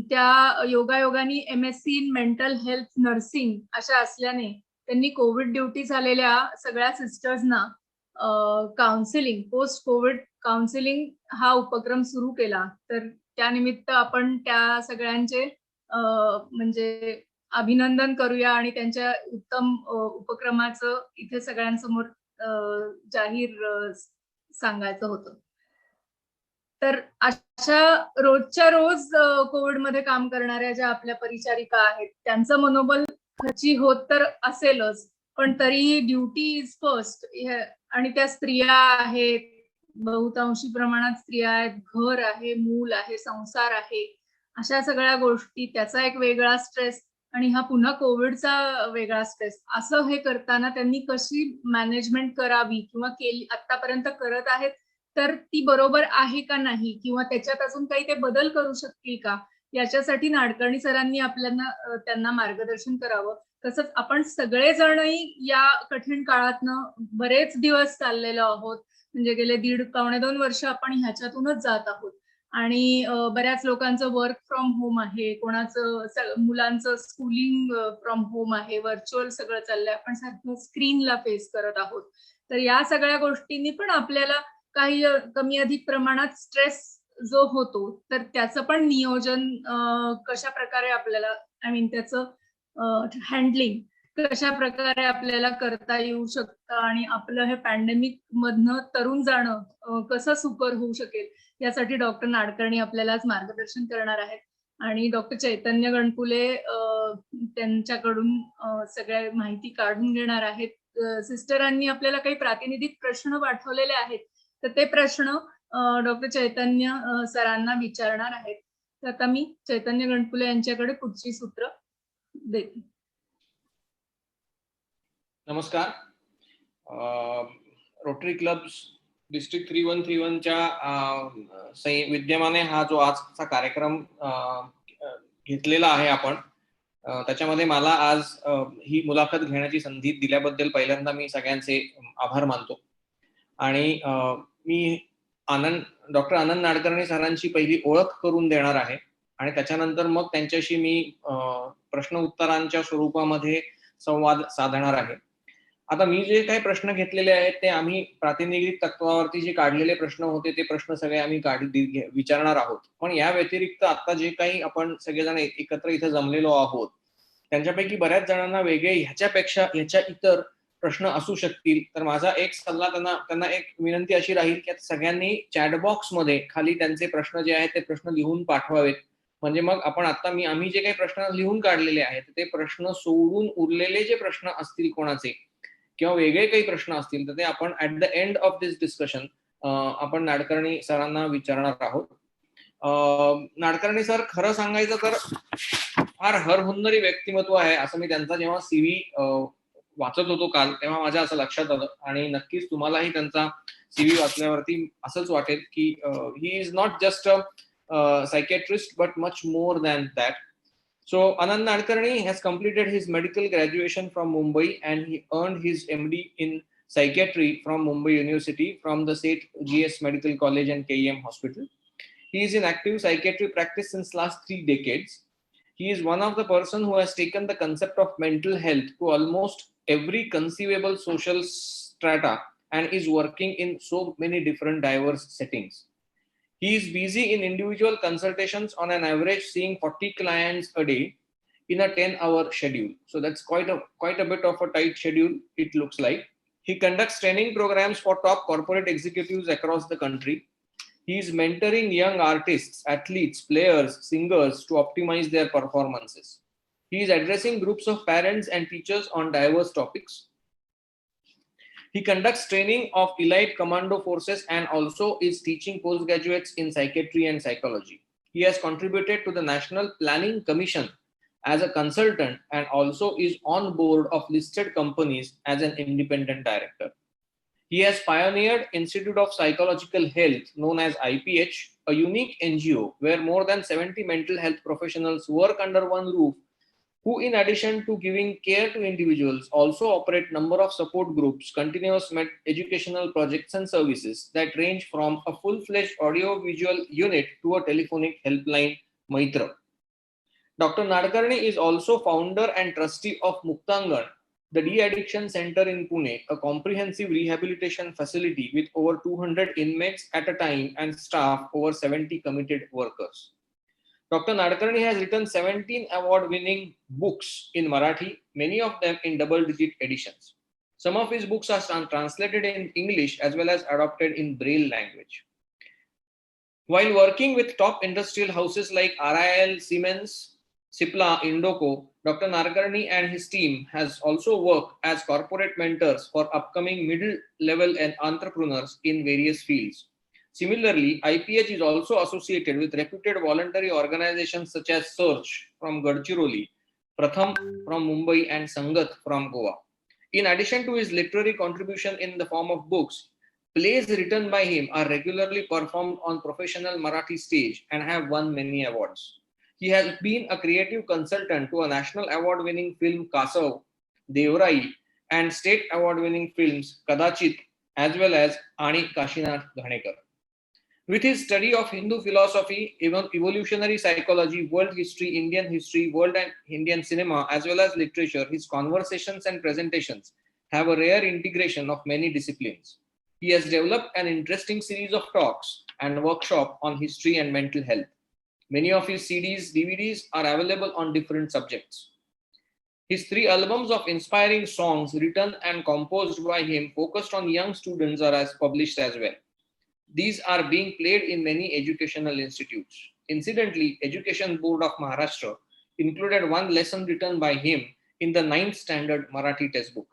त्या योगायोगाने MSc in mental health nursing अशा असल्याने त्यांनी कोविड ड्युटी झालेल्या सगळ्या सिस्टर्सना काउन्सिलिंग, पोस्ट कोविड काउन्सिलिंग हा उपक्रम सुरू केला. तर त्यानिमित्त आपण त्या सगळ्यांचे म्हणजे अभिनंदन करूया आणि त्यांच्या उत्तम उपक्रमाचं इथे सगळ्यांसमोर जाहीर सांगायचं होतं. तर अशा रोजच्या रोज कोविडमध्ये काम करणाऱ्या ज्या आपल्या परिचारिका आहेत, त्यांचं मनोबल खची होत तर असेलच, पण तरीही ड्युटी इज फर्स्ट. आणि त्या स्त्रिया आहेत, बहुतांशी प्रमाणात स्त्रिया आहेत, घर आहे, मूल आहे, संसार आहे, अशा सगळ्या गोष्टी, त्याचा एक वेगळा स्ट्रेस आणि हा पुन्हा कोविडचा वेगळा स्ट्रेस. असं हे करताना त्यांनी कशी मॅनेजमेंट करावी किंवा केली आतापर्यंत करत आहेत, तर ती बरोबर आहे का नाही किंवा त्याच्यात अजून काही ते बदल करू शकतील का? याच्यासाठी नाडकर्णी सरांनी आपल्याला त्यांना मार्गदर्शन करावं. तसंच आपण सगळेजणही या कठीण काळातनं बरेच दिवस चाललेलो आहोत. म्हणजे गेले दीड पावणे 2 वर्ष आपण ह्याच्यातूनच जात आहोत. आणि बऱ्याच लोकांचं वर्क फ्रॉम होम आहे, कोणाचं मुलांचं स्कूलिंग फ्रॉम होम आहे, व्हर्चुअल सगळं चाललंय. आपण सारखं स्क्रीनला फेस करत आहोत. तर या सगळ्या गोष्टींनी पण आपल्याला काही कमी अधिक प्रमाणात स्ट्रेस जो होतो, तर त्याचं पण नियोजन कशा प्रकारे आपल्याला त्याचं हँडलिंग कशा प्रकारे आपल्याला करता येऊ शकतं आणि आपलं हे पॅन्डेमिक मधनं तरुण जाणं कसं सुकर होऊ शकेल, यासाठी डॉक्टर नाडकर्णी आपल्याला मार्गदर्शन करणार आहेत. आणि डॉक्टर चैतन्य गणपुले त्यांच्याकडून सगळ्या माहिती काढून घेणार आहेत. सिस्टरांनी आपल्याला काही प्रातिनिधिक प्रश्न पाठवलेले आहेत, तर ते प्रश्न डॉक्टर चैतन्य सरांना विचारणार आहेत. तर आता मी चैतन्य गणपुले यांच्याकडे पुढची सूत्र देते. नमस्कार. रोटरी क्लब्स डिस्ट्रिक्ट 3131 च्या विद्यमाने हा जो आजचा कार्यक्रम घेतलेला आहे आपण, त्याच्यामध्ये मला आज ही मुलाखत घेण्याची संधी दिल्याबद्दल पहिल्यांदा मी सगळ्यांचे आभार मानतो. आणि मी डॉक्टर आनंद नाडकर्णी सरांची पहिली ओळख करून देणार आहे आणि त्याच्यानंतर मग त्यांच्याशी मी प्रश्न उत्तरांच्या स्वरूपामध्ये संवाद साधणार आहे. आता मी जे काही प्रश्न घेतलेले आहेत ते आम्ही प्रातिनिधिक तत्वावरती जे काढलेले प्रश्न होते ते प्रश्न सगळे आम्ही विचारणार आहोत. पण या व्यतिरिक्त आता जे काही आपण सगळेजण एकत्र इथे जमलेलो आहोत, त्यांच्यापैकी बऱ्याच जणांना वेगळे ह्याच्या इतर प्रश्न असू शकतील. तर माझा एक सल्ला त्यांना एक विनंती अशी राहील की सगळ्यांनी चॅटबॉक्स मध्ये खाली त्यांचे प्रश्न जे आहेत ते प्रश्न लिहून पाठवावेत. म्हणजे मग आपण आता आम्ही जे काही प्रश्न लिहून काढलेले आहेत ते प्रश्न सोडून उरलेले जे प्रश्न असतील कोणाचे किंवा वेगळे काही प्रश्न असतील तर ते आपण at the end of this discussion आपण नाडकर्णी सरांना विचारणार आहोत. नाडकर्णी सर खरं सांगायचं तर फार हरहुन्नरी व्यक्तिमत्व आहे असं मी त्यांचा जेव्हा CV वाचत होतो काल तेव्हा माझ्या असं लक्षात आलं. आणि नक्कीच तुम्हालाही त्यांचा CV वाचल्यावरती असंच वाटेल की he is not just a psychiatrist but much more than that. So Anand Nadkarni has completed his medical graduation from Mumbai and he earned his MD in psychiatry from Mumbai University from the Seth GS Medical College and KEM Hospital. He is in active psychiatry practice since last 3 decades. He is one of the person who has taken the concept of mental health to almost every conceivable social strata and is working in so many different diverse settings. He is busy in individual consultations on an average seeing 40 clients a day in a 10-hour schedule. So that's quite a bit of a tight schedule, it looks like. He conducts training programs for top corporate executives across the country. He is mentoring young artists, athletes, players, singers to optimize their performances. He is addressing groups of parents and teachers on diverse topics. He conducts training of elite commando forces and also is teaching postgraduates in psychiatry and psychology. He has contributed to the National Planning Commission as a consultant and also is on board of listed companies as an independent director. He has pioneered Institute of Psychological Health, known as IPH, a unique NGO where more than 70 mental health professionals work under one roof, who in addition to giving care to individuals also operate number of support groups, continuous educational projects and services that range from a full-fledged audio-visual unit to a telephonic helpline, Maitra. Dr. Nadkarni is also founder and trustee of Muktangan, the de-addiction center in Pune, a comprehensive rehabilitation facility with over 200 inmates at a time and staff over 70 committed workers. Dr. Nadkarni has written 17 award-winning books in Marathi, many of them in double-digit editions. Some of his books are translated in English as well as adopted in Braille language. While working with top industrial houses like RIL, Siemens, Cipla, Indoco, Dr. Nadkarni and his team has also worked as corporate mentors for upcoming middle-level and entrepreneurs in various fields. Similarly, IPH is also associated with reputed voluntary organizations such as Search from Gadchiroli, Pratham from Mumbai, and Sangat from Goa. In addition to his literary contribution in the form of books, plays written by him are regularly performed on professional Marathi stage and have won many awards. He has been a creative consultant to a national award-winning film Kasav, Devrai, and state award-winning films Kadachit, as well as Ani Kashinath Ghanekar. With his study of Hindu philosophy, evolutionary psychology, world history, world and Indian cinema, as well as literature, his conversations and presentations have a rare integration of many disciplines. He has developed an interesting series of talks and workshops on history and mental health. Many of his CDs, DVDs are available on different subjects. His 3 albums of inspiring songs written and composed by him focused on young students are as published as well. These are being played in many educational institutes. Incidentally, Education Board of Maharashtra included one lesson written by him in the 9th standard Marathi textbook.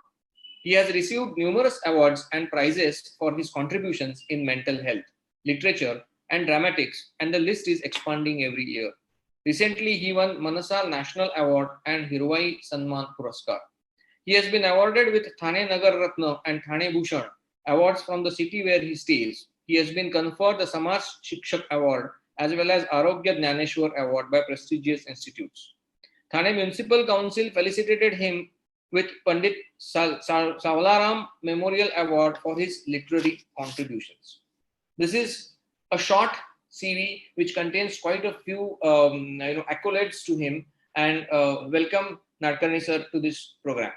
He has received numerous awards and prizes for his contributions in mental health, literature, and dramatics, and the list is expanding every year. Recently, he won Manasa National Award and Hirwai Sanman Puraskar. He has been awarded with Thane Nagar Ratna and Thane Bhushan awards from the city where he stays. He has been conferred the Samaj Shikshak Award as well as Arogya Jnaneshwar Award by prestigious institutes. Thane Municipal Council felicitated him with Pandit Savlaram Memorial Award for his literary contributions. This is a short CV which contains quite a few accolades to him, and welcome Nadkarni sir to this program.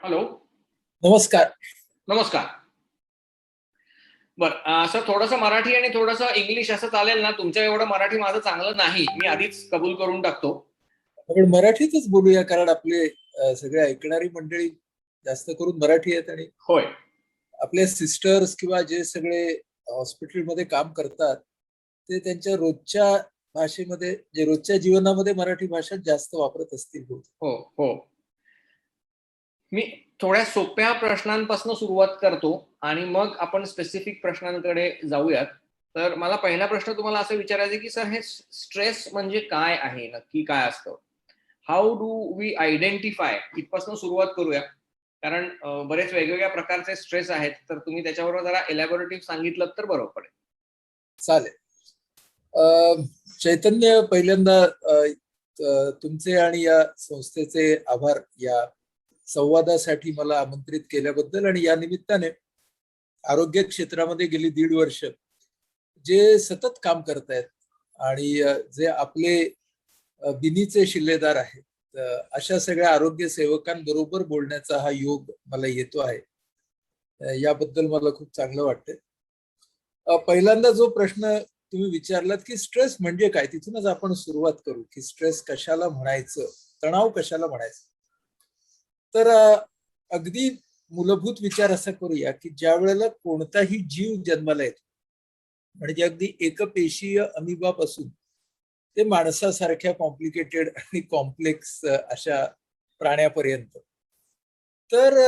Hello नमस्कार. नमस्कार. बरं sir, थोडंसं मराठी आणि थोडंसं English असं चालेल ना? तुमच्या एवढं मराठी माझं चांगलं नाही, मी आधीच कबूल करून टाकतो. आपण मराठीतच बोलूया, कारण आपले सगळे ऐकणारी मंडळी जास्त करून मराठी आहेत आणि होय, आपले सिस्टर्स किंवा जे सगळे हॉस्पिटलमध्ये काम करतात ते त्यांच्या रोजच्या भाषेमध्ये, जे रोजच्या जीवनामध्ये मराठी भाषा जास्त वापरत असतील. हो हो. मी थोड्या सोप्या प्रश्नांपासून सुरुवात करतो आणि मग आपण स्पेसिफिक प्रश्नांकडे जाऊयात. तर मला पहिला प्रश्न तुम्हाला असं विचारायचं की सर, हे स्ट्रेस म्हणजे काय आहे, नक्की काय असतं? हाऊ डू वी आयडेंटिफाय, इथपासून सुरुवात करूया, कारण बरेच वेगवेगळ्या प्रकारचे स्ट्रेस आहेत. तर तुम्ही त्याच्याबरोबर जरा एलॅबोरेटिव्ह सांगितलं तर बरं पडेल. चालेल. चैतन्य, पहिल्यांदा तुमचे आणि या संस्थेचे आभार या संवादासाठी मला आमंत्रित केल्याबद्दल. आणि या निमित्ताने आरोग्य क्षेत्रामध्ये गेली 1.5 वर्ष जे सतत काम करतायत आणि जे आपले बिनीचे शिल्लेदार आहेत, अशा सगळ्या आरोग्य सेवकांबरोबर बोलण्याचा हा योग मला येतो आहे, याबद्दल मला खूप चांगलं वाटतंय. पहिल्यांदा जो प्रश्न तुम्ही विचारलात की स्ट्रेस म्हणजे काय, तिथूनच आपण सुरुवात करू की स्ट्रेस कशाला म्हणायचं, तणाव कशाला म्हणायचं. तर अगदी मूलभूत विचार असा करूया की ज्या वेळेला कोणताही जीव जन्माला येतो, म्हणजे अगदी एकपेशीय अमिबापासून ते माणसासारख्या कॉम्प्लिकेटेड आणि कॉम्प्लेक्स अशा प्राण्यापर्यंत, तर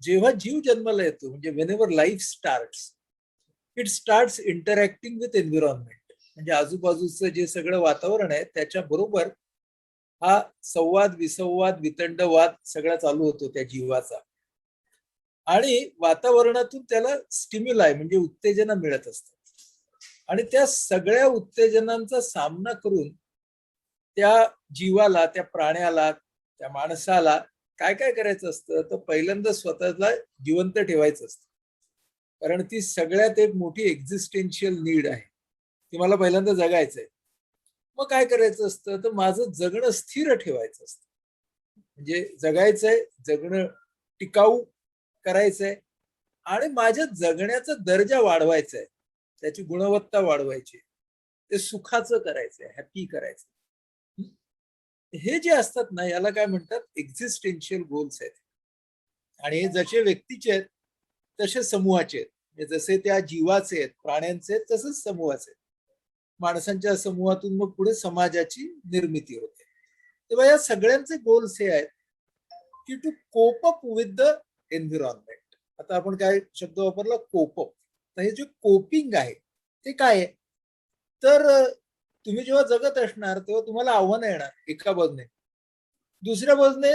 जेव्हा जीव जन्माला येतो, म्हणजे whenever life starts, it starts interacting with environment, म्हणजे आजूबाजूचं जे सगळं वातावरण आहे त्याच्या बरोबर हा संवाद, विसंवाद, वितंडवाद सगळा चालू होतो त्या जीवाचा. आणि वातावरणातून त्याला स्टिम्युलाय म्हणजे उत्तेजना मिळत असतात, आणि त्या सगळ्या उत्तेजनांचा सामना करून त्या जीवाला, त्या प्राण्याला, त्या माणसाला काय काय करायचं असतं, तर पहिल्यांदा स्वतःला जिवंत ठेवायचं असतं. कारण ती सगळ्यात एक मोठी एक्झिस्टेन्शियल नीड आहे. ती मला पहिल्यांदा जगायचंय. मग काय करायचं असतं, तर माझं जगणं स्थिर ठेवायचं असतं. म्हणजे जगायचंय, जगणं टिकाऊ करायचंय आणि माझ्या जगण्याचा दर्जा वाढवायचा आहे, त्याची गुणवत्ता वाढवायची, ते सुखाचं करायचंय, हॅपी करायचं. हे जे असतात ना, याला काय म्हणतात, एक्झिस्टेन्शियल गोल्स आहेत. आणि हे जसे व्यक्तीचे आहेत तसे समूहाचे आहेत. म्हणजे जसे त्या जीवाचे आहेत, प्राण्यांचे आहेत, तसंच समूहाचे आहेत. माणसांच्या समूहातून मग पुढे समाजाची निर्मिती होते. तेव्हा या सगळ्यांचे गोल्स हे आहेत की to cope up with the environment. आता आपण काय शब्द वापरला, कोप अप. तर हे जे कोपिंग आहे ते काय आहे, तर तुम्ही जेव्हा जगत असणार तेव्हा तुम्हाला आव्हानं येणार एका बाजूने. दुसऱ्या बाजूने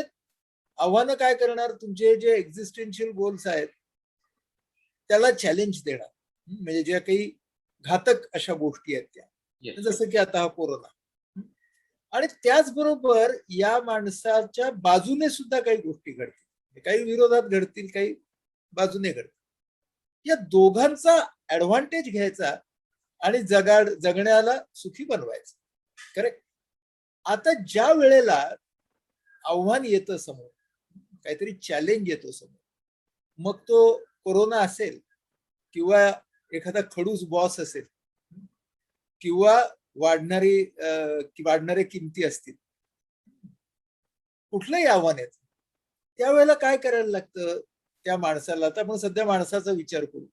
आव्हानं काय करणार, तुमचे जे एक्झिस्टेन्शियल गोल्स आहेत त्याला चॅलेंज देणार. म्हणजे ज्या काही घातक अशा गोष्टी आहेत त्या, जसं की आता हा कोरोना. आणि त्याचबरोबर या माणसाच्या बाजूने सुद्धा काही गोष्टी घडतील, काही विरोधात घडतील, काही बाजूने घडतील. या दोघांचा ऍडव्हान्टेज घ्यायचा आणि जगण्याला सुखी बनवायचं. करेक्ट. आता ज्या वेळेला आव्हान येतं समोर, काहीतरी चॅलेंज येतो समोर, मग तो कोरोना असेल किंवा एखादा खडूस बॉस असेल किंवा वाढणारे किमती असतील, कुठलंही आव्हान येतं, त्यावेळेला काय करायला लागतं त्या माणसाला. तर आपण सध्या माणसाचा विचार करू,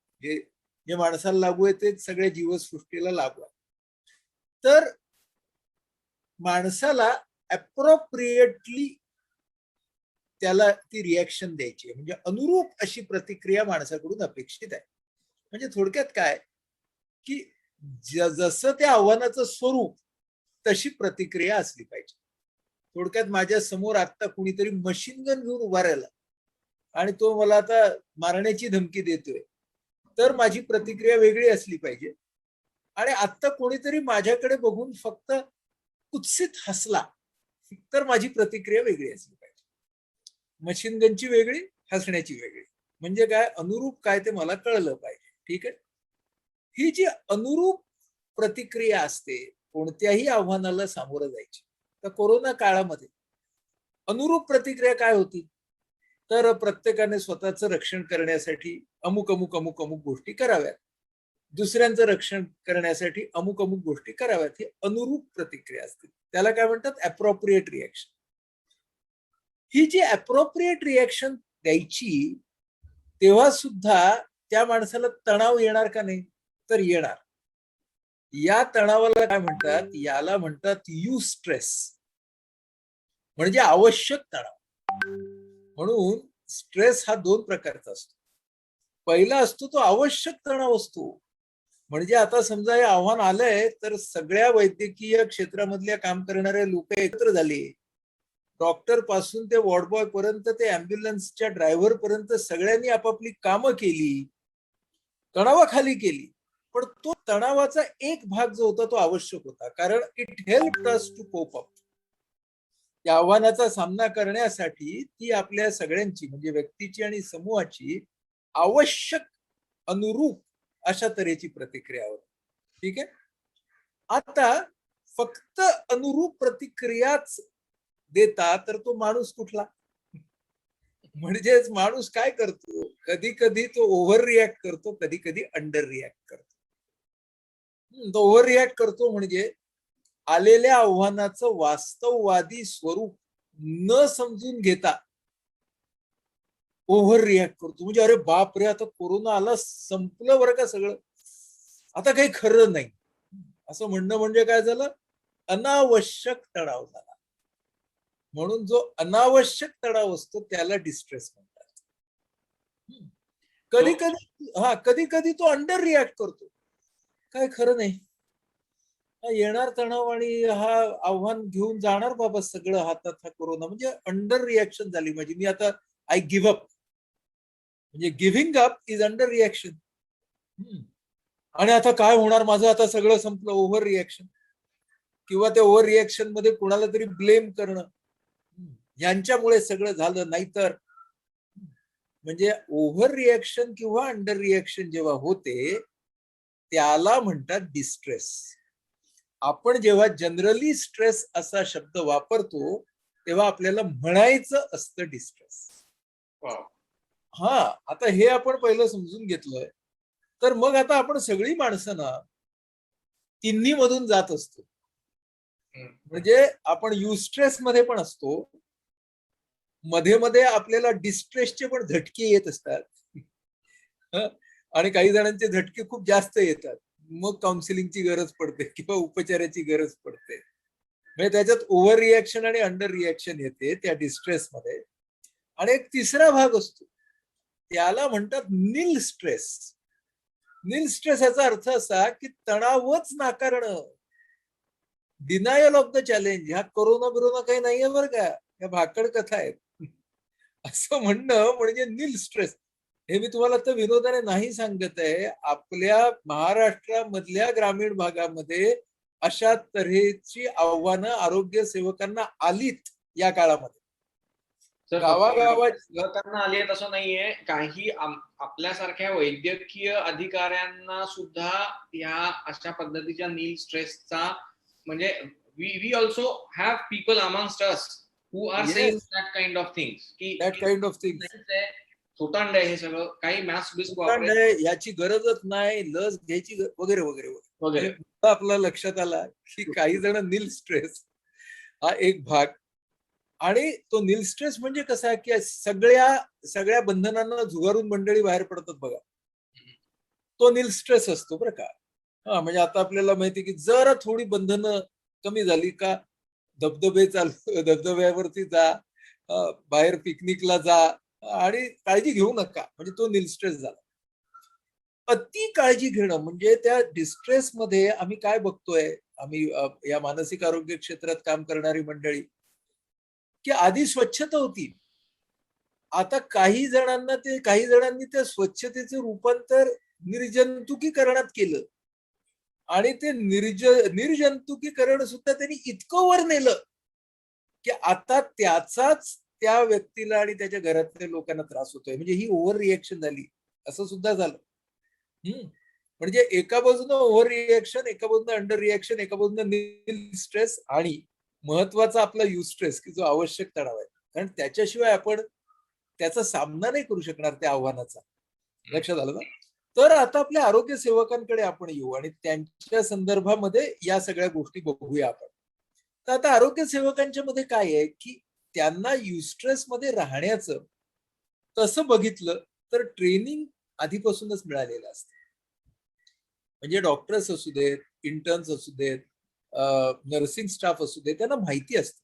जे माणसाला लागू आहे ते सगळ्या जीवसृष्टीला लागू आहे. तर माणसाला अप्रोप्रिएटली त्याला ती रिॲक्शन द्यायची आहे, म्हणजे अनुरूप अशी प्रतिक्रिया माणसाकडून अपेक्षित आहे. म्हणजे थोडक्यात काय की जसं त्या आव्हानाचं स्वरूप तशी प्रतिक्रिया असली पाहिजे. थोडक्यात माझ्या समोर आता कुणीतरी मशीन गन घेऊन उभा राहिला आणि तो मला आता मारण्याची धमकी देतोय, तर माझी प्रतिक्रिया वेगळी असली पाहिजे. आणि आता कोणीतरी माझ्याकडे बघून फक्त कुत्सित हसला तर माझी प्रतिक्रिया वेगळी असली पाहिजे. मशीन गनची वेगळी, हसण्याची वेगळी. म्हणजे काय, अनुरूप काय ते मला कळलं पाहिजे. ठीक आहे. ही जी अनुरूप प्रतिक्रिया असते कोणत्याही आव्हानाला सामोरं जायची. तर कोरोना काळामध्ये अनुरूप प्रतिक्रिया काय होती, तर प्रत्येकाने स्वतःचं रक्षण करण्यासाठी अमुक अमुक अमुक अमुक गोष्टी कराव्यात, दुसऱ्यांचं रक्षण करण्यासाठी अमुक अमुक गोष्टी कराव्यात. ही अनुरूप प्रतिक्रिया असते. त्याला काय म्हणतात, अप्रोप्रिएट रिॲक्शन. ही जी अप्रोप्रिएट रिॲक्शन द्यायची, तेव्हा सुद्धा त्या माणसाला तणाव येणार का नाही, तर येणार. या तणावाला काय म्हणतात, याला म्हणतात यू स्ट्रेस, म्हणजे आवश्यक तणाव. म्हणून स्ट्रेस हा 2 प्रकारचा असतो. पहिला असतो तो आवश्यक तणाव असतो. म्हणजे आता समजा हे आव्हान आलंय तर सगळ्या वैद्यकीय क्षेत्रामधल्या काम करणारे लोक एकत्र झाले, डॉक्टर पासून ते वॉर्ड बॉय पर्यंत ते अँब्युलन्सच्या ड्रायव्हर पर्यंत सगळ्यांनी आपापली कामं केली, तणावाखाली केली. पण तो तणावाचा एक भाग जो होता तो आवश्यक होता, कारण it helped us to cope up. त्या आव्हानाचा सामना करण्यासाठी ती आपल्या सगळ्यांची, म्हणजे व्यक्तीची आणि समूहाची आवश्यक अनुरूप अशा तऱ्हेची प्रतिक्रिया होती. ठीक आहे. आता फक्त अनुरूप प्रतिक्रियाच देता तर तो माणूस कुठला, म्हणजेच माणूस काय करतो, कधी कधी तो ओव्हर रिॲक्ट करतो, कधी कधी अंडर रिॲक्ट करतो. तो ओव्हर रिॲक्ट करतो म्हणजे आलेल्या आव्हानाचं वास्तववादी स्वरूप न समजून घेता ओव्हर रिॲक्ट करतो. म्हणजे अरे बाप रे, आता कोरोना आला, संपलं बरं का सगळं, आता काही खरं नाही, असं म्हणणं म्हणजे काय झालं, अनावश्यक तणाव झाला. म्हणून जो अनावश्यक तणाव असतो त्याला डिस्ट्रेस म्हणतात. कधी कधी तो अंडर रिॲक्ट करतो, काय खरं नाही, येणार तणाव आणि हा आव्हान घेऊन जाणार बाबा सगळं हातात, हा कोरोना. म्हणजे अंडर रिॲक्शन झाली माझी. मी आता आय गिव्ह अप, म्हणजे giving up is under reaction. आणि आता काय होणार माझं, आता सगळं संपलं, ओव्हर रिॲक्शन. किंवा त्या ओव्हर रिॲक्शन मध्ये कोणाला तरी ब्लेम करणं, यांच्यामुळे सगळं झालं, नाहीतर. म्हणजे ओव्हर रिॲक्शन किंवा अंडर रिॲक्शन जेव्हा होते त्याला म्हणतात डिस्ट्रेस. आपण जेव्हा जनरली स्ट्रेस असा शब्द वापरतो तेव्हा आपल्याला म्हणायचं असतं डिस्ट्रेस. हा, आता हे आपण पहिलं समजून घेतलंय तर मग आता आपण सगळी माणसं ना तिन्ही मधून जात असतो. म्हणजे आपण युस्ट्रेस मध्ये पण असतो, मध्ये मध्ये आपल्याला डिस्ट्रेसचे पण झटके येत असतात आणि काही जणांचे झटके खूप जास्त येतात, मग काउन्सिलिंगची गरज पडते किंवा उपचाराची गरज पडते. म्हणजे त्याच्यात ओव्हर रिॲक्शन आणि अंडर रिॲक्शन येते त्या डिस्ट्रेस मध्ये. आणि एक तिसरा भाग असतो त्याला म्हणतात निल स्ट्रेस. निल स्ट्रेस याचा अर्थ असा की तणावच नाकारणं, डिनायल ऑफ द चॅलेंज. ह्या कोरोना बिरोना काही नाहीये बरं का, या भाकड कथा आहेत असं म्हणणं म्हणजे निल स्ट्रेस. हे मी तुम्हाला आता विनोदाने नाही सांगत आहे, आपल्या महाराष्ट्रामधल्या ग्रामीण भागामध्ये अशा तऱ्हेची आव्हानं आरोग्य सेवकांना आलीत या काळामध्ये. गावागावात आली आहेत असं नाहीये, काही आपल्यासारख्या वैद्यकीय अधिकाऱ्यांना सुद्धा या अशा पद्धतीच्या नील स्ट्रेसचा म्हणजे we also have people amongst us who are saying that kind of things. थोतांड आहे हे सगळं, काही मास्क बिस्क वापरायचं, याची गरजच नाही, लस घ्यायची वगैरे वगैरे वगैरे. आपल्या लक्षात आला की काही जण नील स्ट्रेस हा एक भाग. आणि तो नील स्ट्रेस म्हणजे कसा आहे की सगळ्या बंधनांना झुगारून मंडळी बाहेर पडतात बघा, तो नील स्ट्रेस असतो बरं का. हा, म्हणजे आता आपल्याला माहिती की जरा थोडी बंधनं कमी झाली का धबधब्यावरती जा, बाहेर पिकनिकला जा आणि काळजी घेऊ नका, म्हणजे तो नील स्ट्रेस झाला. अति काळजी घेणं म्हणजे त्या डिस्ट्रेस मध्ये आम्ही काय बघतोय, आम्ही या मानसिक आरोग्य क्षेत्रात काम करणारी मंडळी, की आधी स्वच्छता होती, आता काही जणांनी त्या स्वच्छतेचं रूपांतर निर्जंतुकीकरणात केलं आणि ते निर्जंतुकीकरण सुद्धा त्यांनी इतकं वर नेलं की आता त्याचाच त्या व्यक्तीला आणि त्याच्या घरातल्या लोकांना त्रास होतोय. म्हणजे ही ओव्हर रिॲक्शन झाली असं सुद्धा झालं. म्हणजे एका बाजूनं ओव्हर रिॲक्शन, एका बाजूनं अंडर रिॲक्शन, एका बाजूनं नील स्ट्रेस आणि महत्वाचा आपला युस्ट्रेस की जो आवश्यक तणाव आहे, कारण त्याच्याशिवाय आपण त्याचा सामना नाही करू शकणार त्या आव्हानाचा. लक्षात आलं ना? तर आता आपल्या आरोग्य सेवकांकडे आपण येऊ आणि त्यांच्या संदर्भामध्ये या सगळ्या गोष्टी बघूया आपण. तर आता आरोग्य सेवकांच्या मध्ये काय आहे की त्यांना युस्ट्रेस मध्ये राहण्याचं तसं बघितलं तर ट्रेनिंग आधीपासूनच मिळालेलं असतं. म्हणजे डॉक्टर्स असू देत, इंटर्न्स असू देत, नर्सिंग स्टाफ असू दे, त्यांना माहिती असतं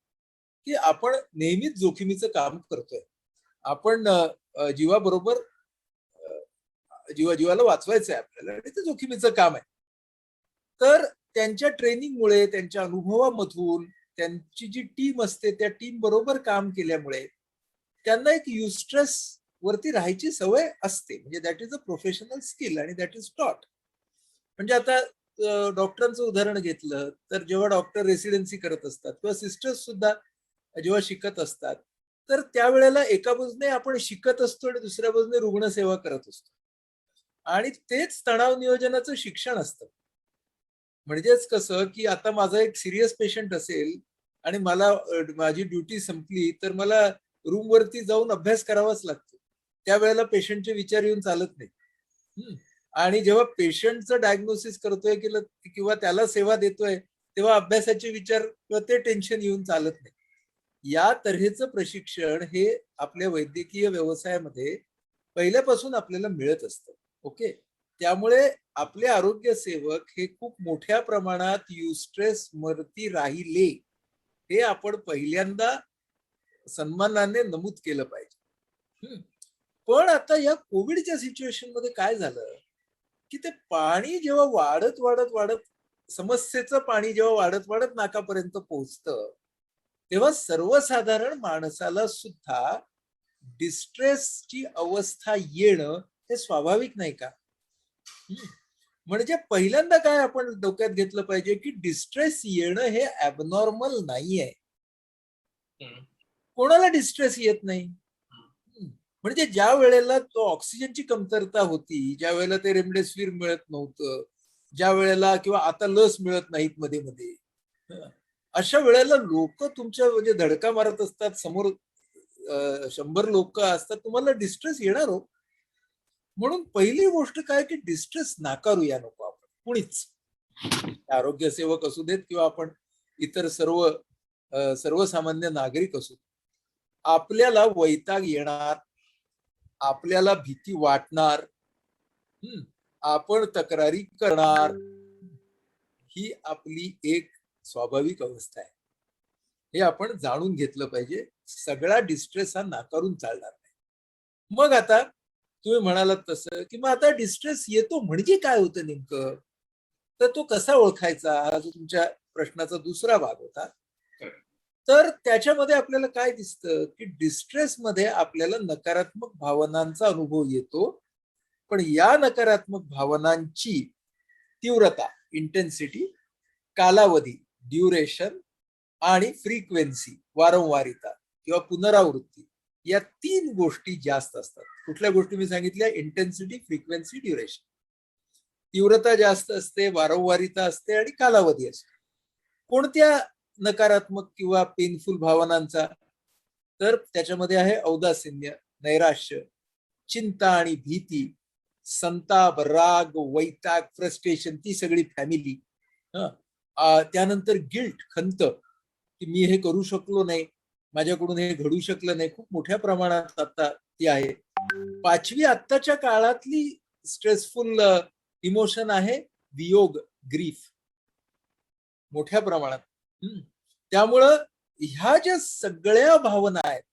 की आपण नेहमीच जोखमीचं काम करतोय. आपण जीवाला वाचवायचं आहे आपल्याला आणि ते जोखमीचं काम आहे. तर त्यांच्या ट्रेनिंगमुळे, त्यांच्या अनुभवामधून, त्यांची जी टीम असते त्या टीम बरोबर काम केल्यामुळे त्यांना एक युस्ट्रेस वरती राहायची सवय असते. म्हणजे that is a professional skill आणि दॅट इज टॉट. म्हणजे आता डॉक्टरांचं उदाहरण घेतलं तर जेव्हा डॉक्टर रेसिडेन्सी करत असतात किंवा सिस्टर्स सुद्धा जेव्हा शिकत असतात तर त्यावेळेला एका बाजूने आपण शिकत असतो आणि दुसऱ्या बाजूने रुग्णसेवा करत असतो आणि तेच तणाव नियोजनाचं शिक्षण असतं. म्हणजेच कसं की आता माझा एक सिरियस पेशंट असेल आणि माझी ड्युटी संपली तर मला रूमवरती जाऊन अभ्यास करावाच लागतो. त्यावेळेला पेशंटचे विचार येऊन चालत नाही. आणि जेव्हा पेशंटचं डायग्नोसिस करतोय किंवा त्याला सेवा देतोय तेव्हा अभ्यासाचे विचार किंवा ते टेन्शन येऊन चालत नाही. या तऱ्हेचं प्रशिक्षण हे आपल्या वैद्यकीय व्यवसायामध्ये पहिल्यापासून आपल्याला मिळत असतं. ओके, त्यामुळे आपले आरोग्य सेवक हे खूप मोठ्या प्रमाणात युस्ट्रेस वरती राहिले हे आपण पहिल्यांदा सन्मानाने नमूद केलं पाहिजे. पण आता या कोविडच्या सिच्युएशन मध्ये काय झालं की ते पाणी जेव्हा वाढत समस्येचं पाणी जेव्हा वाढत नाकापर्यंत पोहोचतं तेव्हा सर्वसाधारण माणसाला सुद्धा डिस्ट्रेसची अवस्था येणं हे स्वाभाविक नाही का? म्हणजे पहिल्यांदा काय आपण डोक्यात घेतलं पाहिजे की डिस्ट्रेस येणं हे ॲबनॉर्मल नाहीये. कोणाला डिस्ट्रेस येत नाही? म्हणजे ज्या वेळेला तो ऑक्सिजनची कमतरता होती, ज्या वेळेला ते रेमडेसिवीर मिळत नव्हतं, ज्या वेळेला किंवा आता लस मिळत नाहीत मध्ये मध्ये, अशा वेळेला लोक तुमच्या म्हणजे धडका मारत असतात समोर, 100 लोक असतात, तुम्हाला डिस्ट्रेस येणार हो. म्हणून पहिली गोष्ट काय की डिस्ट्रेस नाकारूया नको आपण कुणीच, आरोग्य सेवक असू देत किंवा आपण इतर सर्वसामान्य नागरिक असू. आपल्याला वैताग येणार, आपल्याला भीती वाटणार, आपण तक्रारी करणार, ही आपली एक स्वाभाविक अवस्था आहे. हे आपण जाणून घेतलं पाहिजे. सगळा डिस्ट्रेस हा नाकारून चालणार नाही. मग आता तुम्ही म्हणालात तसं की मग आता डिस्ट्रेस येतो म्हणजे काय होतं नेमकं, तर तो कसा ओळखायचा, हा जो तुमच्या प्रश्नाचा दुसरा भाग होता. तर त्याच्यामध्ये आपल्याला काय दिसतं की डिस्ट्रेस मध्ये आपल्याला नकारात्मक भावनांचा अनुभव येतो, पण या नकारात्मक भावनांची तीव्रता, इंटेन्सिटी, कालावधी, ड्युरेशन आणि फ्रिक्वेन्सी, वारंवारिता किंवा पुनरावृत्ती, या 3 गोष्टी जास्त असतात. कुठल्या गोष्टी मी सांगितल्या? Intensity, frequency, duration. तीव्रता जास्त असते, वारंवारिता असते आणि कालावधी असतो. कोणत्या नकारात्मक किंवा पेनफुल भावनांचा? तर त्याच्यामध्ये आहे औदासिन्य, नैराश्य, चिंता आणि भीती, संताप, राग, वैताग, फ्रस्ट्रेशन, ती सगळी फॅमिली. त्यानंतर गिल्ट, खंत की मी हे करू शकलो नाही, माझ्याकडून हे घडू शकलं नाही, खूप मोठ्या प्रमाणात आता ती आहे. 5वी आत्ताच्या काळातली स्ट्रेसफुल इमोशन आहे वियोग, ग्रीफ, मोठ्या प्रमाणात. त्यामुळं ह्या ज्या सगळ्या भावना आहेत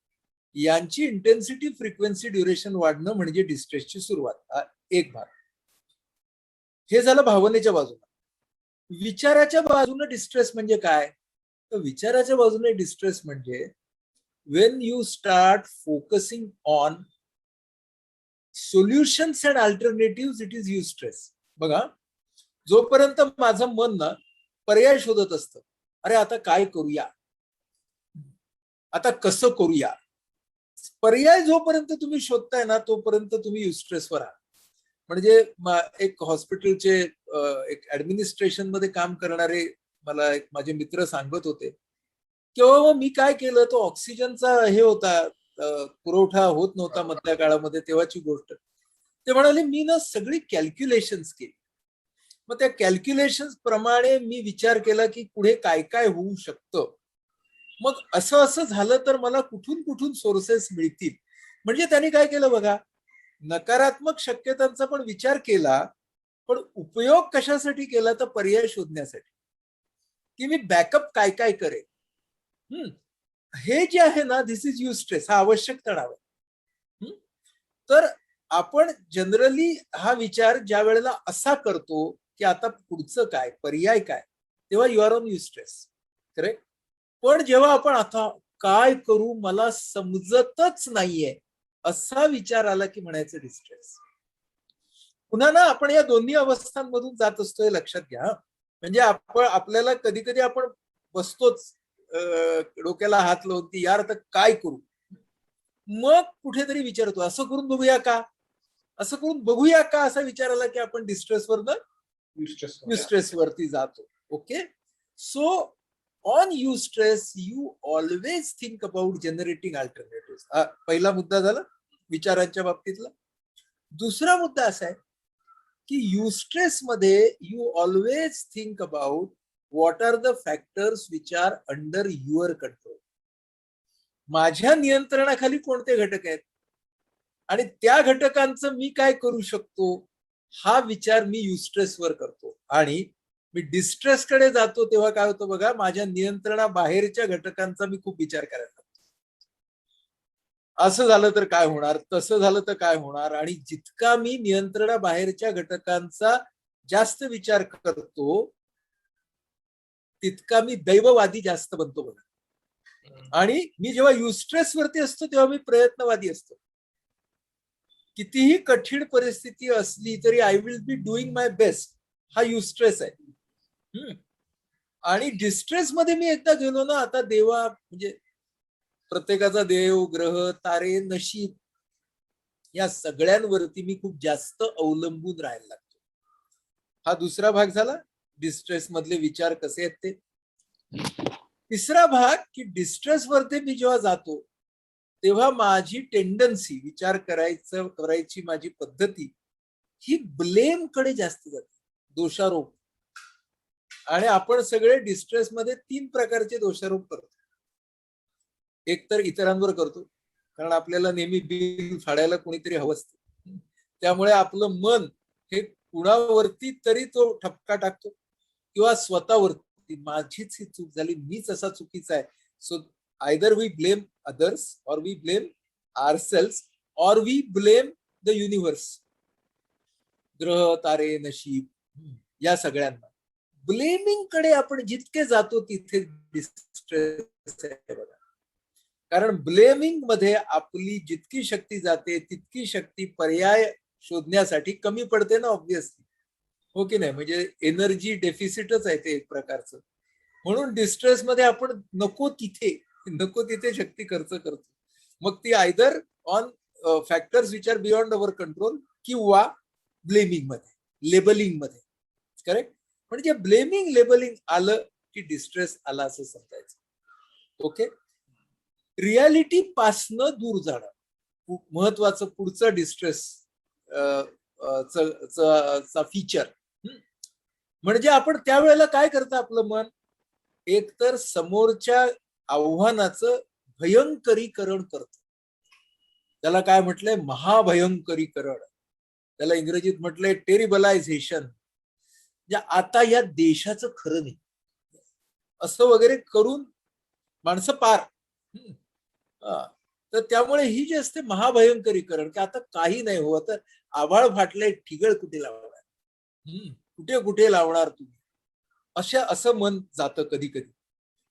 यांची इंटेन्सिटी, फ्रिक्वेन्सी, ड्युरेशन वाढणं म्हणजे डिस्ट्रेसची सुरुवात. हा एक भाग. हे झालं भावनेच्या बाजूला. विचाराच्या बाजूने डिस्ट्रेस म्हणजे काय? तर विचाराच्या बाजूने डिस्ट्रेस म्हणजे when you start focusing on solutions and alternatives, it is eustress. बघा, जोपर्यंत माझं मन ना पर्याय शोधत असतं, अरे आता काय करूया, आता कसं करूया, पर्याय जोपर्यंत तुम्ही शोधताय ना तोपर्यंत तुम्ही युस्ट्रेसवर आहात. म्हणजे एक हॉस्पिटलचे एक ऍडमिनिस्ट्रेशन मध्ये काम करणारे मला एक माझे मित्र सांगत होते, किंवा मी काय केलं, तो ऑक्सिजनचा हे होता, पुरवठा होत नव्हता मधल्या काळामध्ये, तेव्हाची गोष्ट. ते म्हणाले मी ना सगळी कॅल्क्युलेशन्स केली. मग त्या कॅल्क्युलेशन्स प्रमाणे मी विचार केला की पुढे काय काय होऊ शकतं, मग असं असं झालं तर मला कुठून कुठून सोर्सेस मिळतील. म्हणजे त्यांनी काय केलं बघा, नकारात्मक शक्यतांचा पण विचार केला, पण उपयोग कशासाठी केला, तर पर्याय शोधण्यासाठी, की मी बॅकअप काय काय करेल. हे जे आहे ना, दिस इज युस्ट्रेस, हा आवश्यक तणाव आहे. तर आपण जनरली हा विचार ज्या वेळेला असा करतो की आता पुढचं काय, पर्याय काय, तेव्हा यू आर ऑन युस्ट्रेस, करेक्ट. पण जेव्हा आपण आता काय करू मला समजतच नाहीये असा विचार आला की म्हणायचं डिस्ट्रेस. पुन्हा ना आपण या दोन्ही अवस्थांमधून जात असतो, हे लक्षात घ्या. म्हणजे आपल्याला कधी कधी आपण बसतोच डोक्याला हात लावून की यार आता काय करू, मग कुठेतरी विचारतो असं करून बघूया का, असं करून बघूया का, असा विचार आला की आपण डिस्ट्रेस वरती जातो. Okay. So on eustress you always think about generating alternative. पहिला मुद्दा झाला विचारांच्या बाबतीतला. दुसरा मुद्दा असा आहे की युस्ट्रेस मध्ये you always think about what are the factors which are under your control. माझ्या नियंत्रणाखाली कोणते घटक आहेत आणि त्या घटकांचं मी काय करू शकतो, हा विचार मी युस्ट्रेसवर करतो. आणि मी डिस्ट्रेसकडे जातो तेव्हा काय होतं बघा, माझ्या नियंत्रणाबाहेरच्या घटकांचा मी खूप विचार करायला लागतो. असं झालं तर काय होणार, तसं झालं तर काय होणार. आणि जितका मी नियंत्रणाबाहेरच्या घटकांचा जास्त विचार करतो तितका मी दैववादी जास्त बनतो बघा. आणि मी जेव्हा युस्ट्रेस वरती असतो तेव्हा मी प्रयत्नवादी असतो. कितीही कठीण परिस्थिती असली तरी I will be doing my best, हा युस्ट्रेस आहे. आणि डिस्ट्रेस मध्ये मी एकदा गेलो ना, आता देवा म्हणजे प्रत्येकाचा देव, ग्रह, तारे, नशीब या सगळ्यांवरती मी खूप जास्त अवलंबून राहायला लागतो. हा दुसरा भाग झाला डिस्ट्रेस मधले विचार कसे आहेत ते. तिसरा भाग की डिस्ट्रेस वरती मी जेव्हा जातो तेव्हा माझी टेंडन्सी विचार करायची माझी पद्धती ही ब्लेम कडे जास्त जाते, दोषारोप. आणि आपण सगळे डिस्ट्रेस मध्ये 3 प्रकारचे दोषारोप करतो. एक तर इतरांवर करतो, कारण आपल्याला नेहमी बिल फाडायला कोणीतरी हवं असतं. त्यामुळे आपलं मन हे कुणावरती तरी तो ठपका टाकतो किंवा स्वतःवरती माझीच ही चूक झाली, मीच असा चुकीचा आहे. So either we blame others or we blame ourselves or we blame the universe, ग्रह तारे नशीब या सगळ्यांना. ब्लेमिंग कडे आपण जितके जातो तिथे डिस्ट्रेस आहे बघा. कारण ब्लेमिंग मध्ये आपली जितकी शक्ती जाते तितकी शक्ती पर्याय शोधण्यासाठी कमी पडते ना, ऑब्व्हियसली. हो की नाही? म्हणजे एनर्जी डेफिसिटच आहे ते एक प्रकारचं. म्हणून डिस्ट्रेस मध्ये आपण नको तिथे शक्ती खर्च करतो. मग ती either on factors which R beyond our control किंवा ब्लेमिंग मध्ये, लेबलिंग मध्ये. करेक्ट? म्हणजे ब्लेमिंग लेबलिंग आलं की डिस्ट्रेस आला असं समजायचं. ओके. रियालिटी पासनं दूर जाणं महत्वाचं पुढचं डिस्ट्रेस चा फीचर. म्हणजे आपण त्यावेळेला काय करतं आपलं मन, एकतर समोरच्या आव्हानाचं भयंकरीकरण करतं. त्याला काय म्हटलंय, महाभयंकरीकरण. त्याला इंग्रजीत म्हटलंय टेरिबलायझेशन. म्हणजे आता या देशाचं खरं नाही असं वगैरे करून माणसं पार. तर त्यामुळे ही जी असते महाभयंकरीकरण, की आता काही नाही हो, आता आभाळ फाटलंय, ठिगळ कुठे लावणार, कुठे कुठे लावणार तुम्ही, असं मन जातं कधी कधी.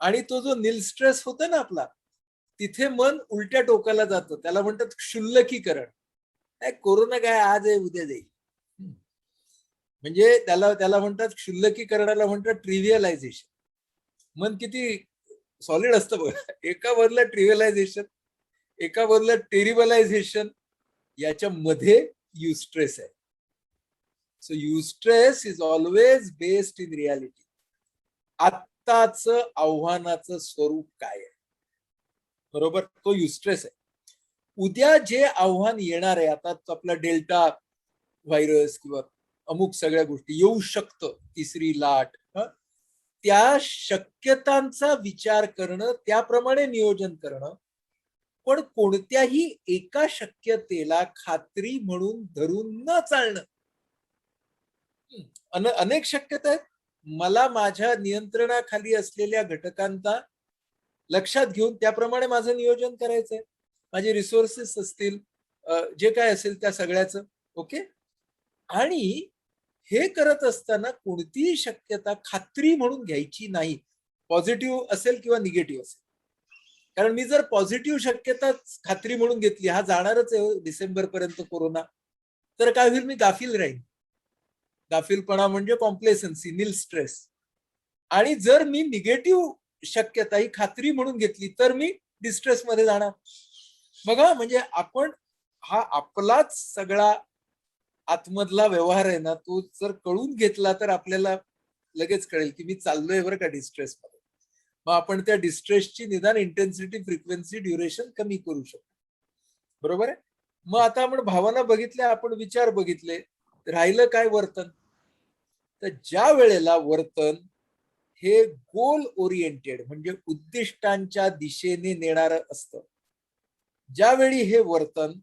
आणि तो जो नील स्ट्रेस होता ना आपला, तिथे मन उलट्या टोकाला जातं. त्याला म्हणतात क्षुल्लकीकरण. कोरोना काय आज आहे उद्या जाईल. म्हणजे त्याला म्हणतात क्षुल्लकीकरणाला म्हणतात ट्रिव्हियलायझेशन. मन किती सॉलिड असतं बघा. एका बदला ट्रिव्हियलायझेशन, एका बदला टेरिबलायझेशन, याच्या मध्ये युस्ट्रेस आहे. So eustress is always based in reality. आत्ताच आव्हानाचं स्वरूप काय आहे, बरोबर, तो युस्ट्रेस आहे. उद्या जे आव्हान येणार आहे, आता आपला डेल्टा व्हायरस किंवा अमुक सगळ्या गोष्टी येऊ शकतं, तिसरी लाट, त्या शक्यतांचा विचार करणं, त्याप्रमाणे नियोजन करणं. पण कोणत्याही एका शक्यतेला खात्री म्हणून धरून न चालणं. अनेक शक्यता आहेत. मला माझ्या नियंत्रणाखाली असलेल्या घटकांचा लक्षात घेऊन त्याप्रमाणे माझं नियोजन करायचंय. माझे रिसोर्सेस असतील, जे काय असेल त्या सगळ्याचं. ओके. आणि हे करत असताना कोणतीही शक्यता खात्री म्हणून घ्यायची नाही, पॉझिटिव्ह असेल किंवा निगेटिव्ह असेल. कारण मी जर पॉझिटिव्ह शक्यता खात्री म्हणून घेतली, हा जाणारच आहे डिसेंबर पर्यंत कोरोना, तर काय होईल, मी गाफील राहीन. गाफीलपणा म्हणजे कॉम्प्लेसन्सी, नील स्ट्रेस. आणि जर मी निगेटिव्ह शक्यता ही खात्री म्हणून घेतली तर मी डिस्ट्रेस मध्ये जाणार. बघा, म्हणजे आपण हा आपलाच सगळा आतमधला व्यवहार आहे ना, तो जर कळून घेतला तर आपल्याला लगेच कळेल की मी चाललोय बरं का डिस्ट्रेस मध्ये. मग आपण त्या डिस्ट्रेसची निदान इंटेन्सिटी, फ्रिक्वेन्सी, ड्युरेशन कमी करू शकतो. बरोबर आहे. मग आता आपण भावना बघितल्या, आपण विचार बघितले, राहिलं काय, वर्तन. तर ज्या वेळेला वर्तन हे गोल ओरिएंटेड म्हणजे उद्दिष्टांच्या दिशेने नेणारं असतं, ज्यावेळी हे वर्तन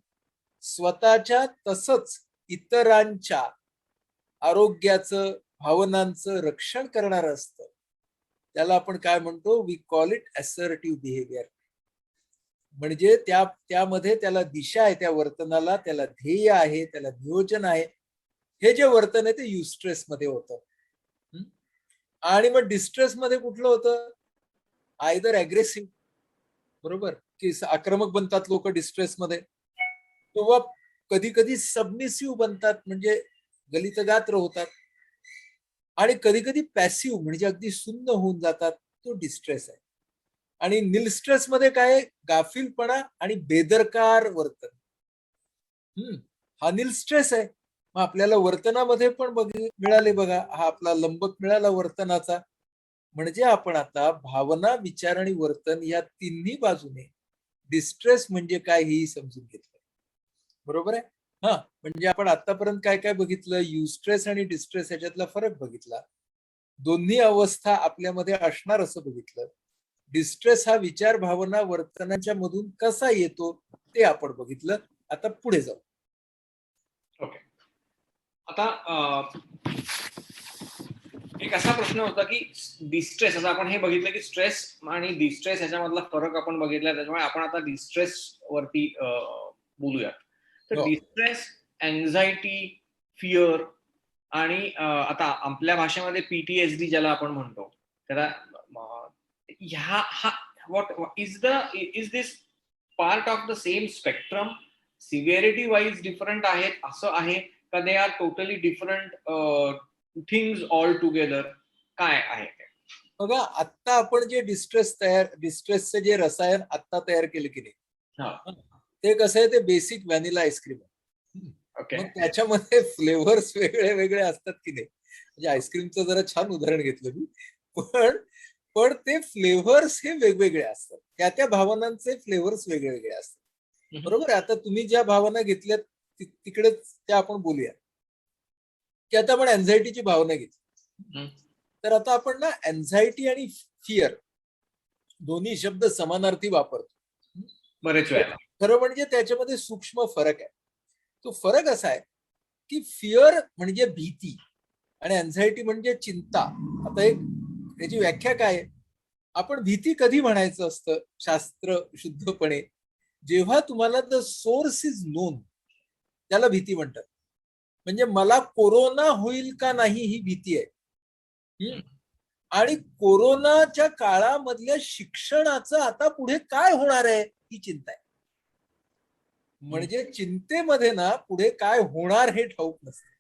स्वतःच्या तसंच इतरांच्या आरोग्याचं, भावनांचं रक्षण करणारं असतं, त्याला आपण काय म्हणतो, we call it assertive behaviour. म्हणजे त्यामध्ये त्याला दिशा आहे, त्या वर्तनाला, त्याला ध्येय आहे, त्याला नियोजन आहे. हे जे वर्तन आहे ते युस्ट्रेस मध्ये होतं. आणि मग डिस्ट्रेस मध्ये कुठलं होतं, आयदर अग्रेसिव्ह, बरोबर, की आक्रमक बनतात लोक डिस्ट्रेस मध्ये, किंवा कधी कधी सबमिसिव्ह बनतात, म्हणजे गलितगात्र होतात. आणि कधी कधी पॅसिव्ह म्हणजे अगदी सुन्न होऊन जातात. तो डिस्ट्रेस आहे. आणि नील स्ट्रेस मध्ये काय, गाफीलपणा आणि बेदरकार वर्तन. हा नील स्ट्रेस आहे. मग आपल्याला वर्तनामध्ये पण मिळाले बघा, हा आपला लंबक मिळाला वर्तनाचा. म्हणजे आपण आता भावना, विचार आणि वर्तन या तिन्ही बाजूने डिस्ट्रेस म्हणजे काय हेही समजून घेतलं. बरोबर आहे. हा, म्हणजे आपण आतापर्यंत काय काय बघितलं, युस्ट्रेस आणि डिस्ट्रेस याच्यातला फरक बघितला. दोन्ही अवस्था आपल्यामध्ये असणार असं बघितलं. डिस्ट्रेस हा विचार, भावना, वर्तनाच्या मधून कसा येतो ते आपण बघितलं. आता पुढे जाऊ. ओके. आता एक असा प्रश्न होता की डिस्ट्रेस, आता आपण हे बघितलं की स्ट्रेस आणि डिस्ट्रेस याच्यामधला फरक आपण बघितला, त्याच्यामुळे आपण आता डिस्ट्रेस वरती बोलूयात. तर डिस्ट्रेस, अँझायटी, फिअर आणि आता आपल्या भाषेमध्ये PTSD ज्याला आपण म्हणतो, त्याला what is this part of the same spectrum, severity wise different आहेत असं आहे का, they are totally different things all together, काय आहे? बघा, आता आपण जे डिस्ट्रेसचे जे रसायन आता तयार केले की नाही, ते कसं आहे, ते बेसिक व्हॅनिला आईस्क्रीम आहे. मग त्याच्यामध्ये फ्लेवर्स वेगळे वेगळे असतात की नाही. म्हणजे आईस्क्रीमचं जरा छान उदाहरण घेतलं मी, पण ते फ्लेवर्स हे वेगवेगळे असतात. त्या भावनांचे फ्लेवर्स वेगळे वेगळे असतात. बरोबर आहे. आता तुम्ही ज्या भावना घेतल्यात तिकडे त्या आपण बोलूया, की आता आपण अँझायटीची भावना घेतली. तर आता आपण ना अँझायटी आणि फिअर दोन्ही शब्द समानार्थी वापरतो बरेच वेळेला. खरं म्हणजे त्याच्यामध्ये सूक्ष्म फरक आहे. तो फरक असा आहे की फिअर म्हणजे भीती आणि अँझायटी म्हणजे चिंता. आता एक त्याची व्याख्या काय आहे, आपण भीती कधी म्हणायचं असतं शास्त्र शुद्धपणे, जेव्हा तुम्हाला द सोर्स इज नोन, त्याला भीती म्हणतात. म्हणजे मला कोरोना होईल का नाही ही भीती आहे. आणि कोरोनाच्या काळामधल्या शिक्षणाचं आता पुढे काय होणार आहे ही चिंता आहे. म्हणजे चिंतेमध्ये ना पुढे काय होणार हे ठाऊक नसतं,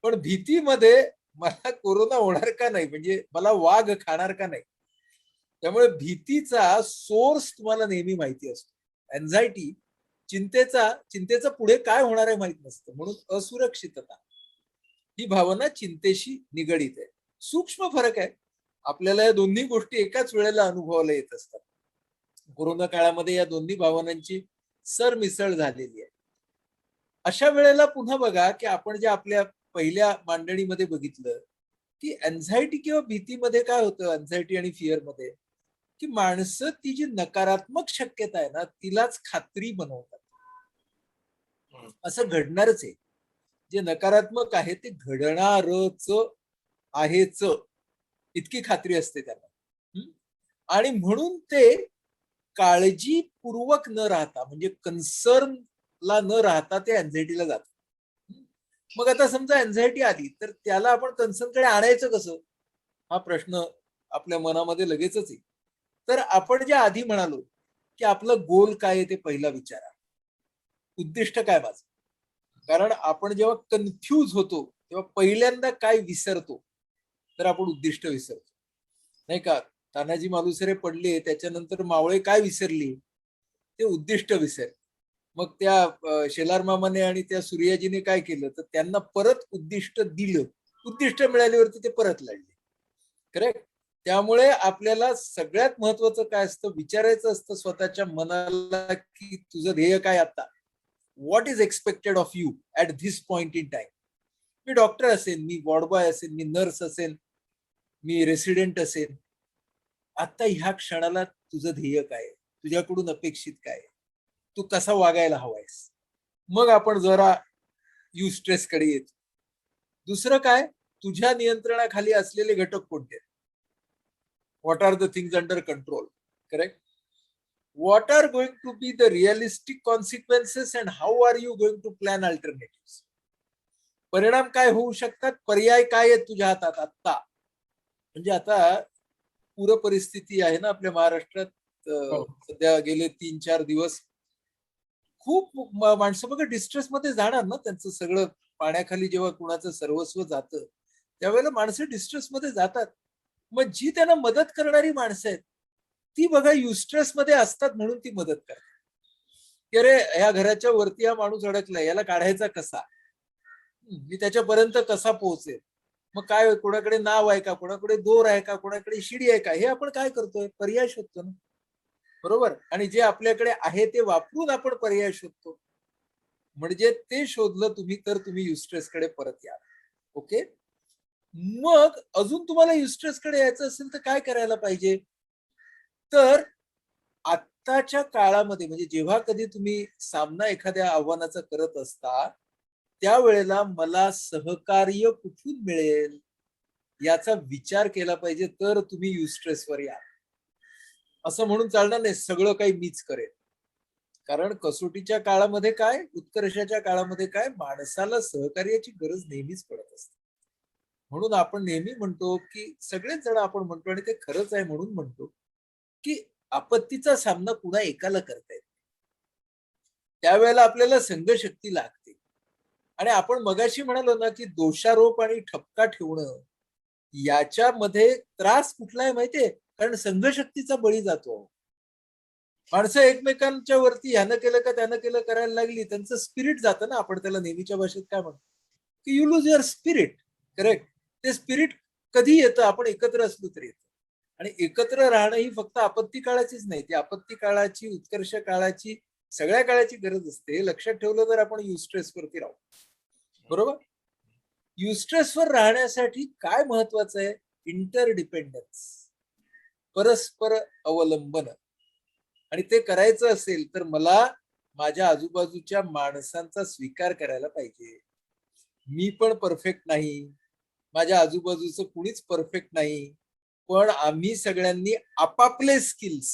पण भीतीमध्ये मला कोरोना होणार का नाही, म्हणजे मला वाघ खाणार का नाही. त्यामुळे भीतीचा सोर्स तुम्हाला नेहमी माहिती असतो. अँझायटी चिंतेचा पुढे काय होणार आहे माहित नसतं, म्हणून असुरक्षितता ही भावना चिंतेशी निगडीत आहे. सूक्ष्म फरक आहे. आपल्याला या दोन्ही गोष्टी एकाच वेळेला अनुभवायला येत असतात. कोरोना काळामध्ये या दोन्ही भावनांची सरमिसळ झालेली आहे. अशा वेळेला पुन्हा बघा की आपण जे आपल्या पहिल्या मांडणीमध्ये बघितलं की अँझायटी किंवा भीतीमध्ये काय होतं, अँझायटी आणि फिअर मध्ये, की माणसं ती जी नकारात्मक शक्यता आहे ना तिलाच खात्री बनवतात. असं घडणारच आहे. जे नकारात्मक आहे ते घडणारच आहेच, इतकी खात्री असते त्यांना. आणि म्हणून ते काळजीपूर्वक न राहता, म्हणजे कन्सर्न ला न राहता ते अँझायटीला जातात. मग आता समजा अँझायटी आली तर त्याला आपण कन्सर्नकडे आणायचं कसं, हा प्रश्न आपल्या मनामध्ये लगेचच येईल. तर आपण जे आधी म्हणालो की आपलं गोल काय आहे ते पहिला विचारा, उद्दिष्ट काय माझं. कारण आपण जेव्हा कन्फ्यूज होतो तेव्हा पहिल्यांदा काय विसरतो, तर आपण उद्दिष्ट विसरतो, नाही का. तानाजी मालुसरे पडले त्याच्यानंतर मावळे काय विसरली, ते उद्दिष्ट विसरले. मग त्या शेलार मामाने आणि त्या सूर्याजीने काय केलं, तर त्यांना परत उद्दिष्ट दिलं. उद्दिष्ट मिळाल्यावरती ते परत लढले. करेक्ट. त्यामुळे आपल्याला सगळ्यात महत्वाचं काय असतं, विचारायचं असतं स्वतःच्या मनाला की तुझं ध्येय काय आता, what is expected of you at this point in time. Me doctor असेल, मी वॉर्डबॉय असेल, मी नर्स असेल, मी रेसिडेंट असेल, आता ह्या क्षणाला तुझं ध्येय काय, तुझ्याकडून अपेक्षित काय, तू कसा वागायला हवायस. मग आपण जरा स्ट्रेस कडे येतो. दुसरं काय, तुझ्या नियंत्रणाखाली असलेले घटक कोणते, what are the things under control. Correct. What are going to be the realistic consequences and how are you going to plan alternative. परिणाम काय होऊ शकतात, पर्याय काय आहेत तुझ्या हातात आत्ता. म्हणजे आता पूर परिस्थिती आहे ना आपल्या महाराष्ट्रात. सध्या गेले 3-4 दिवस खूप माणसं बघा डिस्ट्रेस मध्ये जाणार ना, त्यांचं सगळं पाण्याखाली जेव्हा कुणाचं सर्वस्व जातं त्यावेळेला माणसं डिस्ट्रेस मध्ये जातात. मग जी त्यांना मदत करणारी माणसं आहेत ती बघा युस्ट्रेस मध्ये असतात म्हणून ती मदत करतात. की अरे ह्या घराच्या वरती हा माणूस अडकलाय, याला काढायचा कसा, मी त्याच्यापर्यंत कसा पोहोचेल, मग काय कोणाकडे नाव आहे का, कोणाकडे दोर आहे का, कोणाकडे शिडी आहे का, हे आपण काय करतोय, पर्याय शोधतो ना, बरोबर. आणि जे आपल्याकडे आहे ते वापरून आपण पर्याय शोधतो. म्हणजे ते शोधलं तुम्ही तर तुम्ही युस्ट्रेस कडे परत या. ओके. मग अजून तुम्हाला युस्ट्रेस कडे यायचं असेल तर काय करायला पाहिजे, तर आत्ताच्या काळामध्ये म्हणजे जेव्हा कधी तुम्ही सामना एखाद्या आव्हानाचा करत असता त्यावेळेला मला सहकार्य कुठून मिळेल याचा विचार केला पाहिजे, तर तुम्ही युस्ट्रेसवर या. असं म्हणून चालणार नाही सगळं काही मीच करेल, कारण कसोटीच्या काळामध्ये काय, उत्कर्षाच्या काळामध्ये काय, माणसाला सहकार्याची गरज नेहमीच पडत असते. म्हणून आपण नेहमी म्हणतो की सगळेच जण आपण म्हणतो, आणि ते खरंच आहे म्हणून म्हणतो, की आपत्तीचा सामना कुणा एकाला करता येत, त्यावेळेला आपल्याला संघशक्ती लागते. आणि आपण मगाशी म्हणालो ना की दोषारोप आणि ठपका ठेवणं याच्यामध्ये त्रास कुठला आहे माहितीये, कारण संघशक्तीचा बळी जातो. माणसं एकमेकांच्या वरती ह्यानं केलं का त्यानं केलं करायला लागली, त्यांचं स्पिरिट जातं ना, आपण त्याला नेहमीच्या भाषेत काय म्हणतो की you lose your spirit. Correct. ते स्पिरिट कधी येतं, आपण एकत्र असलो तरी येतं. आणि एकत्र राहणं ही फक्त आपत्ती काळाचीच नाही, ती आपत्ती काळाची, उत्कर्ष काळाची, सगळ्या काळाची गरज असते. लक्षात ठेवलं तर आपण युस्ट्रेस वरती राहू, बरोबर. युस्ट्रेसवर राहण्यासाठी काय महत्वाचं आहे, इंटरडिपेंडन्स, परस्पर अवलंबन. आणि ते करायचं असेल तर मला माझ्या आजूबाजूच्या माणसांचा स्वीकार करायला पाहिजे. मी पण परफेक्ट नाही, माझ्या आजूबाजूचं कुणीच परफेक्ट नाही, पण आम्ही सगळ्यांनी आपापले स्किल्स,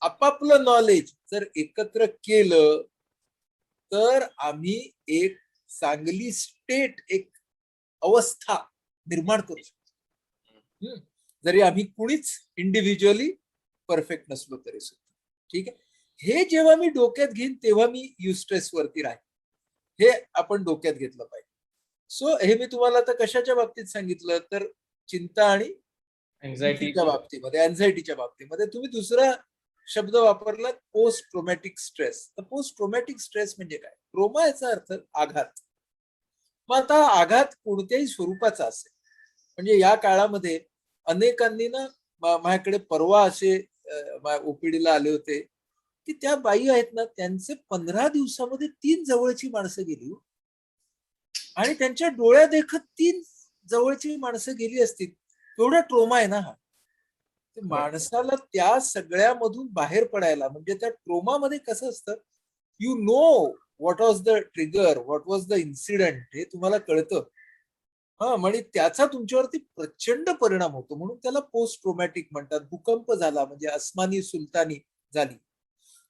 आपापलं नॉलेज जर एकत्र केलं तर आम्ही एक चांगली स्टेट, एक अवस्था निर्माण करू शकतो, जरी आम्ही कुणीच इंडिव्हिज्युअली परफेक्ट नसलो तरी सुद्धा. ठीक आहे. हे जेव्हा मी डोक्यात घेईन तेव्हा मी युस्ट्रेस वरती राहीन, हे आपण डोक्यात घेतलं पाहिजे. सो हे मी तुम्हाला आता कशाच्या बाबतीत सांगितलं, तर चिंता आणि एन्झायटीच्या बाबतीमध्ये, अँझायटीच्या बाबतीमध्ये. तुम्ही दुसरा शब्द वापरला पोस्ट ट्रोमॅटिक स्ट्रेस. तर पोस्ट ट्रोमॅटिक स्ट्रेस म्हणजे काय, ट्रोमा याचा अर्थ आघात. मग आता आघात कोणत्याही स्वरूपाचा असेल, म्हणजे या काळामध्ये अनेकांनी ना माझ्याकडे परवा असे ओपीडीला आले होते की त्या बाई आहेत ना, त्यांचे 15 दिवसामध्ये 3 जवळची माणसं गेली, आणि त्यांच्या डोळ्या देखत 3 जवळची माणसं गेली असतील. एवढा ट्रोमा आहे ना हा. माणसाला त्या सगळ्यामधून बाहेर पडायला, म्हणजे त्या ट्रोमामध्ये कसं असतं, you know what was the trigger, what was the incident, हे तुम्हाला कळतं. हा, म्हणजे त्याचा तुमच्यावरती प्रचंड परिणाम होतो, म्हणून त्याला पोस्ट ट्रोमॅटिक म्हणतात. भूकंप झाला म्हणजे अस्मानी सुलतानी झाली,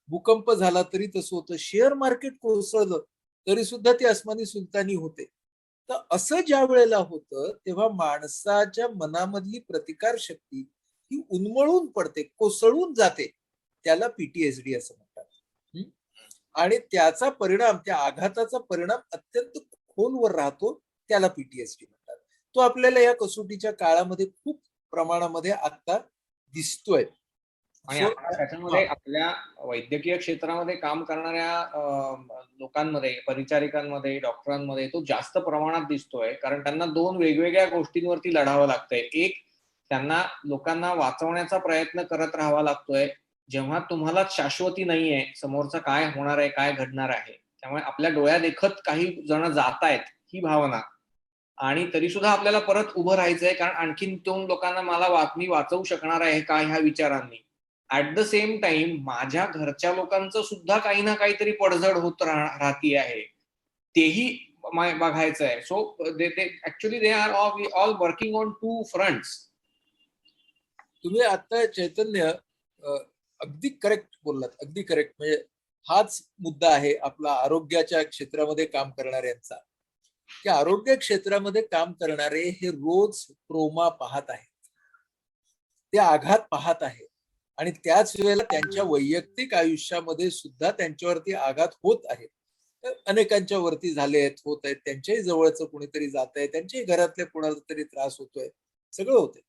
भूकंप झाला तरी तसं होतं, शेअर मार्केट कोसळलं तरी सुद्धा ती अस्मानी सुलतानी होते. तर असं ज्या वेळेला होतं तेव्हा माणसाच्या मनामधली प्रतिकार शक्ती ही उन्मळून पडते, कोसळून जाते, त्याला पीटीएसडी असं म्हणतात. आणि त्याचा परिणाम, त्या आघाताचा परिणाम अत्यंत खोलवर राहतो, त्याला पीटीएसडी म्हणतात. तो आपल्याला या कसोटीच्या काळामध्ये खूप प्रमाणामध्ये आता दिसतोय. आणि आता त्याच्यामध्ये आपल्या वैद्यकीय क्षेत्रामध्ये काम करणाऱ्या लोकांमध्ये, परिचारिकांमध्ये, डॉक्टरांमध्ये तो जास्त प्रमाणात दिसतोय, कारण त्यांना 2 वेगवेगळ्या गोष्टींवरती लढावं लागतंय. एक, त्यांना लोकांना वाचवण्याचा प्रयत्न करत राहावा लागतोय, जेव्हा तुम्हाला शाश्वती नाहीये, समोरचा काय होणार आहे, काय घडणार आहे, त्यामुळे आपल्या डोळ्या देखत काही जण जात आहेत ही भावना, आणि तरी सुद्धा आपल्याला परत उभं राहायचंय, कारण आणखीन 2 लोकांना मी वाचवू शकणार आहे का ह्या विचारांनी. ऍट द सेम टाइम माझ्या घरच्या लोकांचं सुद्धा काही ना काहीतरी पडझड होत राहती आहे, तेही बघायचं आहे. So actually they are all working on 2 fronts. तुम्ही आता चैतन्य अगदी करेक्ट बोललात, अगदी करेक्ट. म्हणजे हाच मुद्दा आहे आपला आरोग्याच्या क्षेत्रामध्ये काम करणाऱ्यांचा, की आरोग्य क्षेत्रामध्ये काम करणारे हे रोज ट्रोमा पाहत आहेत, ते आघात पाहत आहेत, आणि त्याच वेळेला त्यांच्या वैयक्तिक आयुष्यामध्ये सुद्धा त्यांच्यावरती आघात होत आहेत. अनेकांच्या वरती झाले आहेत, होत आहेत, त्यांच्याही जवळचं कोणीतरी जात आहे, त्यांच्याही घरातल्या कोणाला तरी त्रास होतोय, सगळं होतंय.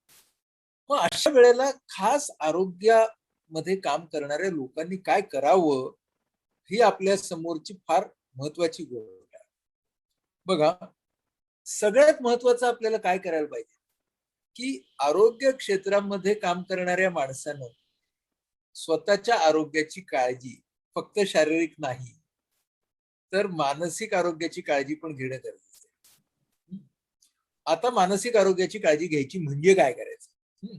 मग अशा वेळेला खास आरोग्यामध्ये काम करणाऱ्या लोकांनी काय करावं, ही आपल्या समोरची फार महत्वाची गोष्ट आहे. बघा, सगळ्यात महत्वाचं आपल्याला काय करायला पाहिजे की आरोग्य क्षेत्रामध्ये काम करणाऱ्या माणसानं स्वतःच्या आरोग्याची काळजी फक्त शारीरिक नाही तर मानसिक आरोग्याची काळजी पण घेणं गरजेचं आहे. आता मानसिक आरोग्याची काळजी घ्यायची म्हणजे काय करायचं,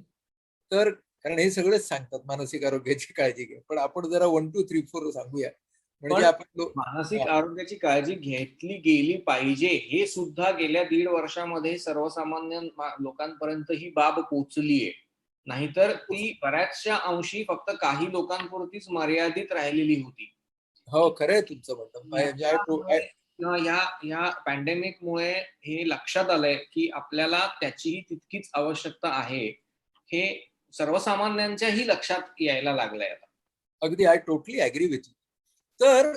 तर कारण हे सगळेच सांगतात मानसिक आरोग्याची काळजी घ्या, पण आपण जरा 1 2 3 4 सांगूया म्हणजे आपण मानसिक आरोग्याची काळजी घेतली गेली पाहिजे हे सुद्धा गेल्या 1.5 वर्षामध्ये सर्वसामान्य लोकांपर्यंत ही बाब पोहोचलीये. नाहीतर ती बऱ्याचशा अंशी फक्त काही लोकांपुरतीच मर्यादित राहिलेली होती. हो, खरंय तुमचं म्हणणं. या पॅन्डेमिकमुळे हे लक्षात आलंय की आपल्याला त्याचीही तितकीच आवश्यकता आहे, हे सर्वसामान्यांच्याही लक्षात यायला लागलंय आता. अगदी, I totally agree with you. तर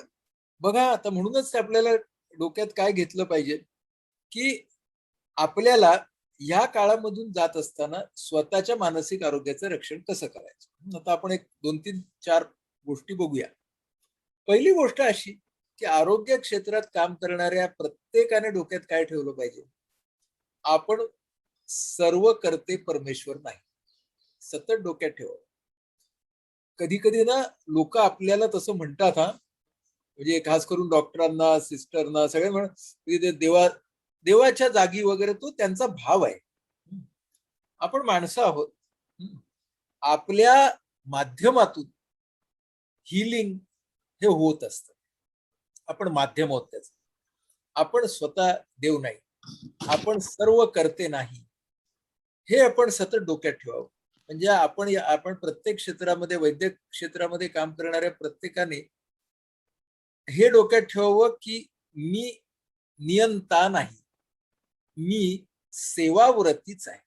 बघा, आता म्हणूनच आपल्याला डोक्यात काय घेतलं पाहिजे की आपल्याला या काळामधून जात असताना स्वतःच्या मानसिक आरोग्याचं रक्षण कसं करायचं. आता आपण एक 2 3 4 गोष्टी बघूया. पहिली गोष्ट अशी की आरोग्य क्षेत्रात काम करणाऱ्या प्रत्येकाने डोक्यात काय ठेवलं पाहिजे, आपण सर्व करते परमेश्वर नाही, सतत डोक्यात ठेवा. कधी कधी ना लोक आपल्याला तसं म्हणतात, म्हणजे खास करून डॉक्टरांना, सिस्टरना, सगळे म्हणजे देवाच्या जागी वगैरे तो त्यांचा भाव आहे. आपण माणसं आहोत, आपल्या माध्यमातून हिलिंग हे होत असतं. आपण माध्यम आहोत त्याचं. आपण स्वतः देव नाही, आपण सर्व करते नाही, हे आपण सतत डोक्यात ठेवावं. म्हणजे आपण प्रत्येक क्षेत्रामध्ये, वैद्यक क्षेत्रामध्ये काम करणाऱ्या प्रत्येकाने हे डोक्यात ठेवावं की मी नियंता नाही, मी सेवाव्रतीच आहे.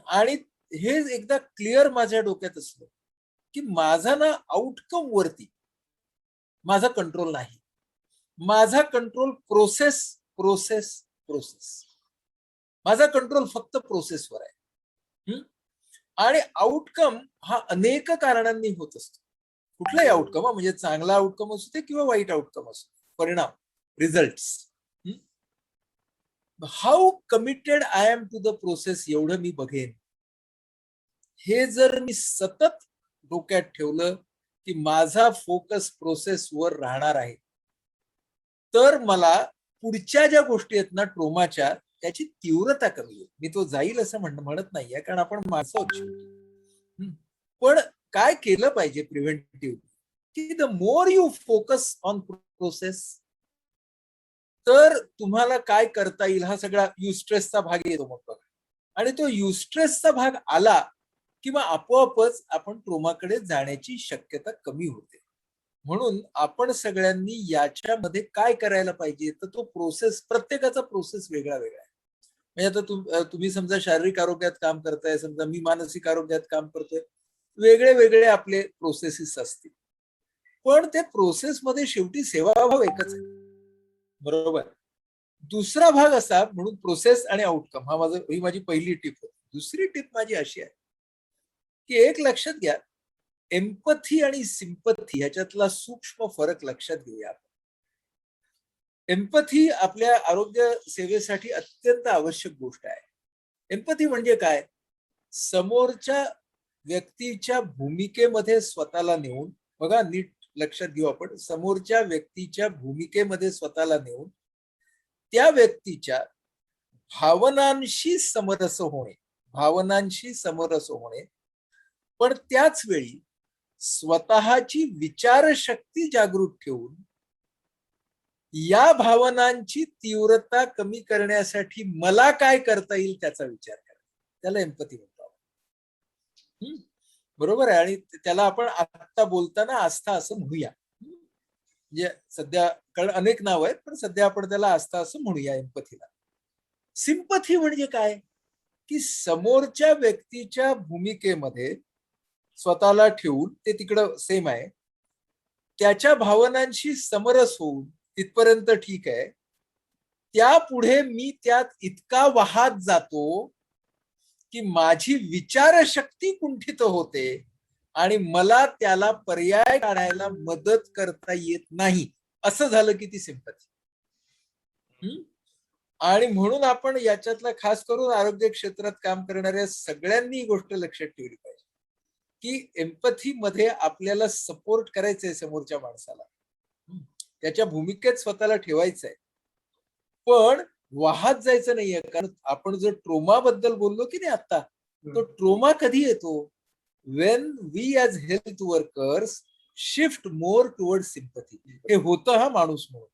आणि हे एकदा क्लिअर माझ्या डोक्यात असलं की माझा ना आउटकम वरती माझा कंट्रोल नाही, माझा कंट्रोल प्रोसेस प्रोसेस प्रोसेस, माझा कंट्रोल फक्त प्रोसेसवर आहे. आणि आउटकम हा अनेक कारणांनी होत असतो. कुठलाही आउटकम, म्हणजे चांगला आउटकम असू दे किंवा वाईट आउटकम असू दे, परिणाम, results. How committed I am to the process एवढं मी बघेन. हे जर मी सतत डोक्यात ठेवलं की माझा फोकस प्रोसेसवर राहणार आहे, तर मला पुढच्या ज्या गोष्टी आहेत ना ट्रोमाच्या, त्याची तीव्रता कमी होईल. मी तो जाईल असं म्हणत नाहीये, कारण आपण माणसं आहोत. पण काय केलं पाहिजे प्रिव्हेंटिव्ह, की the more you focus on process, तर तुम्हाला काय करता येईल हा सगळा युस्ट्रेसचा भाग येतो मग बघा. आणि तो युस्ट्रेसचा भाग आला किंवा आपोआपच आपण ट्रोमाकडे जाण्याची शक्यता कमी होते. म्हणून आपण सगळ्यांनी याच्यामध्ये काय करायला पाहिजे, तर तो प्रोसेस, प्रत्येकाचा प्रोसेस वेगळा वेगळा आहे. म्हणजे आता तुम्ही समजा शारीरिक आरोग्यात काम करताय, समजा मी मानसिक आरोग्यात काम करतोय, वेगळे वेगळे आपले प्रोसेसेस असतील, पण ते प्रोसेसमध्ये शेवटी सेवाभाव एकच आहे, बरोबर. दुसरा भाग असा, म्हणून प्रोसेस आणि आउटकम ही माझी पहिली टिप होती. दुसरी टिप माझी अशी आहे की एक लक्षात घ्या, एम्पथी आणि सिंपथी ह्याच्यातला सूक्ष्म फरक लक्षात घेऊया. एम्पथी आपल्या आरोग्य सेवेसाठी अत्यंत आवश्यक गोष्ट आहे. एम्पथी म्हणजे काय, समोरच्या व्यक्तीच्या भूमिकेमध्ये स्वतःला नेऊन, बघा नीट लक्षात घेऊ आपण, समोरच्या व्यक्तीच्या भूमिकेमध्ये स्वतःला नेऊन त्या व्यक्तीच्या भावनांशी समरस होणे, पण त्याच वेळी स्वतःची विचारशक्ती जागृत ठेवून या भावनांची तीव्रता कमी करण्यासाठी मला काय करता येईल त्याचा विचार करा. त्याला एम्पथी म्हणतो. बरोबर आहे. आणि त्याला आपण आता बोलताना आस्था असं म्हणूया. म्हणजे सध्या अनेक नाव आहेत, पण सध्या आपण त्याला आस्था असं म्हणूया एम्पथीला. सिंपथी म्हणजे काय, की समोरच्या व्यक्तीच्या भूमिकेमध्ये स्वतःला ठेवून, ते तिकडं सेम आहे, त्याच्या भावनांशी समरस होऊन तिथपर्यंत ठीक आहे, त्यापुढे मी त्यात इतका वाहत जातो की माझी विचारशक्ती कुंठित होते आणि मला त्याला पर्याय काढायला मदत करता येत नाही, असं झालं की ती सिंपथी. आणि म्हणून आपण याच्यातला खास करून आरोग्य क्षेत्रात काम करणाऱ्या सगळ्यांनी ही गोष्ट लक्षात ठेवली पाहिजे की एम्पथी मध्ये आपल्याला सपोर्ट करायचंय समोरच्या माणसाला, त्याच्या भूमिकेत स्वतःला ठेवायचंय, पण वाहत जायचं नाहीये. कारण आपण जर ट्रोमा बद्दल बोललो की नाही आता, तो ट्रोमा कधी येतो? When we as health workers shift more toward sympathy. हे होतं हा माणूस म्हणून,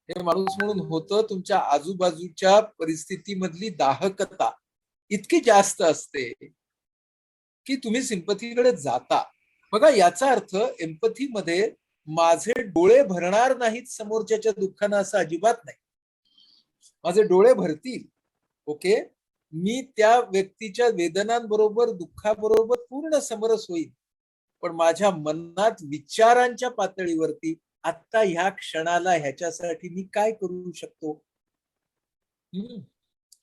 हे माणूस म्हणून होतं. तुमच्या आजूबाजूच्या परिस्थितीमधली दाहकता इतकी जास्त असते की तुम्ही सिंपथीकडे जाता. बघा, याचा अर्थ एम्पथी मध्ये माझे डोळे भरणार नाहीत समोरच्याच्या दुःखानं असं अजिबात नाही. माझे डोळे भरतील, ओके, मी त्या व्यक्तीच्या वेदनांबरोबर दुःखाबरोबर पूर्ण समरस होईल, पण माझ्या मनात विचारांच्या पातळीवरती आता ह्या क्षणाला ह्याच्यासाठी मी काय करू शकतो,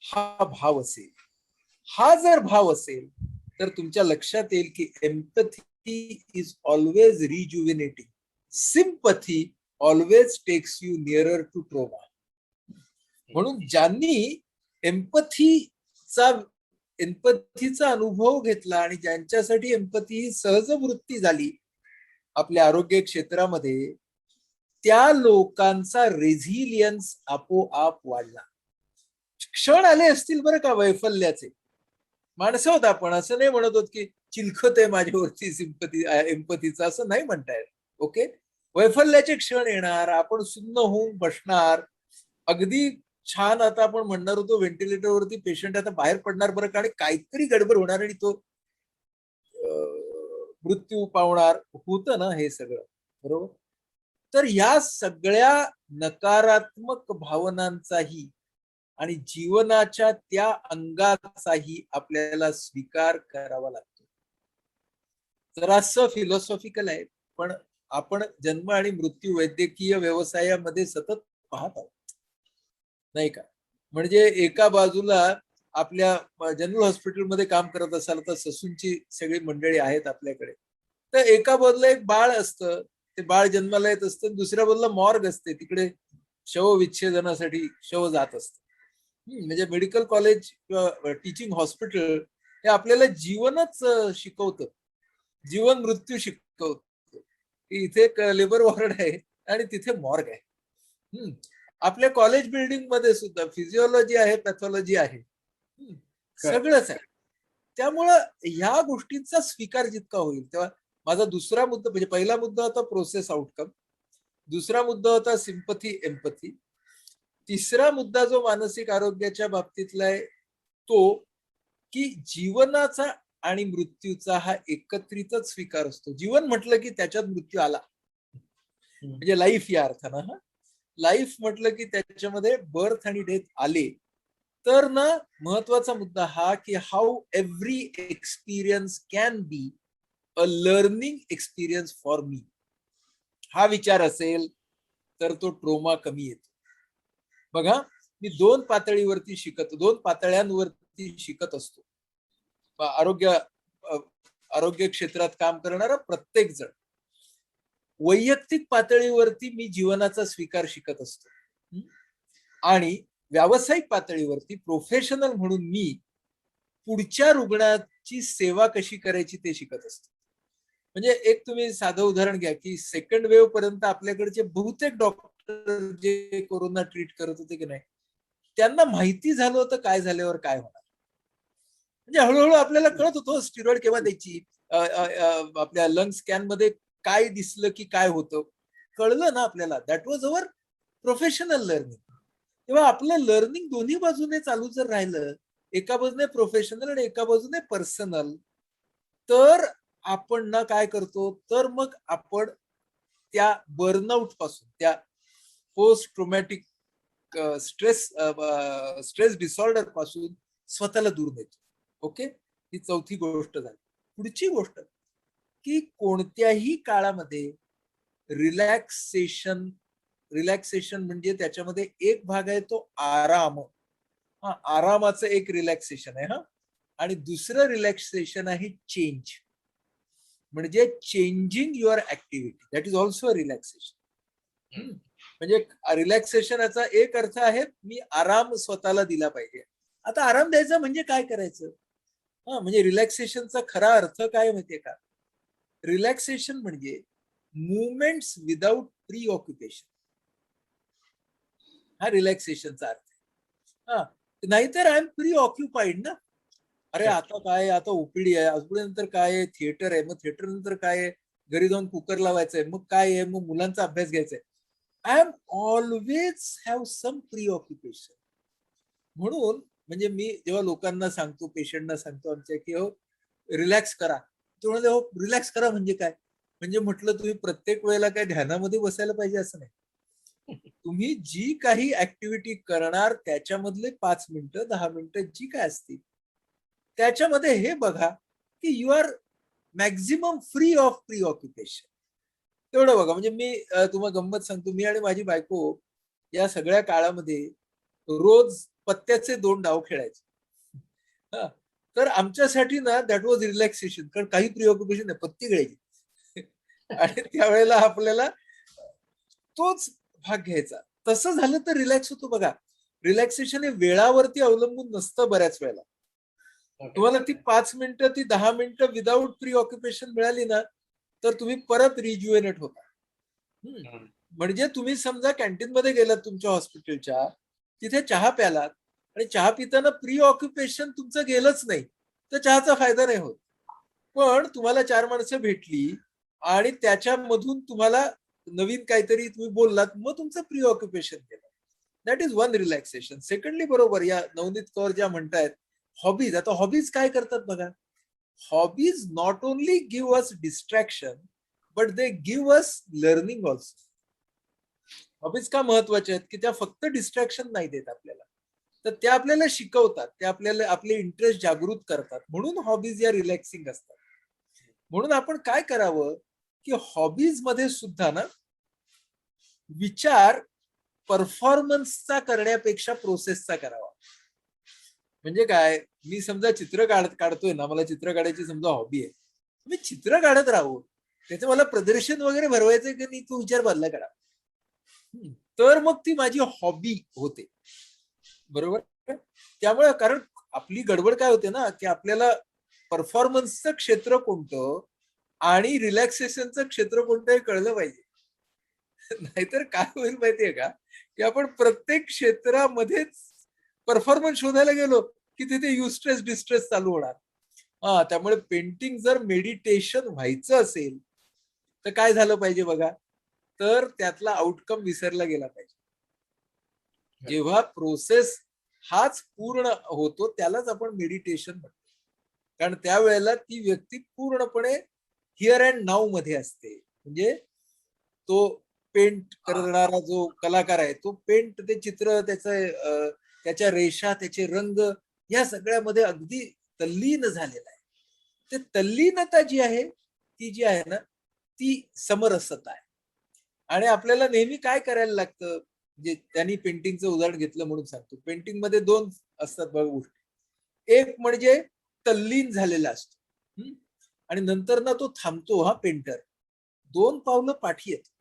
हा भाव असेल. हा जर भाव असेल तर तुमच्या लक्षात येईल की empathy is always rejuvenating, sympathy always takes you nearer to trauma. म्हणून ज्यांनी एम्पथीचा अनुभव घेतला आणि ज्यांच्यासाठी एम्पथी ही सहज वृत्ती झाली आपल्या आरोग्य क्षेत्रामध्ये, त्या लोकांचा रेझिलियन्स आपोआप वाढला. क्षण आले असतील बरं का वैफल्याचे, माणसं होत आपण, असं नाही म्हणत होत की चिलखत आहे माझ्यावरती सिंपथी एम्पथीचा, असं नाही म्हणतायत. ओके, वैफल्याचे क्षण येणार, आपण सुन्न होऊन बसणार, अगदी छान. आता आपण म्हणणार होतो व्हेंटिलेटरवरती पेशंट आता बाहेर पडणार बरं का, आणि काहीतरी गडबड होणार आणि तो मृत्यू पावणार, होतं ना हे सगळं, बरोबर. तर या सगळ्या नकारात्मक भावनांचाही आणि जीवनाच्या त्या अंगाचाही आपल्याला स्वीकार करावा लागतो. जरासं फिलॉसॉफिकल आहे, पण आपण जन्म आणि मृत्यू वैद्यकीय व्यवसायामध्ये सतत पाहत आहोत, नाही का. म्हणजे एका बाजूला आपल्या जनरल हॉस्पिटलमध्ये काम करत असाल तर ससूनची सगळी मंडळी आहेत आपल्याकडे, तर एका बाजूला एक बाळ असतं, ते बाळ जन्माला येत असतं, दुसऱ्या बाजूला मॉर्ग असते, तिकडे शवविच्छेदनासाठी शव जात असतं. म्हणजे मेडिकल कॉलेज किंवा टीचिंग हॉस्पिटल हे आपल्याला जीवनच शिकवतं, जीवन मृत्यू शिकवतं. इथे एक लेबर वॉर्ड आहे आणि तिथे मॉर्ग आहे. आपल्या कॉलेज बिल्डिंग मध्ये सुद्धा फिजिओलॉजी आहे, पॅथॉलॉजी आहे, सगळंच आहे. त्यामुळं ह्या गोष्टींचा स्वीकार जितका होईल तेव्हा माझा दुसरा मुद्दा, म्हणजे पहिला मुद्दा होता प्रोसेस आउटकम, दुसरा मुद्दा होता सिंपथी एम्पथी, तिसरा मुद्दा जो मानसिक आरोग्याच्या बाबतीतला आहे तो की जीवनाचा आणि मृत्यूचा हा एकत्रितच स्वीकार असतो. जीवन म्हटलं की त्याच्यात मृत्यू आला, म्हणजे लाईफ या अर्थानं. हा लाईफ म्हटलं की त्याच्यामध्ये बर्थ आणि डेथ आले. तर ना महत्वाचा मुद्दा हा की how every experience can be a learning experience for me. हा विचार असेल तर तो ट्रोमा कमी येतो. बघा, मी दोन पातळ्यांवरती शिकत असतो. आरोग्य क्षेत्रात काम करणारा प्रत्येक जण वैयक्तिक पातळीवरती मी जीवनाचा स्वीकार शिकत असतो, आणि व्यावसायिक पातळीवरती प्रोफेशनल म्हणून मी पुढच्या रुग्णाची सेवा कशी करायची ते शिकत असतो. म्हणजे एक तुम्ही साधं उदाहरण घ्या की सेकंड वेव्ह पर्यंत आपल्याकडचे बहुतेक डॉक्टर जे कोरोना ट्रीट करत होते की नाही, त्यांना माहिती झालं होतं काय झाल्यावर काय होणार. म्हणजे हळूहळू आपल्याला कळत होतं स्टिरॉइड केव्हा द्यायची, आपल्या लंग स्कॅन मध्ये काय दिसलं की काय होतं, कळलं ना आपल्याला. That was our professional learning. तेव्हा आपलं लर्निंग दोन्ही बाजूने चालू जर राहिलं, एका बाजूने प्रोफेशनल आणि एका बाजूने पर्सनल, तर आपण ना काय करतो, तर मग आपण त्या बर्नआउट पासून, त्या पोस्ट ट्रोमॅटिक स्ट्रेस डिसऑर्डर पासून स्वतःला दूर नेतो. ओके, ही चौथी गोष्ट झाली. पुढची गोष्ट की कोणत्याही काळामध्ये रिलॅक्सेशन म्हणजे त्याच्यामध्ये एक भाग आहे तो आराम. आरामाचं एक रिलॅक्सेशन आहे, आणि दुसरं रिलॅक्सेशन आहे चेंज. म्हणजे changing your activity, that is also relaxation. म्हणजे रिलॅक्सेशनचा एक अर्थ आहे मी आराम स्वतःला दिला पाहिजे. आता आराम द्यायचा म्हणजे काय करायचं? म्हणजे रिलॅक्सेशनचा खरा अर्थ काय माहितीये का? रिलॅक्सेशन म्हणजे मुवमेंट्स विदाउट प्री ऑक्युपेशन, हा रिलॅक्सेशनचा अर्थ आहे. नाहीतर आय एम प्री ऑक्युपाइड ना. अरे आता काय, आता ओपीडी आहे, ओपीडी नंतर काय आहे, थिएटर आहे, मग थिएटर नंतर काय आहे, घरी जाऊन कुकर लावायचंय, मग काय आहे, मग मुलांचा अभ्यास घ्यायचाय. I am always have some preoccupation. म्हणून म्हणजे मी जेव्हा लोकांना सांगतो, पेशंटना सांगतो आमच्या की हो रिलॅक्स करा, ते म्हणाले हो रिलॅक्स करा म्हणजे काय? म्हणजे म्हटलं तुम्ही प्रत्येक वेळेला काय ध्यानामध्ये बसायला पाहिजे असं नाही. तुम्ही जी काही ऍक्टिव्हिटी करणार त्याच्यामधले 5 मिनिटं 10 मिनिटं जी काय असतील त्याच्यामध्ये हे बघा की you are maximum free of preoccupation. तेवढं बघा. म्हणजे मी तुम्हाला गंमत सांगतो, मी आणि माझी बायको या सगळ्या काळामध्ये रोज पत्त्याचे 2 डाव खेळायचे. तर आमच्यासाठी ना दॅट वॉज रिलॅक्सेशन, कारण काही प्री ऑक्युपेशन नाही, पत्ती खेळायची. आणि त्यावेळेला आपल्याला तोच भाग घ्यायचा. तसं झालं तर रिलॅक्स होतो बघा. रिलॅक्सेशन हे वेळावरती अवलंबून नसतं बऱ्याच वेळेला. तुम्हाला ती 5 मिनिटं, ती 10 मिनिटं विदाऊट प्री ऑक्युपेशन मिळाली ना, तर तुम्ही परत रिज्युएनेट होता. म्हणजे तुम्ही समजा कॅन्टीन मध्ये गेलात तुमच्या हॉस्पिटलच्या, तिथे चहा प्यालात आणि चहा पिताना प्री ऑक्युपेशन तुमचं गेलंच नाही, तर चहाचा फायदा नाही होत. पण तुम्हाला 4 माणसं भेटली आणि त्याच्यामधून तुम्हाला नवीन काहीतरी तुम्ही बोललात, मग तुमचं प्री ऑक्युपेशन केलं. That is one relaxation. Secondly बरोबर या नवनीत कौर ज्या म्हणतायत हॉबीज. आता हॉबीज काय करतात बघा. Hobbies not only give us distraction but they give us learning also. Hobbies का महत्वाच्या आहेत की त्या फक्त डिस्ट्रॅक्शन नाही देत आपल्याला, तर त्या आपल्याला शिकवतात, त्या आपल्याला आपले इंटरेस्ट जागृत करतात. म्हणून हॉबीज या रिलॅक्सिंग असतात. म्हणून आपण काय करावं की हॉबीज मध्ये सुद्धा ना विचार परफॉर्मन्सचा करण्यापेक्षा प्रोसेसचा करावा. म्हणजे काय, मी समजा चित्र काढतोय ना, मला चित्र काढायची समजा हॉबी आहे, मी चित्र काढत राहू, त्याचं मला प्रदर्शन वगैरे भरवायचंय की नाही तो विचार बदला करा, तर मग ती माझी हॉबी होते. बरोबर. त्यामुळे कारण आपली गडबड काय होते ना की आपल्याला परफॉर्मन्सचं क्षेत्र कोणतं आणि रिलॅक्सेशनचं क्षेत्र कोणतं हे कळलं पाहिजे. नाहीतर काय होईल माहितीये का की आपण प्रत्येक क्षेत्रामध्येच परफॉर्मन्स शोधायला गेलो की तिथे युस्ट्रेस डिस्ट्रेस चालू होणार. त्यामुळे पेंटिंग जर मेडिटेशन व्हायचं असेल तर काय झालं पाहिजे बघा, तर त्यातला आउटकम विसरला गेला पाहिजे. जेव्हा प्रोसेस हाच पूर्ण होतो त्यालाच आपण मेडिटेशन म्हणतो. कारण त्यावेळेला ती व्यक्ती पूर्णपणे हिअर अँड नाऊ मध्ये असते. म्हणजे तो पेंट करणारा जो कलाकार आहे तो पेंट, ते चित्र, त्याच्या रेषा, त्याचे रंग या सगळ्यामध्ये अगदी तल्लीन झालेला आहे. ते तल्लीनता जी आहे ती जी आहे ना ती समरसता आहे. आणि आपल्याला नेहमी काय करायला लागतं, जे त्यांनी पेंटिंगचं उदाहरण घेतलं म्हणून सांगतो. पेंटिंग मध्ये 2 असतात बघा गोष्टी. एक म्हणजे तल्लीन झालेला असतो आणि नंतर ना तो थांबतो, हा पेंटर 2 पावलं पाठी येतो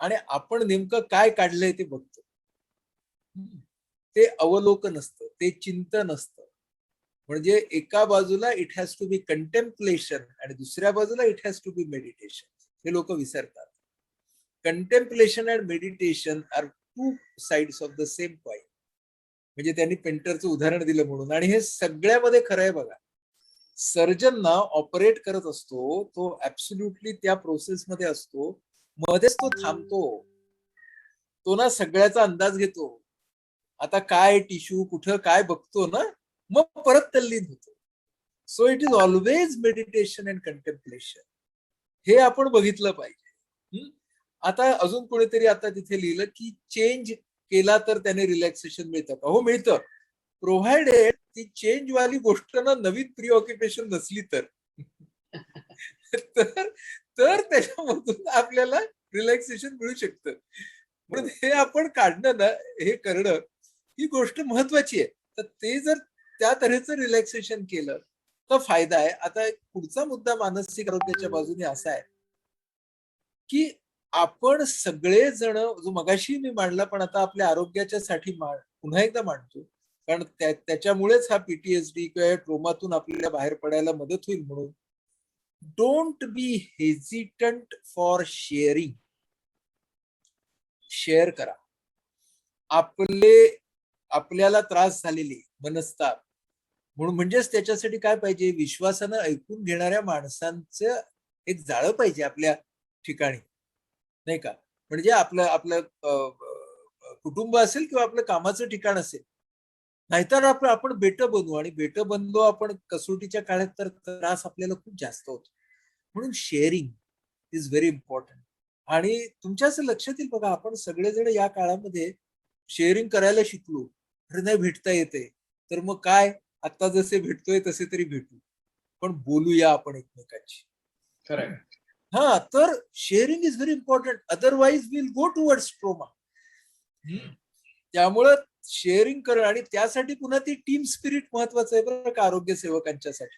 आणि आपण नेमकं काय काढलंय ते बघतो. ते अवलोकन असतं, ते चिंतन असतं. म्हणजे एका बाजूला it has to be contemplation आणि दुसऱ्या बाजूला it has to be meditation. हे लोक विसरतात. Contemplation and meditation are 2 sides of the same coin. म्हणजे त्यांनी पेंटरचं उदाहरण दिलं म्हणून. आणि हे सगळ्यामध्ये खरं आहे बघा. सर्जन ना ऑपरेट करत असतो, तो ऍब्सोल्युटली त्या प्रोसेसमध्ये असतो, मध्येच तो थांबतो, तो ना सगळ्याचा अंदाज घेतो. आता काय टिश्यू कुठं काय बघतो ना, मग परत तल्लीन होतो. So it is always meditation and contemplation. हे आपण बघितलं पाहिजे. आता अजून कोणीतरी आता तिथे लिहिलं की चेंज केला तर त्याने रिलॅक्सेशन मिळतं का? हो मिळतं, प्रोव्हाइडेड ती चेंज वाली गोष्ट ना नवीन प्री ऑक्युपेशन नसली तर. तर त्याच्यामधून आपल्याला रिलॅक्सेशन मिळू शकतं. म्हणून हे आपण काढणं ना, हे करणं ही गोष्ट महत्वाची आहे. तर ते जर त्या तऱ्हेचं रिलॅक्सेशन केलं तो फायदा आहे. आता एक पुढचा मुद्दा मानसिक आरोग्याच्या बाजूने असा आहे की आपण सगळेजण, जो मगाशी मी मांडला पण आता आपल्या आरोग्याच्या साठी पुन्हा एकदा मांडतो, कारण त्याच्यामुळेच हा पीटीएसडी किंवा ट्रोमातून आपल्याला बाहेर पडायला मदत होईल म्हणून. Don't be hesitant for sharing. Share करा. आपल्याला त्रास झालेले मनस्ताप म्हणजेच त्याच्यासाठी काय पाहिजे, विश्वासानं ऐकून घेणाऱ्या माणसांचं एक जाळं पाहिजे आपल्या ठिकाणी, नाही का. म्हणजे आपलं आपलं कुटुंब असेल किंवा आपलं कामाचं ठिकाण असेल, नाहीतर आपण बेट बनवू, आणि बेट बनलो आपण कसोटीच्या काळात तर त्रास आपल्याला खूप जास्त होतो. म्हणून शेअरिंग इज व्हेरी इम्पॉर्टंट. आणि तुमच्या असं लक्षात येईल बघा, आपण सगळेजण या काळामध्ये शेअरिंग करायला शिकलो. अरे नाही भेटता येते तर मग काय, आता जसे भेटतोय तसे तरी भेटू, पण बोलूया आपण एकमेकांची. खरंय. हा, तर sharing is very important, otherwise will go towards trauma. त्यामुळं शेअरिंग करणं, आणि त्यासाठी पुन्हा ती टीम स्पिरिट महत्वाचं आहे बरं का आरोग्य सेवकांच्यासाठी.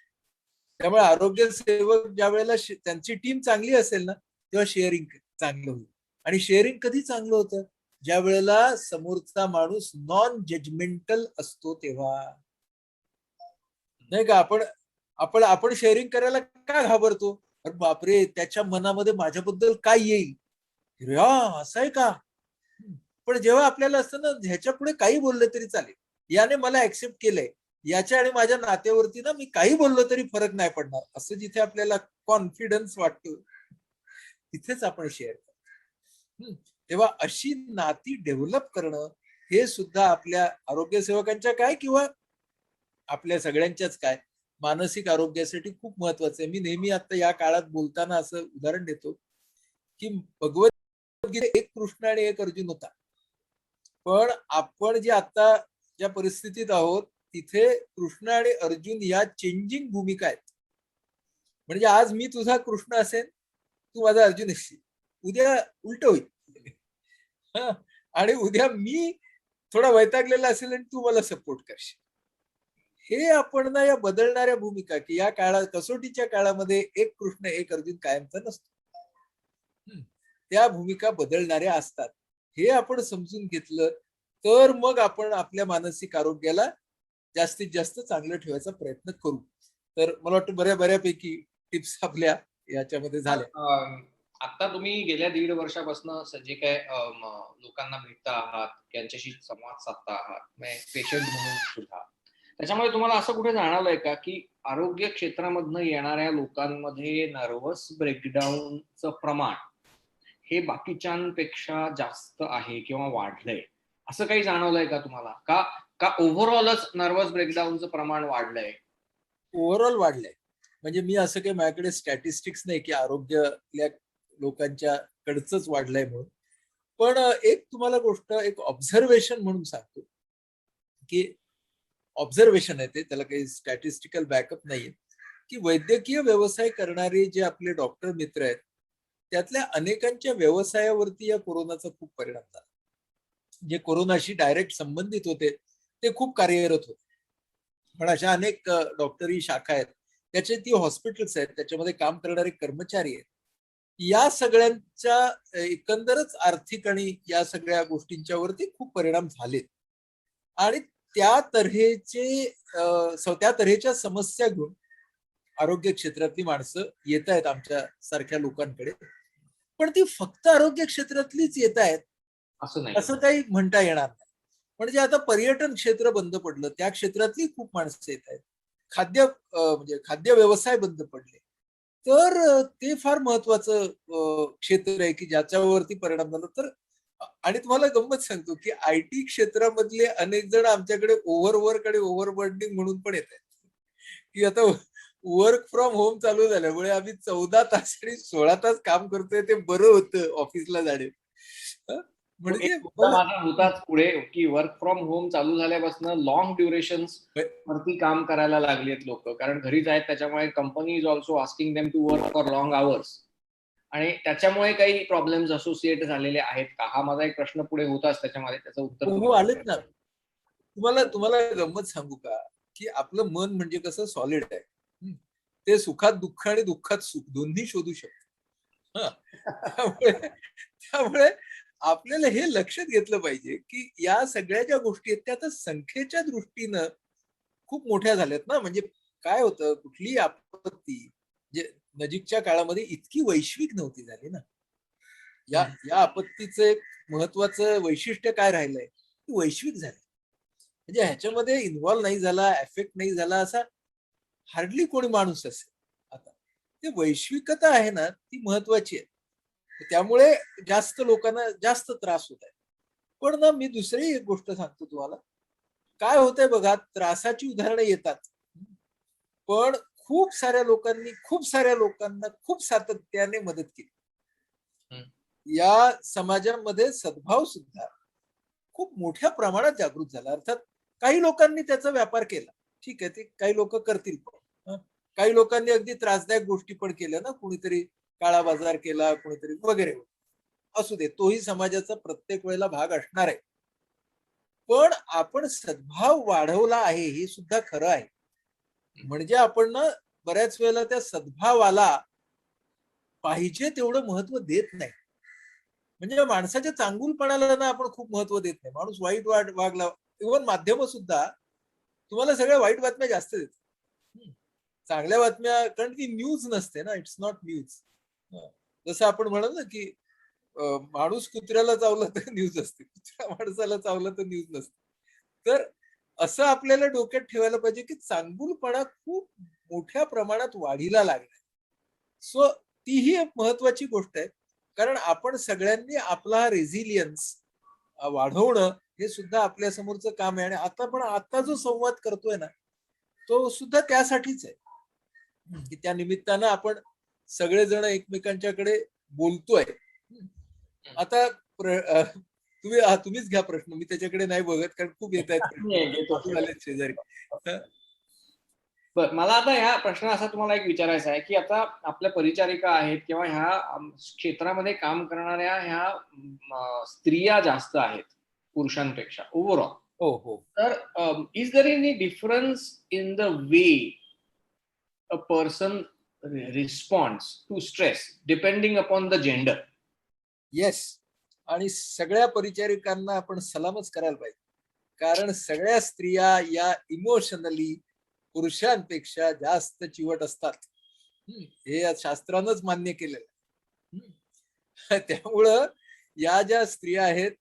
त्यामुळे आरोग्य सेवक ज्या वेळेला त्यांची टीम चांगली असेल ना, तेव्हा शेअरिंग चांगलं होईल. आणि शेअरिंग कधी चांगलं होतं, ज्या वेळेला समोरचा माणूस नॉन जजमेंटल असतो तेव्हा, नाही का. आपण आपण शेअरिंग करायला का घाबरतो, अरे बापरे त्याच्या मनामध्ये माझ्याबद्दल काय येईल, असं आहे का. पण जेव्हा आपल्याला असतं ना, ह्याच्या पुढे काही बोललं तरी चालेल, याने मला ऍक्सेप्ट केलंय, याच्या आणि माझ्या नात्यावरती ना मी काही बोललो तरी फरक नाही पडणार, असं जिथे आपल्याला कॉन्फिडन्स वाटतो तिथेच आपण शेअर करतो. तेव्हा अशी नाती डेव्हलप करणं हे सुद्धा आपल्या आरोग्य सेवकांच्या काय किंवा आपल्या सगळ्यांच्याच काय मानसिक आरोग्यासाठी खूप महत्वाचं आहे. मी नेहमी आता या काळात बोलताना असं उदाहरण देतो की भगवद्गीता एक कृष्ण आणि एक अर्जुन होता, पण आपण जे आता ज्या परिस्थितीत आहोत तिथे कृष्ण आणि अर्जुन या चेंजिंग भूमिका आहेत. म्हणजे आज मी तुझा कृष्ण असेल, तू माझा अर्जुन असशील, उद्या उलट होईल. आणि उद्या मी थोडा वैतागलेला असेल आणि तू मला सपोर्ट करशील. हे आपण ना या बदलणाऱ्या भूमिका, की या काळात कसोटीच्या काळामध्ये एक कृष्ण एक अर्जुन कायमचा नसतो, त्या भूमिका बदलणाऱ्या असतात. हे आपण समजून घेतलं तर मग आपण आपल्या मानसिक आरोग्याला जास्तीत जास्त चांगलं ठेवायचा प्रयत्न करू. तर मला वाटतं बऱ्यापैकी टिप्स आपल्या याच्यामध्ये झाल्या. आता तुम्ही गेल्या 1.5 वर्षापासून जे काय लोकांना भेटता आहात, त्यांच्याशी संवाद साधता आहात, पेशंट म्हणून सुद्धा, त्याच्यामुळे तुम्हाला असं कुठे जाणवलंय का की आरोग्य क्षेत्रामधनं येणाऱ्या लोकांमध्ये नर्व्हस ब्रेकडाऊनचं प्रमाण हे बाकीच्यांपेक्षा जास्त आहे किंवा वाढलंय, असं काही जाणवलंय का तुम्हाला? का ओव्हरऑलच नर्व्हस ब्रेकडाऊनचं प्रमाण वाढलंय? ओव्हरऑल वाढलंय. म्हणजे मी असं काही माझ्याकडे स्टॅटिस्टिक्स नाही की आरोग्यातल्या लोकांच्या कडचंच वाढलंय म्हणून, पण एक तुम्हाला गोष्ट एक ऑब्झर्वेशन म्हणून सांगतो, की ऑब्झर्वेशन आहे ते, त्याला काही स्टॅटिस्टिकल बॅकअप नाहीये, की वैद्यकीय व्यवसाय करणारे जे आपले डॉक्टर मित्र आहेत त्यातल्या अनेकांच्या व्यवसायावरती या कोरोनाचा खूप परिणाम झाला. जे कोरोनाशी डायरेक्ट संबंधित होते ते खूप कार्यरत होते, पण अशा अनेक डॉक्टरी शाखा आहेत, त्याचे ती हॉस्पिटल्स आहेत, त्याच्यामध्ये काम करणारे कर्मचारी आहेत, या सगळ्यांच्या एकंदरच आर्थिक आणि या सगळ्या गोष्टींच्या वरती खूप परिणाम झालेत. आणि त्या तऱ्हेच्या समस्या घेऊन आरोग्य क्षेत्रातली माणसं येत आहेत आमच्या सारख्या लोकांकडे. पण ती फक्त आरोग्य क्षेत्रातलीच येत आहेत असं काही म्हणता येणार नाही. म्हणजे आता पर्यटन क्षेत्र बंद पडलं, त्या क्षेत्रातली खूप माणसं येत आहेत. म्हणजे खाद्य व्यवसाय बंद पडले, तर ते फार महत्वाचं क्षेत्र आहे की ज्याच्यावरती परिणाम झाला. तर आणि तुम्हाला गंमत सांगतो की आयटी क्षेत्रामधले अनेक जण आमच्याकडे ओव्हरबर्डनिंग म्हणून पण येत आहेत, की आता वर्क फ्रॉम होम चालू झाल्यामुळे आम्ही 14 तास आणि 16 तास काम करतोय, ते बरं होतं ऑफिसला जाणे. म्हणजे माझा होताच पुढे की वर्क फ्रॉम होम चालू झाल्यापासून लॉंग ड्युरेशन वरती काम करायला लागलेत लोक, कारण घरीच आहेत, त्याच्यामुळे company is also asking them to work for long hours, आणि त्याच्यामुळे काही प्रॉब्लेम्स असोसिएट झालेले आहेत का, हा माझा एक प्रश्न पुढे होताच. त्याच्यामध्ये त्याचं उत्तर आलेत ना. तुम्हाला गंमत सांगू का, की आपलं मन म्हणजे कसं सॉलिड आहे, ते सुखात दुःख आणि दुःखात सुख दोन्ही शोधू शकतात. हा. त्यामुळे आपल्याला हे लक्षात घेतलं पाहिजे की या सगळ्या ज्या गोष्टी आहेत त्या आता संख्येच्या दृष्टीनं खूप मोठ्या झाल्यात ना. म्हणजे काय होतं, कुठलीही आपत्ती जे नजीकच्या काळामध्ये इतकी वैश्विक नव्हती झाली ना. या या आपत्तीचं एक महत्वाचं वैशिष्ट्य काय राहिलंय, ती वैश्विक झाली. म्हणजे ह्याच्यामध्ये इन्व्हॉल्व्ह नाही झाला, एफेक्ट नाही झाला असा हार्डली कोणी माणूस असेल. आता ते वैश्विकता आहे ना, ती महत्वाची आहे. त्यामुळे जास्त लोकांना जास्त त्रास होत आहे. पण ना मी दुसरी एक गोष्ट सांगतो तुम्हाला. काय होतंय बघा, त्रासाची उदाहरणं येतात. पण खूप साऱ्या लोकांना खूप सातत्याने मदत केली. या समाजामध्ये सद्भाव सुद्धा खूप मोठ्या प्रमाणात जागृत झाला. अर्थात काही लोकांनी त्याचा व्यापार केला, ठीक आहे, ते काही लोक करतील पण. काही लोकांनी अगदी त्रासदायक गोष्टी पण केल्या ना, कुणीतरी काळा बाजार केला, कुणीतरी वगैरे. असू दे, तोही समाजाचा प्रत्येक वेळेला भाग असणार आहे. पण आपण सद्भाव वाढवला आहे हे सुद्धा खरं आहे. म्हणजे आपण ना बऱ्याच वेळेला त्या सद्भावाला पाहिजे तेवढं महत्व देत नाही. म्हणजे माणसाच्या चांगुलपणाला ना आपण खूप महत्व देत नाही. माणूस वाईट वागला, इव्हन माध्यम सुद्धा तुम्हाला सगळ्या वाईट बातम्या जास्त देतात. चांगल्या बातम्या, कारण ती न्यूज नसते ना, इट्स नॉट न्यूज. जसं आपण म्हणू ना की माणूस कुत्र्याला चावला तर न्यूज असते, कुत्रा माणसाला चावला तर न्यूज नसते. तर असं आपल्याला डोक्यात ठेवायला पाहिजे की चांगुलपणा खूप मोठ्या प्रमाणात वाढीला लागला. सो तीही एक महत्वाची गोष्ट आहे. कारण आपण सगळ्यांनी आपला रेझिलियन्स वाढवणं हे सुद्धा आपल्या समोरचं काम आहे. आणि आता जो संवाद करतोय ना, तो सुद्धा त्यासाठीच आहे की त्या निमित्तानं आपण सगळेजण एकमेकांच्याकडे बोलतोय. आता तुम्हीच घ्या प्रश्न, मी त्याच्याकडे नाही बघत कारण खूप येत आहेत शेजारी. मला आता ह्या प्रश्न असा तुम्हाला एक विचारायचा आहे की आता आपल्या परिचारिका आहेत किंवा ह्या क्षेत्रामध्ये काम करणाऱ्या ह्या स्त्रिया जास्त आहेत पुरुषांपेक्षा ओव्हरऑल. हो हो. तर is there any difference in the way a person responds to stress depending upon the gender? Yes. आणि सगळ्या परिचारिकांना आपण सलामच करायला पाहिजे. कारण सगळ्या स्त्रिया या इमोशनली पुरुषांपेक्षा जास्त चिवट असतात. हे शास्त्रानंच मान्य केलेलं. त्यामुळं या ज्या स्त्रिया आहेत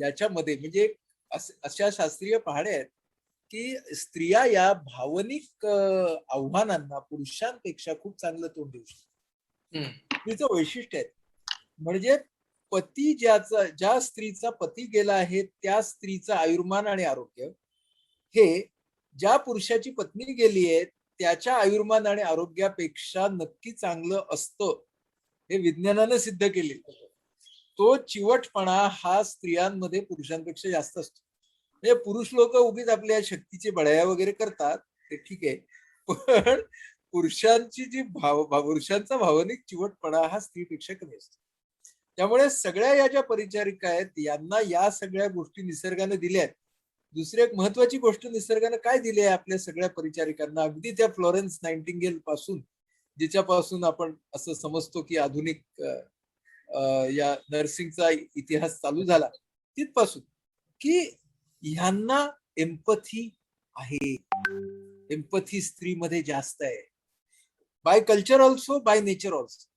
याच्यामध्ये म्हणजे अशा शास्त्रीय पाहणे आहेत की स्त्रिया या भावनिक आव्हानांना पुरुषांपेक्षा खूप चांगलं तोंड देऊ शकतात. तिचं वैशिष्ट्य आहे. म्हणजे पती ज्या स्त्रीचा पती गेला आहे त्या स्त्रीचं आयुर्मान आणि आरोग्य हे ज्या पुरुषाची पत्नी गेली आहे त्याच्या आयुर्मान आणि आरोग्यापेक्षा नक्की चांगलं असतं. हे विज्ञानानं सिद्ध केले. तो चिवटपणा हा स्त्रियांमध्ये पुरुषांपेक्षा जास्त असतो. म्हणजे पुरुष लोक उगीच आपल्या शक्तीचे बढाया वगैरे करतात, ते ठीक आहे, पण पुरुषांचा भावनिक चिवटपणा हा स्त्रीपेक्षा कमी असतो. त्यामुळे सगळ्या या ज्या परिचारिका आहेत यांना या सगळ्या गोष्टी निसर्गाने दिल्या आहेत. दुसरी एक महत्वाची गोष्ट निसर्गाने काय दिली आहे आपल्या सगळ्या परिचारिकांना, अगदी त्या फ्लॉरेन्स नाइटिंगेल पासून, जिच्यापासून आपण असं समजतो की आधुनिक या नर्सिंगचा इतिहास चालू झाला, तिथपासून की ह्यांना एम्पथी आहे. एम्पथी स्त्रीमध्ये जास्त आहे. By culture also, by nature also.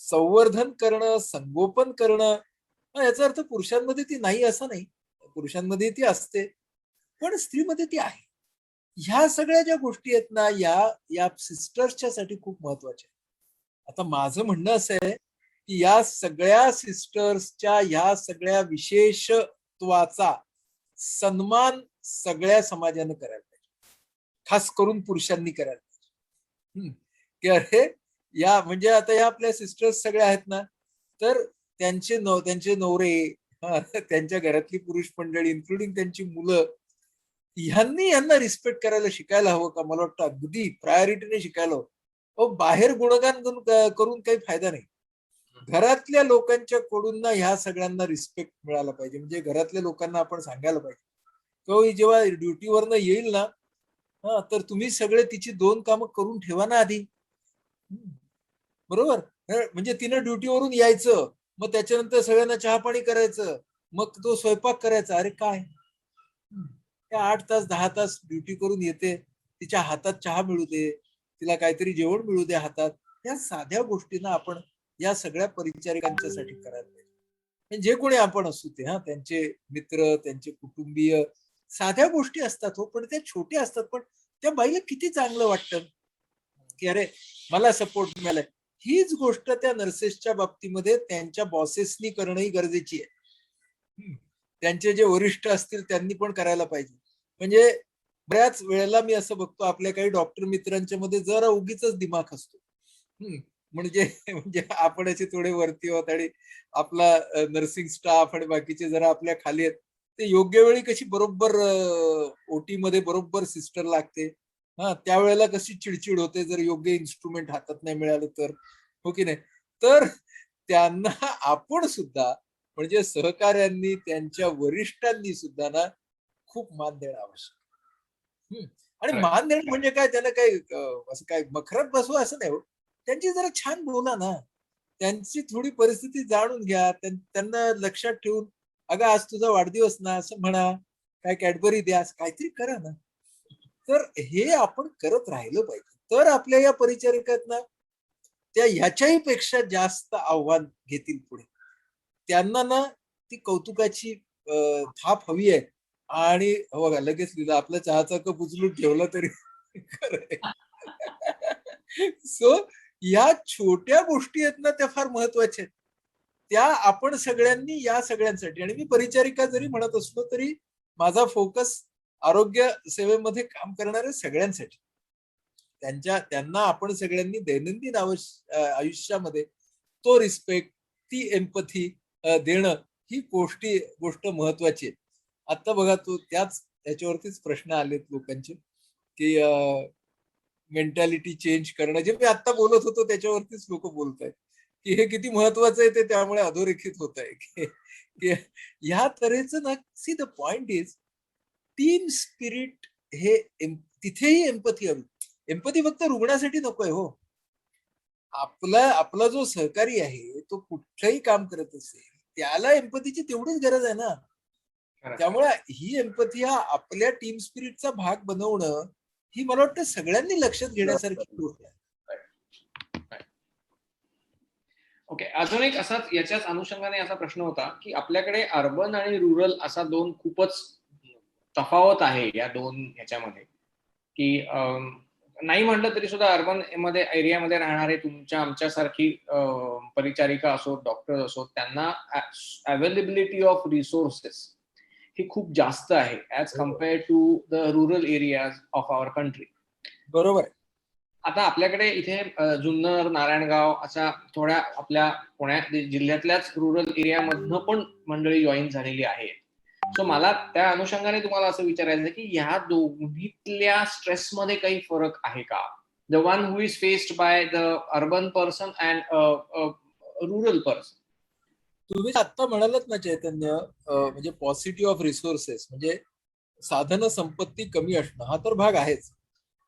संवर्धन करणं, संगोपन करणं, याचा अर्थ पुरुषांमध्ये ती नाही असं नाही, पुरुषांमध्ये ती असते, पण स्त्रीमध्ये ती आहे. ह्या सगळ्या ज्या गोष्टी आहेत ना या सिस्टर्सच्या साठी खूप महत्वाच्या. आता माझं म्हणणं असं आहे की या सगळ्या सिस्टर्सच्या ह्या सगळ्या विशेषत्वाचा सन्मान सगळ्या समाजानं करायला पाहिजे, खास करून पुरुषांनी करायला पाहिजे. की अरे या म्हणजे आता या आपल्या सिस्टर्स सगळ्या आहेत ना, तर त्यांचे नवरे, त्यांच्या घरातली पुरुष मंडळी इन्क्लुडिंग त्यांची मुलं, यांना रिस्पेक्ट करायला शिकायला हवं का? मला वाटतं अगदी प्रायोरिटीने शिकायला हवं. बाहेर गुणगान करून काही फायदा नाही. घरातल्या लोकांच्या कडून ना ह्या सगळ्यांना रिस्पेक्ट मिळाला पाहिजे. म्हणजे घरातल्या लोकांना आपण सांगायला पाहिजे, तो जेव्हा ड्युटीवरनं येईल ना हा, तर तुम्ही सगळे तिची 2 कामं करून ठेवा ना आधी. बरोबर. म्हणजे तिनं ड्युटीवरून यायचं, मग त्याच्यानंतर सगळ्यांना चहा पाणी करायचं, मग तो स्वयंपाक करायचा. अरे काय, त्या 8 तास 10 तास ड्युटी करून येते, तिच्या हातात चहा मिळू दे, तिला काहीतरी जेवण मिळू दे हातात. या साध्या गोष्टींना आपण या सगळ्या परिचारिकांच्यासाठी करायला पाहिजे. म्हणजे जे कोणी आपण असू ते, हा, त्यांचे मित्र, त्यांचे कुटुंबीय, साध्या गोष्टी असतात हो, पण त्या छोट्या असतात, पण त्या बाईला किती चांगलं वाटतं की अरे मला सपोर्ट मिळालाय. हीच गोष्ट त्या नर्सेसच्या बाबतीमध्ये त्यांच्या बॉसेसनी करणंही गरजेची आहे. त्यांचे जे वरिष्ठ असतील त्यांनी पण करायला पाहिजे. म्हणजे बऱ्याच वेळेला मी असं बघतो आपल्या काही डॉक्टर मित्रांच्या मध्ये जरा उगीच दिमाग असतो. म्हणजे म्हणजे आपण असे थोडे वरती आहोत आणि आपला नर्सिंग स्टाफ आणि बाकीचे जरा आपल्या खाली आहेत. ते योग्य वेळी कशी बरोबर ओटी मध्ये बरोबर सिस्टर लागते. हा, त्यावेळेला कशी चिडचिड होते जर योग्य इन्स्ट्रुमेंट हातात नाही मिळालं तर, हो की नाही. तर त्यांना आपण सुद्धा म्हणजे सहकाऱ्यांनी त्यांच्या वरिष्ठांनी सुद्धा ना खूप मान देणं आवश्यक. आणि Correct. मान देणं म्हणजे काय, त्याला काही असं काय मखरात बसवा असं नाही हो. त्यांची जरा छान बोला ना, त्यांची थोडी परिस्थिती जाणून घ्या, त्यांना लक्षात ठेवून, अगं आज तुझा वाढदिवस ना असं म्हणा, काय कॅडबरी द्या, काहीतरी करा ना. तर हे आपण करत राहिलं पाहिजे, तर आपल्या या परिचारिकात ना त्या ह्याच्याही पेक्षा जास्त आव्हान घेतील पुढे. त्यांना ना ती कौतुकाची थाप हवी आहे. आणि हो बघा लगेच लिहिलं आपला चहाचा कप उचलून ठेवला तरी खरंय. सो या छोट्या गोष्टी आहेत ना त्या फार महत्वाच्या आहेत. त्या आपण सगळ्यांनी या सगळ्यांसाठी, आणि मी परिचारिका जरी म्हणत असलो तरी माझा फोकस आरोग्य सेवेमध्ये काम करणाऱ्या सगळ्यांसाठी. त्यांना आपण सगळ्यांनी दैनंदिन आयुष्यामध्ये तो रिस्पेक्ट, ती एम्पथी देणं, ही गोष्ट महत्वाची आहे. आता बघा तो त्याच्यावरतीच प्रश्न आलेत लोकांचे की मेंटॅलिटी चेंज करणं, जे मी आता बोलत होतो त्याच्यावरतीच लोक बोलत आहेत की हे किती महत्वाचं आहे, ते त्यामुळे अधोरेखित होत आहे की ह्या तऱ्हेचं ना. See the point is team spirit हे तिथेही एम्पथी हवी. एम्पथी फक्त रुग्णासाठी नकोय हो. आपला जो सहकारी आहे तो कुठलंही काम करत असेल त्याला एम्पथीची तेवढीच गरज आहे ना. Correct. त्यामुळे ही एम्पथी हा आपल्या टीम स्पिरिटचा भाग बनवणं, ही मला वाटतं सगळ्यांनी लक्षात घेण्यासारखी गोष्ट आहे. ओके, अजून एक असाच याच्याच अनुषंगाने असा प्रश्न होता की आपल्याकडे अर्बन आणि रुरल असा दोन खूपच तफावत आहे या दोन ह्याच्यामध्ये, की नाही म्हटलं तरी सुद्धा अर्बन मध्ये एरियामध्ये राहणारे तुमच्या आमच्यासारखी परिचारिका असो, डॉक्टर असो, त्यांना अवेलेबिलिटी ऑफ रिसोर्सेस ही खूप जास्त आहे as compared to the rural areas of our country. बरोबर आहे. आता आपल्याकडे इथे जुन्नर, नारायणगाव अशा थोड्या आपल्या पुण्या जिल्ह्यातल्याच रुरल एरियामधनं पण मंडळी जॉईन झालेली आहे. सो मला त्या अनुषंगाने तुम्हाला असं विचारायचं की ह्या दोन्हीतल्या स्ट्रेसमध्ये काही फरक आहे का? The one who is faced by the urban person and rural person. तुम्ही आता म्हणालात ना चैतन्य, म्हणजे पॉसिटी ऑफ रिसोर्सेस म्हणजे साधन संपत्ती कमी असणं, हा तर भाग आहेच.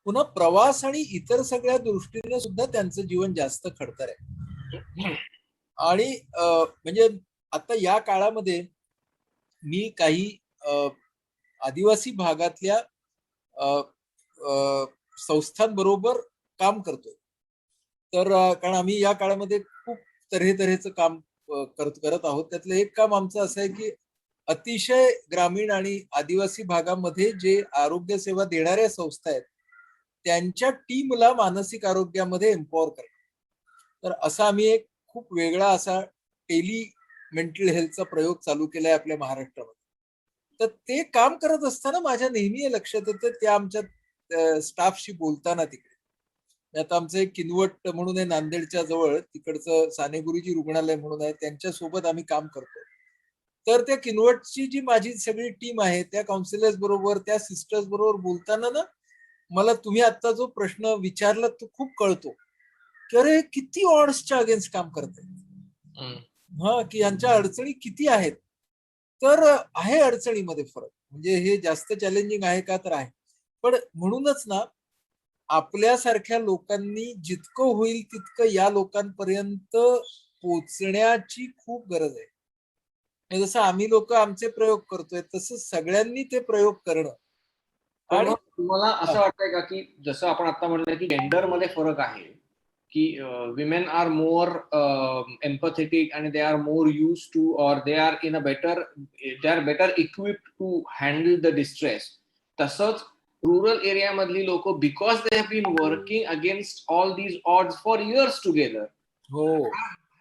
पुन्हा प्रवास आणि इतर सगळ्या दृष्टीने सुद्धा त्यांचं जीवन जास्त खडतर आहे. आणि म्हणजे आता या काळामध्ये मी काही आदिवासी भागातल्या संस्थांबरोबर काम करतोय. तर कारण आम्ही या काळामध्ये खूप तऱ्हेचं काम करत आहोत. त्यातलं एक काम आमचं असं आहे की अतिशय ग्रामीण आणि आदिवासी भागामध्ये जे आरोग्य सेवा देणाऱ्या संस्था आहेत त्यांच्या टीमला मानसिक आरोग्यामध्ये एम्पॉवर करणं. तर असा आम्ही एक खूप वेगळा असा टेली मेंटल हेल्थचा प्रयोग चालू केलाय आपल्या महाराष्ट्रामध्ये. तर ते काम करत असताना माझ्या नेहमी हे लक्षात येतं त्या आमच्या स्टाफशी बोलताना तिकडे. आता आमचं एक किनवट म्हणून आहे नांदेडच्या जवळ, तिकडचं साने गुरुजी रुग्णालय म्हणून आहे, त्यांच्या सोबत आम्ही काम करतो. तर त्या किनवटची जी माझी सगळी टीम आहे त्या काउन्सिलर्स बरोबर, त्या सिस्टर्स बरोबर बोलताना ना मला तुम्ही आता जो प्रश्न विचारला तो खूप कळतो की अरे किती ऑर्ड्सच्या अगेन्स्ट काम करतायत. हा, की यांच्या अडचणी किती आहेत. तर आहे अडचणीमध्ये फरक. म्हणजे हे जास्त चॅलेंजिंग आहे का, तर आहे. पण म्हणूनच ना आपल्यासारख्या लोकांनी जितकं होईल तितकं या लोकांपर्यंत पोचण्याची खूप गरज आहे. म्हणजे जसं आम्ही लोक आमचे प्रयोग करतोय तसं सगळ्यांनी ते प्रयोग करणं. पण आणि मग तुम्हाला हा, असं वाटतंय का की जसं आपण आता म्हणलं की जेंडर मध्ये फरक आहे की विमेन आर मोर एम्पॅथेटिक आणि they are more use to or they are in a better they are better equipped to handle the distress. तसंच रुरल एरिया मधली लोक because they have been working against all these odds for years together हो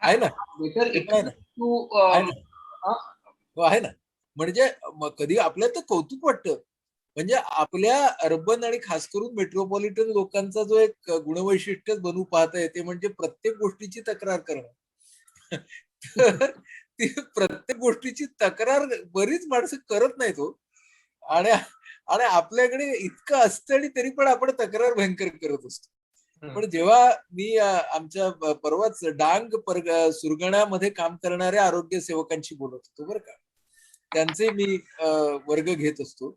आहे ना, better ते पण आहे ना, इक्विप्ड टू आहे ना, हो आहे ना. म्हणजे कधी आपल्याला तर कौतुक वाटतं. म्हणजे आपल्या अर्बन आणि खास करून मेट्रोपॉलिटन लोकांचा जो एक गुणवैशिष्ट्य बनू पाहत ते म्हणजे प्रत्येक गोष्टीची तक्रार करणं. तर ती प्रत्येक गोष्टीची तक्रार बरीच माणसं करत नाहीत हो. आणि आणि आपल्याकडे इतकं असतं आणि तरी पण आपण तक्रार भयंकर करत असतो. पण जेव्हा मी आमच्या परवाच डांग सुरगणामध्ये काम करणाऱ्या आरोग्य सेवकांशी बोलत होतो बरं का, त्यांचे मी वर्ग घेत असतो.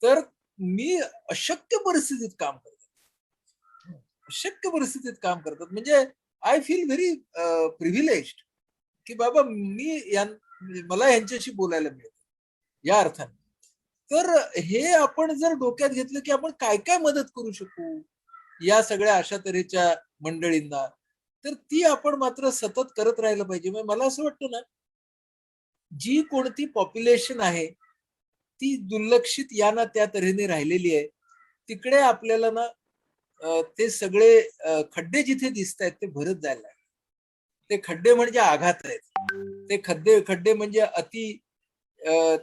तर मी अशक्य परिस्थितीत काम करतो, अशक्य परिस्थितीत काम करतात. म्हणजे आय फील व्हेरी प्रिव्हिलेज्ड की बाबा मला यांच्याशी बोलायला मिळतं या अर्थाने. तर हे आपण जर डोक्यात घेतलं की आपण काय काय मदत करू शकू या सगळ्या अशा तऱ्हेच्या मंडळींना, तर ती आपण मात्र सतत करत राहिलं पाहिजे. म्हणजे मला असं वाटतं ना, जी कोणती पॉप्युलेशन आहे ती दुर्लक्षित या ना त्या तऱ्हेने राहिलेली आहे. तिकडे आपल्याला ना ते सगळे खड्डे जिथे दिसत आहेत ते भरत जायला लागले. ते खड्डे म्हणजे आघात आहेत. ते खड्डे खड्डे म्हणजे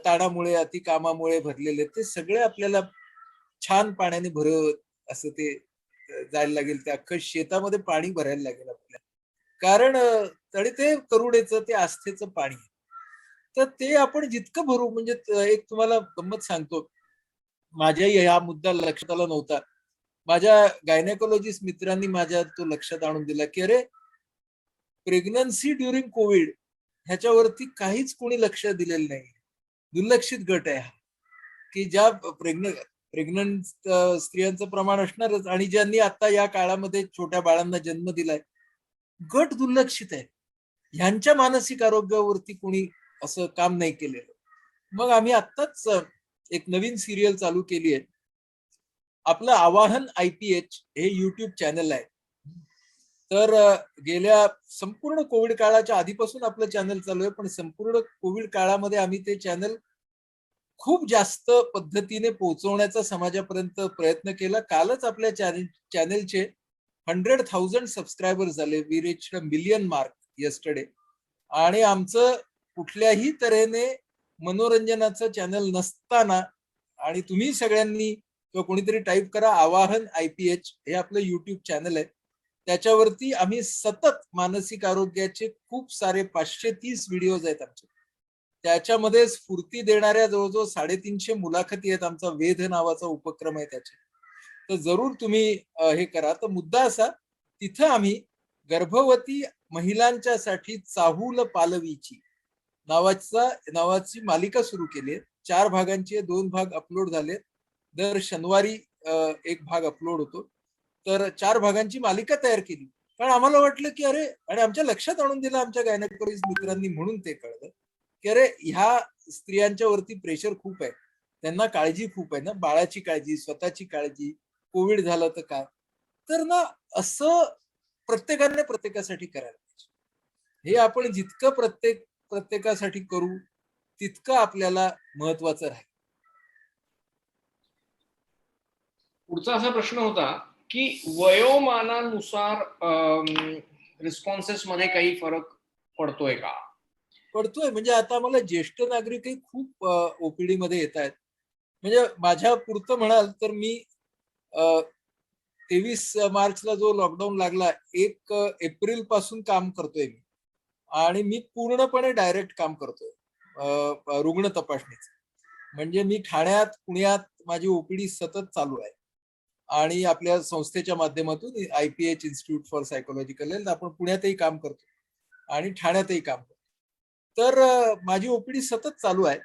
ताणामुळे अति कामामुळे भरलेले ते सगळे आपल्याला छान पाण्याने भरत असं ते जायला लागेल. त्या अख्खं शेतामध्ये पाणी भरायला लागेल आपल्याला. कारण आणि ते करुणेचं ते आस्थेचं पाणी आहे. तर ते आपण जितकं भरू म्हणजे एक तुम्हाला गंमत सांगतो. माझ्याही हा मुद्दा लक्षात आला नव्हता. माझ्या गायनेकोलॉजिस्ट मित्रांनी माझ्या तो लक्षात आणून दिला, की अरे प्रेग्नन्सी ड्युरिंग कोविड ह्याच्यावरती काहीच कोणी लक्ष दिलेलं नाही. दुर्लक्षित गट आहे हा, की ज्या प्रेग्नंट स्त्रियांचं प्रमाण असणारच आणि ज्यांनी आता या काळामध्ये छोट्या बाळांना जन्म दिलाय, गट दुर्लक्षित आहे. ह्यांच्या मानसिक आरोग्यावरती कोणी असं काम नाही केलेलं. मग आम्ही आत्ताच एक नवीन सिरियल चालू केली आहे. आपलं आवाहन IPH हे युट्यूब चॅनल आहे. तर गेल्या संपूर्ण कोविड काळाच्या आधीपासून आपलं चॅनल चालू आहे, पण संपूर्ण कोविड काळामध्ये आम्ही ते चॅनल खूप जास्त पद्धतीने पोहोचवण्याचा समाजापर्यंत प्रयत्न केला. कालच आपल्या चॅनलचे 100,000 सबस्क्रायबर झाले. We reach a million mark yesterday. आणि आमचं कुठल्याही तऱ्हेने मनोरंजनाचं चॅनल नसताना आणि तुम्ही सगळ्यांनी किंवा कोणीतरी टाईप करा आवाहन IPH हे आपलं युट्यूब चॅनल आहे. त्याच्यावरती आम्ही सतत मानसिक आरोग्याचे खूप सारे 530 व्हिडिओज आहेत आमचे. त्याच्यामध्ये स्फूर्ती देणाऱ्या जवळजवळ 350 मुलाखती आहेत. आमचा वेध नावाचा उपक्रम आहे त्याचे. तर जरूर तुम्ही हे करा. तर मुद्दा असा, तिथं आम्ही गर्भवती महिलांच्यासाठी चाहूल पालवीची नावाची मालिका सुरू केली आहे. 4 भागांची 2 भाग अपलोड झाले. दर शनिवारी एक भाग अपलोड होतो. तर 4 भागांची मालिका तयार केली. कारण आम्हाला वाटलं की अरे, आणि आमच्या लक्षात आणून दिलं आमच्या गायनेकोलॉजिस्ट मित्रांनी, म्हणून ते कळलं की अरे ह्या स्त्रियांच्या वरती प्रेशर खूप आहे. त्यांना काळजी खूप आहे ना, बाळाची काळजी, स्वतःची काळजी, कोविड झालं तर काय. तर ना असं प्रत्येकाने प्रत्येकासाठी करायला पाहिजे. हे आपण जितकं प्रत्येकासाठी करू तितकं आपल्याला महत्वाचं राहील. पुढचा असा प्रश्न होता की वयोमानानुसार रिस्पॉन्सेस मध्ये काही फरक पडतोय का? पडतोय. म्हणजे आता मला ज्येष्ठ नागरिकही खूप OPD मध्ये येत आहेत. म्हणजे माझ्या पुरतं म्हणाल तर मी 23 मार्चला जो लॉकडाऊन लागला 1 एप्रिल पासून काम करतोय मी. आणि मी पूर्णपणे डायरेक्ट काम करतोय रुग्ण तपासणीचं. म्हणजे मी ठाण्यात, पुण्यात माझी OPD सतत चालू आहे. आणि आपल्या संस्थेच्या माध्यमातून IPH institute for psychological health आपण पुण्यातही काम करतो आणि ठाण्यातही काम करतो. तर माझी OPD सतत चालू आहे.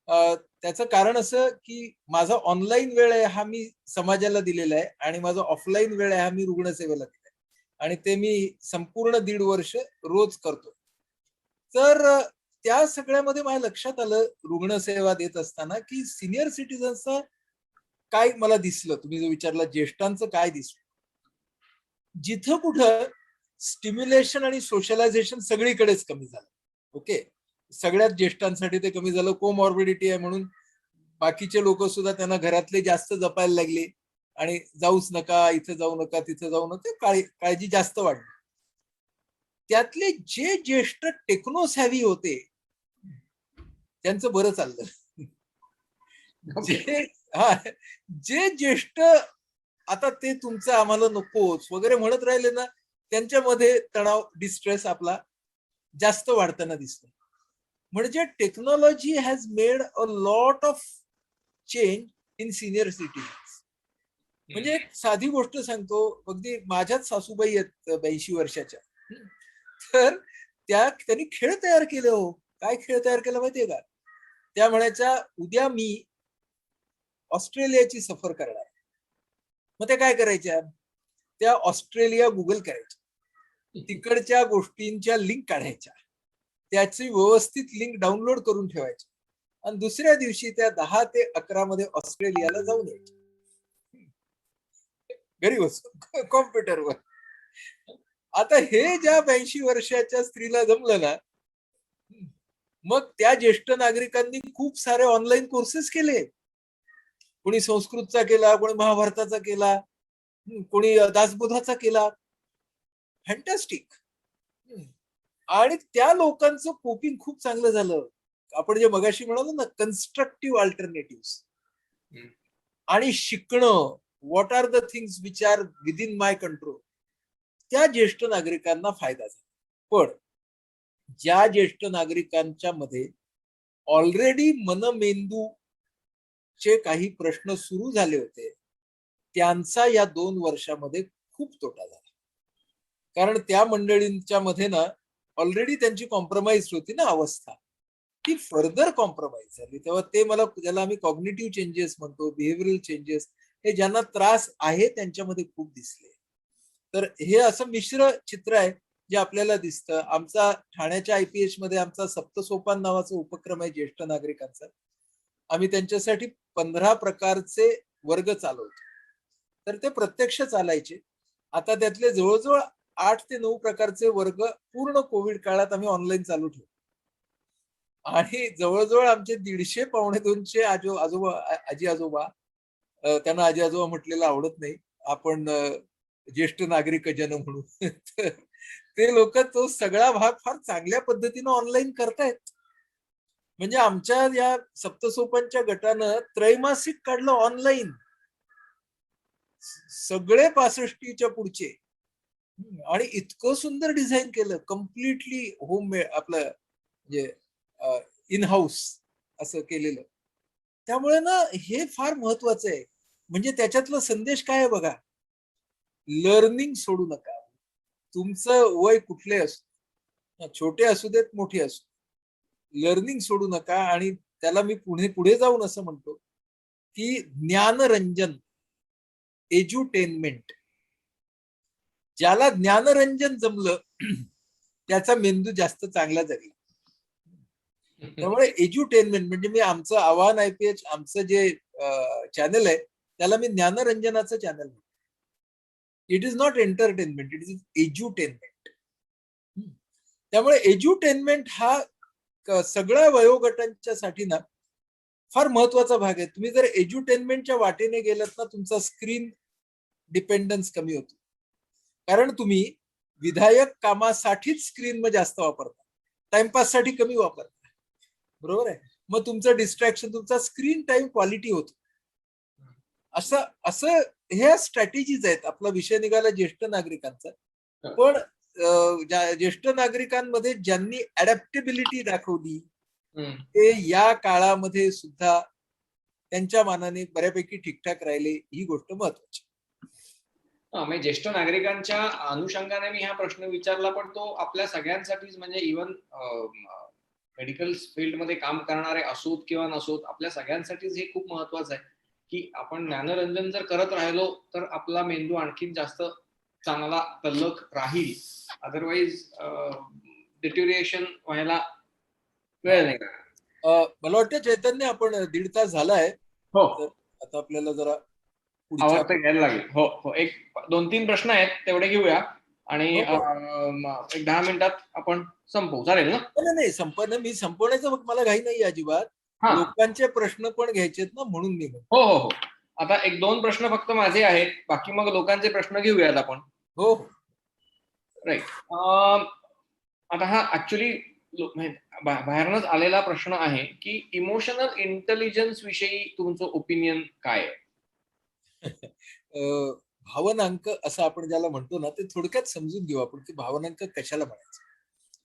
त्याचं कारण असं की माझा ऑनलाईन वेळ आहे हा मी समाजाला दिलेला आहे आणि माझा ऑफलाईन वेळ आहे हा मी रुग्णसेवेला दिला आहे आणि ते मी संपूर्ण 1.5 वर्ष रोज करतो. तर त्या सगळ्यामध्ये माझ्या लक्षात आलं रुग्णसेवा देत असताना की सिनियर सिटीजन्सचा काय मला दिसलं, तुम्ही जो विचारला ज्येष्ठांचं काय दिसलं, जिथं कुठं स्टिम्युलेशन आणि सोशलायझेशन सगळीकडेच कमी झालं. ओके, सगळ्यात ज्येष्ठांसाठी ते कमी झालं. कोमॉर्बिडिटी आहे म्हणून बाकीचे लोक सुद्धा त्यांना घरातले जास्त जपायला लागले आणि जाऊच नका, इथे जाऊ नका, तिथे जाऊ नका, काळजी जास्त वाढली. त्यातले जे ज्येष्ठ टेक्नो सॅव्ही होते त्यांचं बरं चाललं. जे जे ज्येष्ठ आता ते तुमचं आम्हाला नकोच वगैरे म्हणत राहिले ना, त्यांच्यामध्ये तणाव, डिस्ट्रेस आपला जास्त वाढताना दिसतो. म्हणजे technology has made a lot of change in senior citizens. म्हणजे एक साधी गोष्ट सांगतो, अगदी माझ्याच सासूबाई आहेत 82 वर्षाच्या. तर त्यांनी खेळ तयार केले. हो, काय खेळ तयार केला माहितीये का? त्या म्हणायच्या उद्या मी ऑस्ट्रेलियाची सफर करणार. मग ते काय करायच्या, त्या ऑस्ट्रेलिया गुगल करायच्या, तिकडच्या गोष्टींच्या लिंक काढायच्या, त्याची व्यवस्थित लिंक डाउनलोड करून ठेवायची आणि दुसऱ्या दिवशी त्या 10 ते 11 मध्ये ऑस्ट्रेलियाला जाऊन यायच्या घरी बसून कॉम्प्युटरवर. आता हे ज्या 82 वर्षाच्या स्त्रीला जमलं ना, मग त्या ज्येष्ठ नागरिकांनी खूप सारे ऑनलाईन कोर्सेस केले. कोणी संस्कृतचा केला, कोणी महाभारताचा केला, कोणी दासबोधाचा केला. फॅन्टॅस्टिक. आणि त्या लोकांचं कोपिंग खूप चांगलं झालं. आपण जे मगाशी म्हणालो ना, कन्स्ट्रक्टिव्ह अल्टरनेटिव्ह आणि शिकणं, what are the things which are within my control, त्या ज्येष्ठ नागरिकांना फायदा झाला. पण ज्या ज्येष्ठ नागरिकांच्या मध्ये ऑलरेडी मनमेंदूचे काही प्रश्न सुरू झाले होते, त्यांचा या 2 वर्षामध्ये खूप तोटा झाला. कारण त्या मंडळींच्या मध्ये ना ऑलरेडी त्यांची कॉम्प्रोमाइज होती ना अवस्था, ती फर्दर कॉम्प्रोमाइज झाली. तेव्हा ते मला, ज्याला आम्ही कॉग्निटिव्ह चेंजेस म्हणतो, बिहेव्हिअरल चेंजेस, हे ज्यांना त्रास आहे त्यांच्यामध्ये खूप दिसले. तर हे असं मिश्र चित्र आहे जे आपल्याला दिसतं. आमचा ठाण्याच्या IPH मध्ये आमचा सप्तसोपान नावाचा उपक्रम आहे ज्येष्ठ नागरिकांचा. आम्ही त्यांच्यासाठी 15 प्रकारचे वर्ग चालवतो. तर ते प्रत्यक्ष चालायचे. आता त्यातले जवळजवळ 8 ते 9 प्रकारचे वर्ग पूर्ण कोविड काळात आम्ही ऑनलाईन चालू ठेवतो. आणि जवळजवळ आमचे 150 पावणे 200 आजी आजोबा, त्यांना आजी आजोबा म्हटलेलं आवडत नाही, आपण ज्येष्ठ नागरिक जन म्हणून, ते लोक तो सगळा भाग फार चांगल्या पद्धतीनं ऑनलाईन करतायत. म्हणजे आमच्या या सप्तसोपानच्या गटानं त्रैमासिक काढलं ऑनलाईन, सगळे 65च्या पुढचे, आणि इतकं सुंदर डिझाईन केलं, कम्प्लिटली होममेड, आपलं म्हणजे इन हाऊस असं केलेलं. त्यामुळे ना हे फार महत्वाचं आहे. म्हणजे त्याच्यातला संदेश काय आहे बघा, लर्निंग सोडू नका. तुमचं वय कुठले असो, छोटे असू देत, मोठे असू, लर्निंग सोडू नका. आणि त्याला मी पुढे जाऊन असं म्हणतो की ज्ञानरंजन, एज्युटेनमेंट. ज्याला ज्ञानरंजन जमलं त्याचा मेंदू जास्त चांगला जगला. त्यामुळे एज्युटेनमेंट म्हणजे मी आमचं आव्हान IPH, आमचं जे चॅनल आहे त्याला मी ज्ञानरंजनाचं चॅनल म्हणतो. It is not entertainment, it is edutainment. त्यामुळे एज्युटेनमेंट हा सगळ्या वयोगटांच्या साठी ना फार महत्वाचा भाग आहे. तुम्ही जर एज्युटेनमेंटच्या वाटेने गेलात ना, तुमचा स्क्रीन डिपेंडन्स कमी होतो. कारण तुम्ही विधायक कामासाठीच स्क्रीन मग जास्त वापरता, टाइमपाससाठी कमी वापरता. बरोबर आहे. मग तुमचं डिस्ट्रॅक्शन, तुमचा स्क्रीन टाइम क्वालिटी होतो. असं ह्या स्ट्रॅटेजीज आहेत. आपला विषय निघाला ज्येष्ठ नागरिकांचा, पण ज्येष्ठ नागरिकांमध्ये ज्यांनी अडॅप्टेबिलिटी दाखवली ते या काळामध्ये सुद्धा त्यांच्या मानाने बऱ्यापैकी ठीकठाक राहिले, ही गोष्ट महत्वाची. म्हणजे ज्येष्ठ नागरिकांच्या अनुषंगाने मी हा प्रश्न विचारला, पण तो आपल्या सगळ्यांसाठीच, म्हणजे इव्हन मेडिकल फील्डमध्ये काम करणारे असोत किंवा नसोत, आपल्या सगळ्यांसाठीच हे खूप महत्वाचं आहे की आपण ज्ञानरंजन जर करत राहिलो तर आपला मेंदू आणखीन जास्त चांगला तल्लख राहील. अदरवाईज डिट्युरिएशन व्हायला वेळ नाही लागणार. मला वाटतं चैतन्य, आपण 1.5 तास झालाय, हो, तर आता आपल्याला जरा पुढच्या आवडतं घ्यायला लागेल. हो हो, एक 2-3 प्रश्न आहेत तेवढे घेऊया आणि हो, हो. एक 10 मिनिटात आपण संपवू, चालेल ना? नाही नाही, मी संपवण्याचं मग मला घाई नाही अजिबात. हा, लोकांचे प्रश्न पण घ्यायचेत ना, म्हणून मी म्हणतो. हो हो हो. आता 1-2 प्रश्न फक्त माझे आहेत, बाकी मग लोकांचे प्रश्न घेऊयात आपण. हो हो. राईट. आता हा ऍक्च्युली बाहेरनच आलेला प्रश्न आहे की इमोशनल इंटेलिजन्स विषयी तुमचं ओपिनियन काय आहे? भावनांक असं आपण ज्याला म्हणतो ना, ते थोडक्यात समजून घेऊ आपण की भावनांक कशाला म्हणायचं.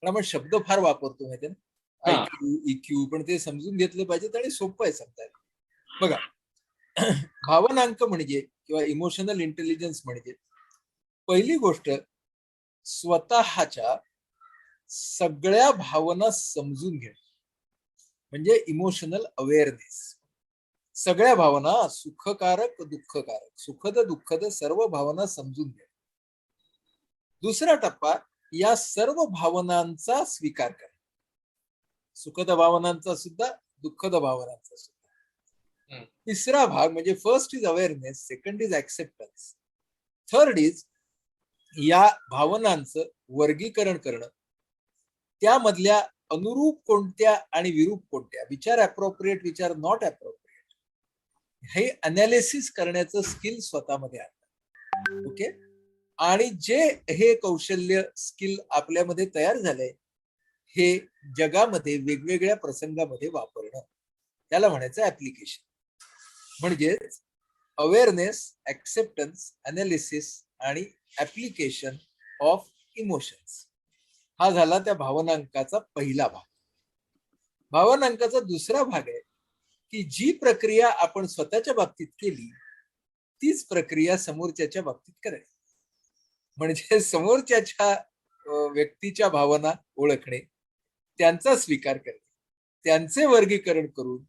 पण आपण शब्द फार वापरतो माहिती ना, हा. IQ, EQ, पण ते समजून घेतले पाहिजेत आणि सोपं आहे समजायला. बघा, भावनांक म्हणजे किंवा इमोशनल इंटेलिजन्स म्हणजे पहिली गोष्ट, स्वतःच्या सगळ्या भावना समजून घेणं, म्हणजे इमोशनल अवेअरनेस. सगळ्या भावना, सुखकारक दुःखकारक, सुखद दुःखद सर्व भावना समजून घ्या. दुसरा टप्पा, या सर्व भावनांचा स्वीकार करा, सुखद भावनांचा सुद्धा, दुःखद भावनांचा सुद्धा. तिसरा भाग म्हणजे first is awareness, second is acceptance, third is या भावनांचं वर्गीकरण करणं, त्यामधल्या अनुरूप कोणत्या आणि विरूप कोणत्या, विचार अप्रोप्रिएट, विचार नॉट अप्रोप्रिएट, हे अनालिसिस करण्याचं स्किल स्वतःमध्ये आणलं. ओके. आणि जे हे कौशल्य स्किल आपल्यामध्ये तयार झालंय, हे जगामध्ये वेगवेगळ्या प्रसंगामध्ये वापरणं, त्याला म्हणायचं ऍप्लिकेशन. म्हणजेच अवेअरनेस, ऍक्सेप्टन्स, अनालिसिस आणि ऍप्लिकेशन ऑफ इमोशन्स, हा झाला त्या भावनांकाचा पहिला भाग. भावनांकाचा दुसरा भाग आहे की जी प्रक्रिया आपण स्वतःच्या बाबतीत केली, तीच प्रक्रिया समोरच्याच्या बाबतीत करायची. म्हणजे समोरच्याच्या व्यक्तीच्या भावना ओळखणे, त्यांचा स्वीकार करणे, त्यांचे वर्गीकरण करून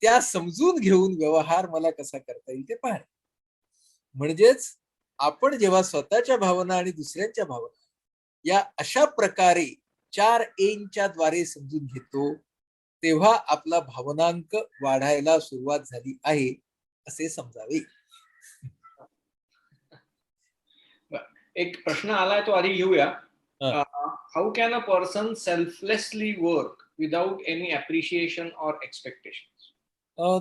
त्या समजून घेऊन व्यवहार मला कसा करता येईल ते पाहणे. म्हणजेच आपण जेव्हा स्वतःच्या भावना आणि दुसऱ्यांच्या भावना या अशा प्रकारे 4Aच्या द्वारे समजून घेतो, तेव्हा आपला भावनांक वाढायला सुरुवात झाली आहे असे समजावे. एक प्रश्न आलाय, तो आधी घेऊया. How can a person selflessly work without any appreciation or expectation?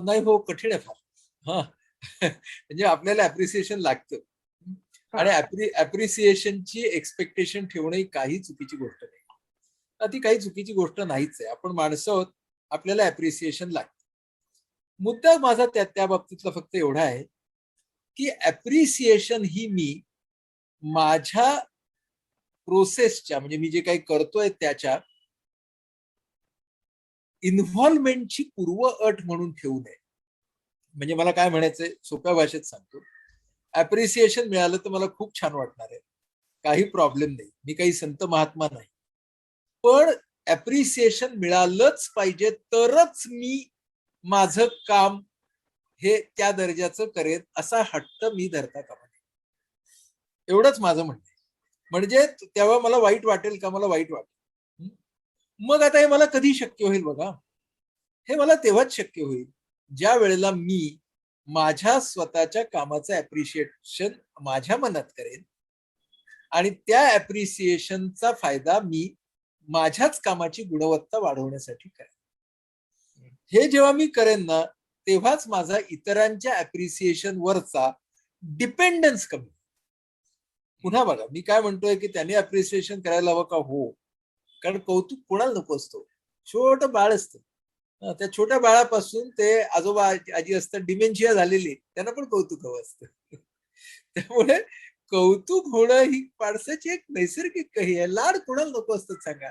नाही हो, कठीण आहे फार. हा. म्हणजे आपल्याला अप्रिसिएशन लागतं आणि अप्रिसिएशनची एक्सपेक्टेशन ठेवणे काही चुकीची गोष्ट नाही. ती काही चुकीची गोष्ट नाहीच आहे. आपण माणसं आहोत, आपल्याला अप्रिसिएशन लागतं. मुद्दा माझा त्या बाबतीतला फक्त एवढा आहे की अप्रिसिएशन ही मी माझ्या प्रोसेसच्या, म्हणजे मी जे काही करतोय त्याच्या इन्व्हॉल्वमेंटची पूर्वअट म्हणून ठेवू नये. म्हणजे मला काय म्हणायचंय, सोप्या भाषेत सांगतो. अप्रिसिएशन मिळालं तर मला खूप छान वाटणार आहे, काही प्रॉब्लेम नाही, मी काही संत महात्मा नाही. पण अप्रिसिएशन मिळालंच पाहिजे, तरच मी माझं काम हे त्या दर्जाचं करेन असा हट्ट मी धरता कामा नये. एवढंच माझं म्हणणं आहे. म्हणजे तेव्हा मला वाईट वाटेल का? मला वाईट वाटेल. मग आता हे मला कधी शक्य होईल बघा? हे मला तेव्हाच शक्य होईल ज्या वेळेला मी माझ्या स्वतःच्या कामाचं अप्रिशिएशन माझ्या मनात करेन आणि त्या अप्रिसिएशनचा फायदा मी माझ्याच कामाची गुणवत्ता वाढवण्यासाठी करेन. हे जेव्हा मी करेन ना, तेव्हाच माझा इतरांच्या अप्रिसिएशन वरचा डिपेंडन्स कमी. पुन्हा बघा, मी काय म्हणतोय की त्याने अप्रिसिएशन करायला हवं का? हो. कारण कौतुक कोणाला नको असतो? छोटं बाळ असतं, त्या छोट्या बाळापासून ते आजोबा आजी असतात, डिमेन्शिया झालेली, त्यांना पण कौतुक हवं असतं. त्यामुळे कौतुक होणं ही माणसाची एक नैसर्गिक काही आहे. लाड कोणाला नको असतात सांगा?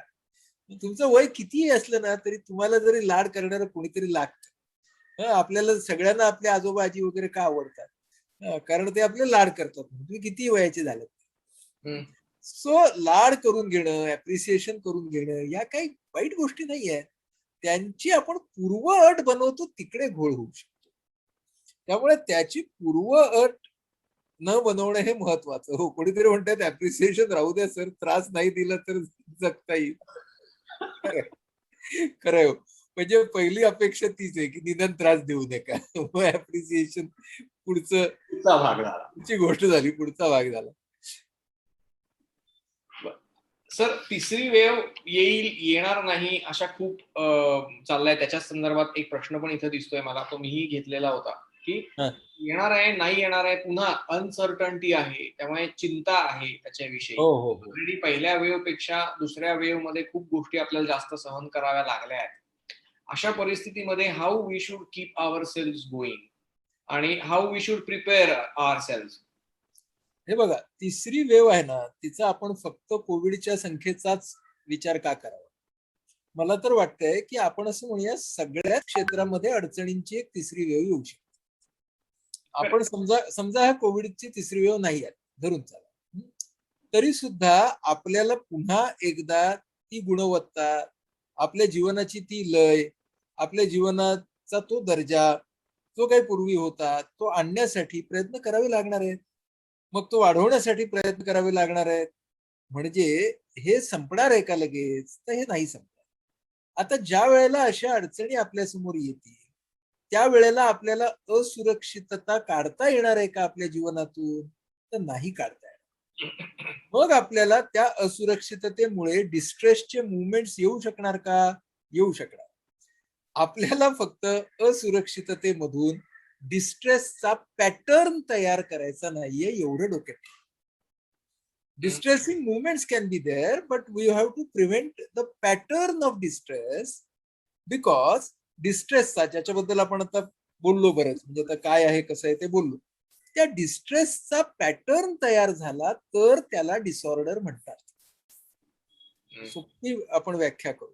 तुमचं वय कितीही असलं ना, तरी तुम्हाला जरी लाड करणारं कोणीतरी लागतं. आपल्याला सगळ्यांना आपले आजोबा आजी वगैरे का आवडतात? कारण ते आपले लाड करतात. तुम्ही किती वयाचे झालेत. सो लाड करून घेणं, अप्रिसिएशन करून घेणं, या काही वाईट गोष्टी नाही आहेत. त्यांची आपण पूर्वअट बनवतो तिकडे घोळ होऊ शकतो. त्यामुळे त्याची पूर्वअट न बनवणं हे महत्वाचं. हो, कोणीतरी म्हणतात ऍप्रिसिएशन राहू द्या सर, त्रास नाही दिला तर जगता येईल. खरंय हो. म्हणजे पहिली अपेक्षा तीच आहे की निदान त्रास देऊ नका. मग ऍप्रिसिएशन पुढचं पुढचा भाग झाला. पुढची गोष्ट झाली, पुढचा भाग झाला. सर, तिसरी वेव येईल येणार नाही अशा खूप चाललाय. त्याच्या संदर्भात एक प्रश्न पण इथे दिसतोय मला, तो मीही घेतलेला होता की येणार आहे नाही येणार आहे, पुन्हा अनसर्टन्टी आहे, त्यामुळे चिंता आहे त्याच्याविषयी. ऑलरेडी पहिल्या वेव्ह पेक्षा दुसऱ्या वेव्ह मध्ये खूप गोष्टी आपल्याला जास्त सहन कराव्या लागल्या आहेत. अशा परिस्थितीमध्ये how we should keep our sales going आणि how we should prepare our sales. हे बघा, तिसरी वेव्ह आहे ना, तिचा आपण फक्त कोविडच्या संख्येचाच विचार का करावा? मला तर वाटतंय की आपण असं म्हणूया सगळ्याच क्षेत्रामध्ये अडचणींची एक तिसरी वेव्ह येऊ शकते. आपण समजा ह्या कोविडची तिसरी वेव्ह नाही आहे धरून चाला, तरी सुद्धा आपल्याला पुन्हा एकदा ती गुणवत्ता, आपल्या जीवनाची ती लय, आपल्या जीवनाचा तो दर्जा जो काही पूर्वी होता तो आणण्यासाठी प्रयत्न करावे लागणार आहेत. मग तो वाढवण्यासाठी प्रयत्न करावे लागणार आहेत. म्हणजे हे संपणार आहे का लगेच? तर हे नाही संपणार. आता ज्या वेळेला अशा अडचणी आपल्या समोर येतील त्यावेळेला आपल्याला असुरक्षितता काढता येणार आहे का आपल्या जीवनातून? तर नाही काढता येणार. मग आपल्याला त्या असुरक्षिततेमुळे डिस्ट्रेसचे मुवमेंट्स येऊ शकणार का? येऊ शकणार. आपल्याला फक्त असुरक्षिततेमधून डिस्ट्रेसचा पॅटर्न तयार करायचा नाहीये, एवढं डोक्यात. Distressing movements can be there, but we have to prevent the pattern of distress, because डिस्ट्रेसचा, ज्याच्याबद्दल आपण आता बोललो बरंच, म्हणजे आता काय आहे कसं आहे ते बोललो, त्या डिस्ट्रेसचा पॅटर्न तयार झाला तर त्याला डिसऑर्डर म्हणतात. सोपी आपण व्याख्या करू.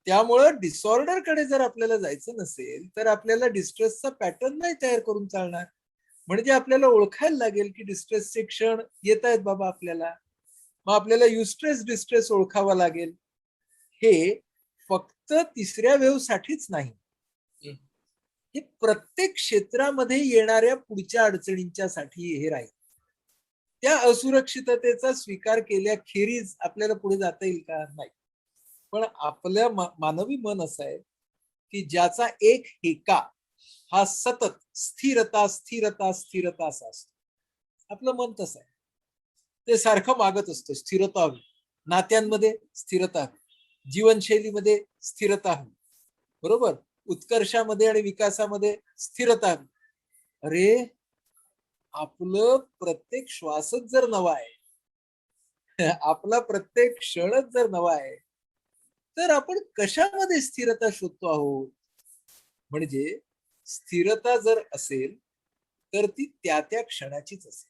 त्यामुळं डिसऑर्डर कडे जर आपल्याला जायचं नसेल तर आपल्याला डिस्ट्रेसचा पॅटर्न नाही तयार करून चालणार. म्हणजे आपल्याला ओळखायला लागेल की डिस्ट्रेसचे क्षण येत आहेत बाबा आपल्याला. मग आपल्याला युस्ट्रेस डिस्ट्रेस ओळखावा लागेल. हे फक्त तिसऱ्या वेव्ह साठीच नाही, हे प्रत्येक क्षेत्रामध्ये येणाऱ्या पुढच्या अडचणींच्या साठी हे राहील. त्या असुरक्षिततेचा स्वीकार केल्याखेरीज आपल्याला पुढे जाता येईल का? नाही. पण आपल्या मानवी मन असं आहे की ज्याचा एक हेका हा सतत स्थिरता स्थिरता स्थिरता असा असतो. आपलं मन तसं आहे, ते सारखं मागत असतं स्थिरता हवी, नात्यांमध्ये स्थिरता हवी, जीवनशैलीमध्ये स्थिरता हवी, बरोबर, उत्कर्षामध्ये आणि विकासामध्ये स्थिरता हवी. अरे, आपलं प्रत्येक श्वासच जर नवा आहे, आपला प्रत्येक क्षणच जर नवा आहे, तर आपण कशामध्ये स्थिरता शोधतो आहोत? म्हणजे स्थिरता जर असेल तर ती त्या त्या क्षणाचीच असेल.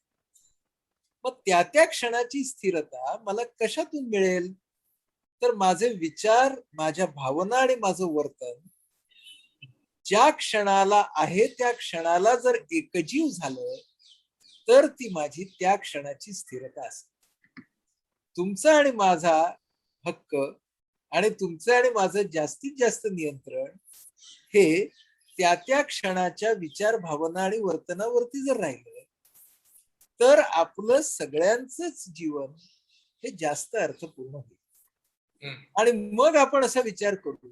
मग त्या त्या क्षणाची स्थिरता मला कशातून मिळेल? तर माझे विचार, माझ्या भावना आणि माझं वर्तन ज्या क्षणाला आहे त्या क्षणाला जर एकजीव झालं तर ती माझी त्या क्षणाची स्थिरता असेल. तुमचा आणि माझा हक्क आणि तुमचं आणि माझं जास्तीत जास्त नियंत्रण हे त्या त्या क्षणाच्या विचार, भावना आणि वर्तनावरती जर राहिलं तर आपलं सगळ्यांचंच जीवन हे जास्त अर्थपूर्ण होईल. आणि मग आपण असा विचार करू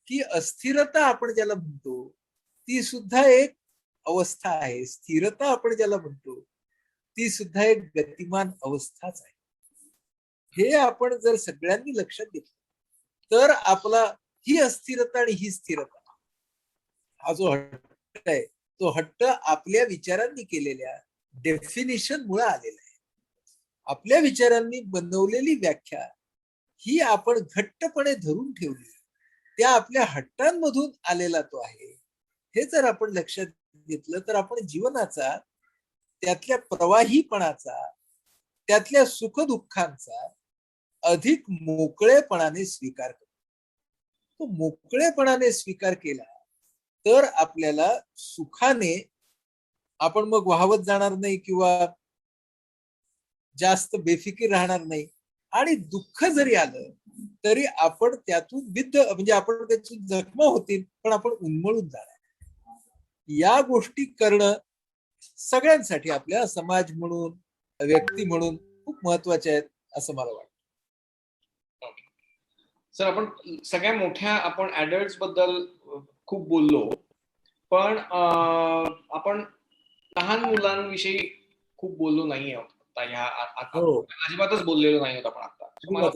की अस्थिरता आपण ज्याला म्हणतो ती सुद्धा एक अवस्था आहे, स्थिरता आपण ज्याला म्हणतो ती सुद्धा एक गतिमान अवस्थाच आहे. हे आपण जर सगळ्यांनी लक्षात घेतलं तर आपला ही अस्थिरता आणि ही स्थिरता हा जो हट्ट आहे तो हट्ट आपल्या विचारांनी केलेल्या डेफिनिशन मुळे आलेला आहे. आपल्या विचारांनी बनवलेली व्याख्या ही आपण घट्टपणे धरून ठेवली, त्या आपल्या हट्टांमधून आलेला तो आहे. हे जर आपण लक्षात घेतलं तर आपण जीवनाचा, त्यातल्या प्रवाहीपणाचा, त्यातल्या सुखदुःखांचा अधिक मोकळेपणाने स्वीकार करतो. तो मोकळेपणाने स्वीकार केला तर आपल्याला सुखाने आपण मग वाहवत जाणार नाही किंवा जास्त बेफिकीर राहणार नाही. आणि दुःख जरी आलं तरी आपण त्यातून म्हणजे आपण त्यातून जखमा होतील, पण आपण उन्मळून जाणार. या गोष्टी करणं सगळ्यांसाठी, आपल्या समाज म्हणून, व्यक्ती म्हणून खूप महत्वाचे आहेत असं मला वाटतं. सर, आपण सगळ्या मोठ्या आपण ऍडल्ट्स बद्दल खूप बोललो, पण आपण लहान मुलांविषयी खूप बोललो नाही आहोत आता आता अजिबातच बोललेलो नाही आहोत आपण आता. मला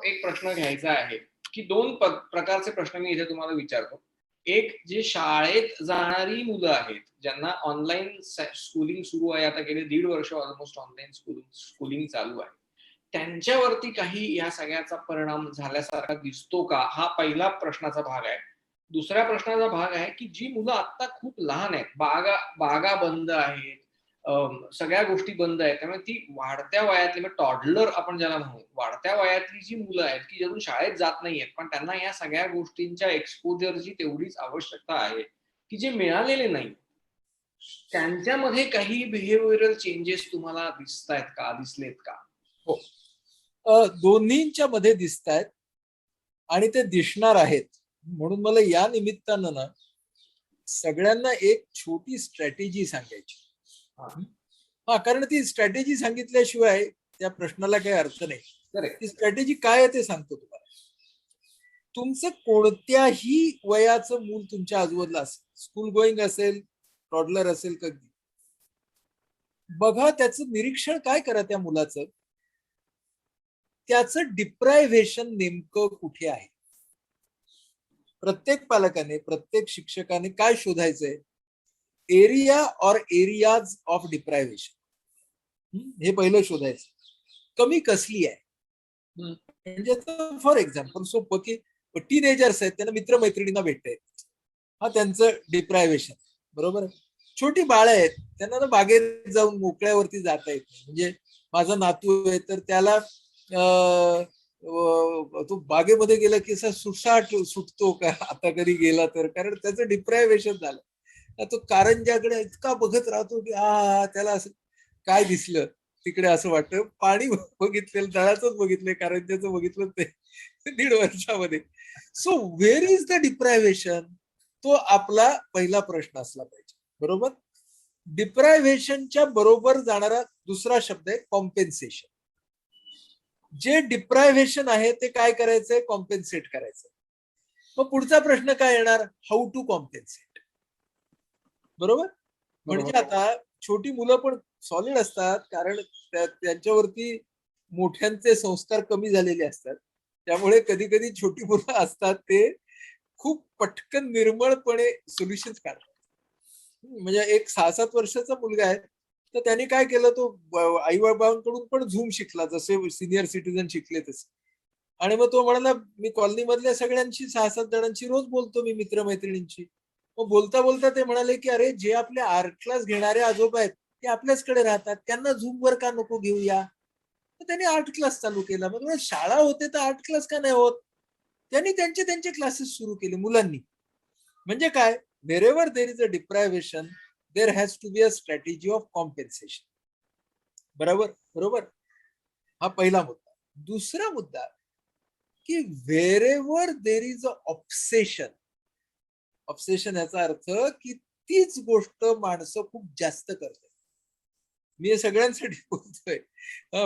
एक प्रश्न घ्यायचा आहे की दोन प्रकारचे प्रश्न मी इथे तुम्हाला विचारतो. एक, जे शाळेत जाणारी मुलं आहेत, ज्यांना ऑनलाईन स्कूलिंग सुरू आहे, आता गेले 1.5 वर्ष ऑलमोस्ट ऑनलाईन स्कूलिंग चालू आहे, त्यांच्यावरती काही या सगळ्याचा परिणाम झाल्यासारखा दिसतो का, हा पहिला प्रश्नाचा भाग आहे. दुसऱ्या प्रश्नाचा भाग आहे की जी मुलं आता खूप लहान आहेत, बागा बंद आहेत, सगळ्या गोष्टी बंद आहेत, त्यामुळे ती वाढत्या वयातली, म्हणजे टॉडलर आपण ज्याला म्हणू, वाढत्या वयातली जी मुलं आहेत की अजून शाळेत जात नाहीयेत, पण त्यांना या सगळ्या गोष्टींच्या एक्सपोजरची तेवढीच आवश्यकता आहे की जे मिळालेले नाही, त्यांच्यामध्ये काही बिहेव्हिअरल चेंजेस तुम्हाला दिसतायत का, दिसलेत का? हो, दोन्हींच्या मध्ये दिसत आहेत आणि ते दिसणार आहेत. म्हणून मला या निमित्तानं ना सगळ्यांना एक छोटी स्ट्रॅटेजी सांगायची. कारण ती स्ट्रॅटेजी सांगितल्याशिवाय त्या प्रश्नाला काही अर्थ नाही. ती स्ट्रॅटेजी काय आहे ते सांगतो तुम्हाला. तुमचं कोणत्याही वयाचं मूल तुमच्या आजूबाजूला असेल, स्कूल गोईंग असेल, टॉडलर असेल, कधी बघा, त्याचं निरीक्षण काय करा त्या मुलाचं, त्याचं डिप्रायव्हेशन नेमकं कुठे आहे. प्रत्येक पालकाने, प्रत्येक शिक्षकाने काय शोधायचंय, एरिया ऑर एरियाज ऑफ डिप्रायव्हेशन, हे पहिलं शोधायचं. कमी कसली आहे, म्हणजे फॉर एक्झाम्पल सोपं की टीनेजर्स आहेत, त्यांना मित्रमैत्रिणींना भेटतायत, हा त्यांचं डिप्रायव्हेशन, बरोबर. छोटी बाळ आहेत, त्यांना ना बागेत जाऊन मोकळ्यावरती जाता येत नाही. म्हणजे माझा नातू आहे, तर त्याला तो बागेमध्ये गेला की असा सुसाट सुटतो का आता कधी गेला तर, कारण त्याचं डिप्रायव्हेशन झालं. तो कारंजाकडे इतका बघत राहतो की त्याला असं काय दिसलं तिकडे असं वाटतं, पाणी बघितलेलं, तळाचंच बघितलंय, कारंजाचं बघितलं ते 1.5 वर्षामध्ये. सो व्हेअर इज द डिप्रायव्हेशन, तो आपला पहिला प्रश्न असला पाहिजे, बरोबर. डिप्रायव्हेशनच्या बरोबर जाणारा दुसरा शब्द आहे कॉम्पेन्सेशन. जे डिप्रायव्हेशन आहे ते काय करायचंय, कॉम्पेन्सेट करायचं. मग पुढचा प्रश्न काय येणार, हाऊ टू कॉम्पेन्सेट, बरोबर. म्हणजे आता छोटी मुलं पण सॉलिड असतात, कारण त्यांच्यावरती मोठ्यांचे संस्कार कमी झालेले असतात, त्यामुळे कधी कधी छोटी मुलं असतात ते खूप पटकन निर्मळपणे सोल्युशन काढतात. म्हणजे एक 6-7 वर्षाचा मुलगा आहे, तर त्यांनी काय केलं, तो आई बाबांकडून पण झूम शिकला, जसे सिनियर सिटीजन शिकले तसे. आणि मग तो म्हणाला, मी कॉलनी मधल्या सगळ्यांशी 6-7 जणांशी रोज बोलतो, मी मित्रमैत्रिणींशी. मग बोलता बोलता ते म्हणाले की अरे, जे आपले आर्ट क्लास घेणारे आजोबा आहेत ते आपल्याचकडे राहतात, त्यांना झूम वर का नको घेऊया. तर त्यांनी आर्ट क्लास चालू केला. मग शाळा होते तर आर्ट क्लास का नाही होत, त्यांनी त्यांचे क्लासेस सुरू केले मुलांनी. म्हणजे काय, wherever there is a deprivation, there has to be a strategy of compensation. बरोबर. हा पहिला मुद्दा. दुसरा मुद्दा की wherever there is a obsession याचा अर्थ की तीच गोष्ट माणसं खूप जास्त करतात. मी हे सगळ्यांसाठी बोलतोय,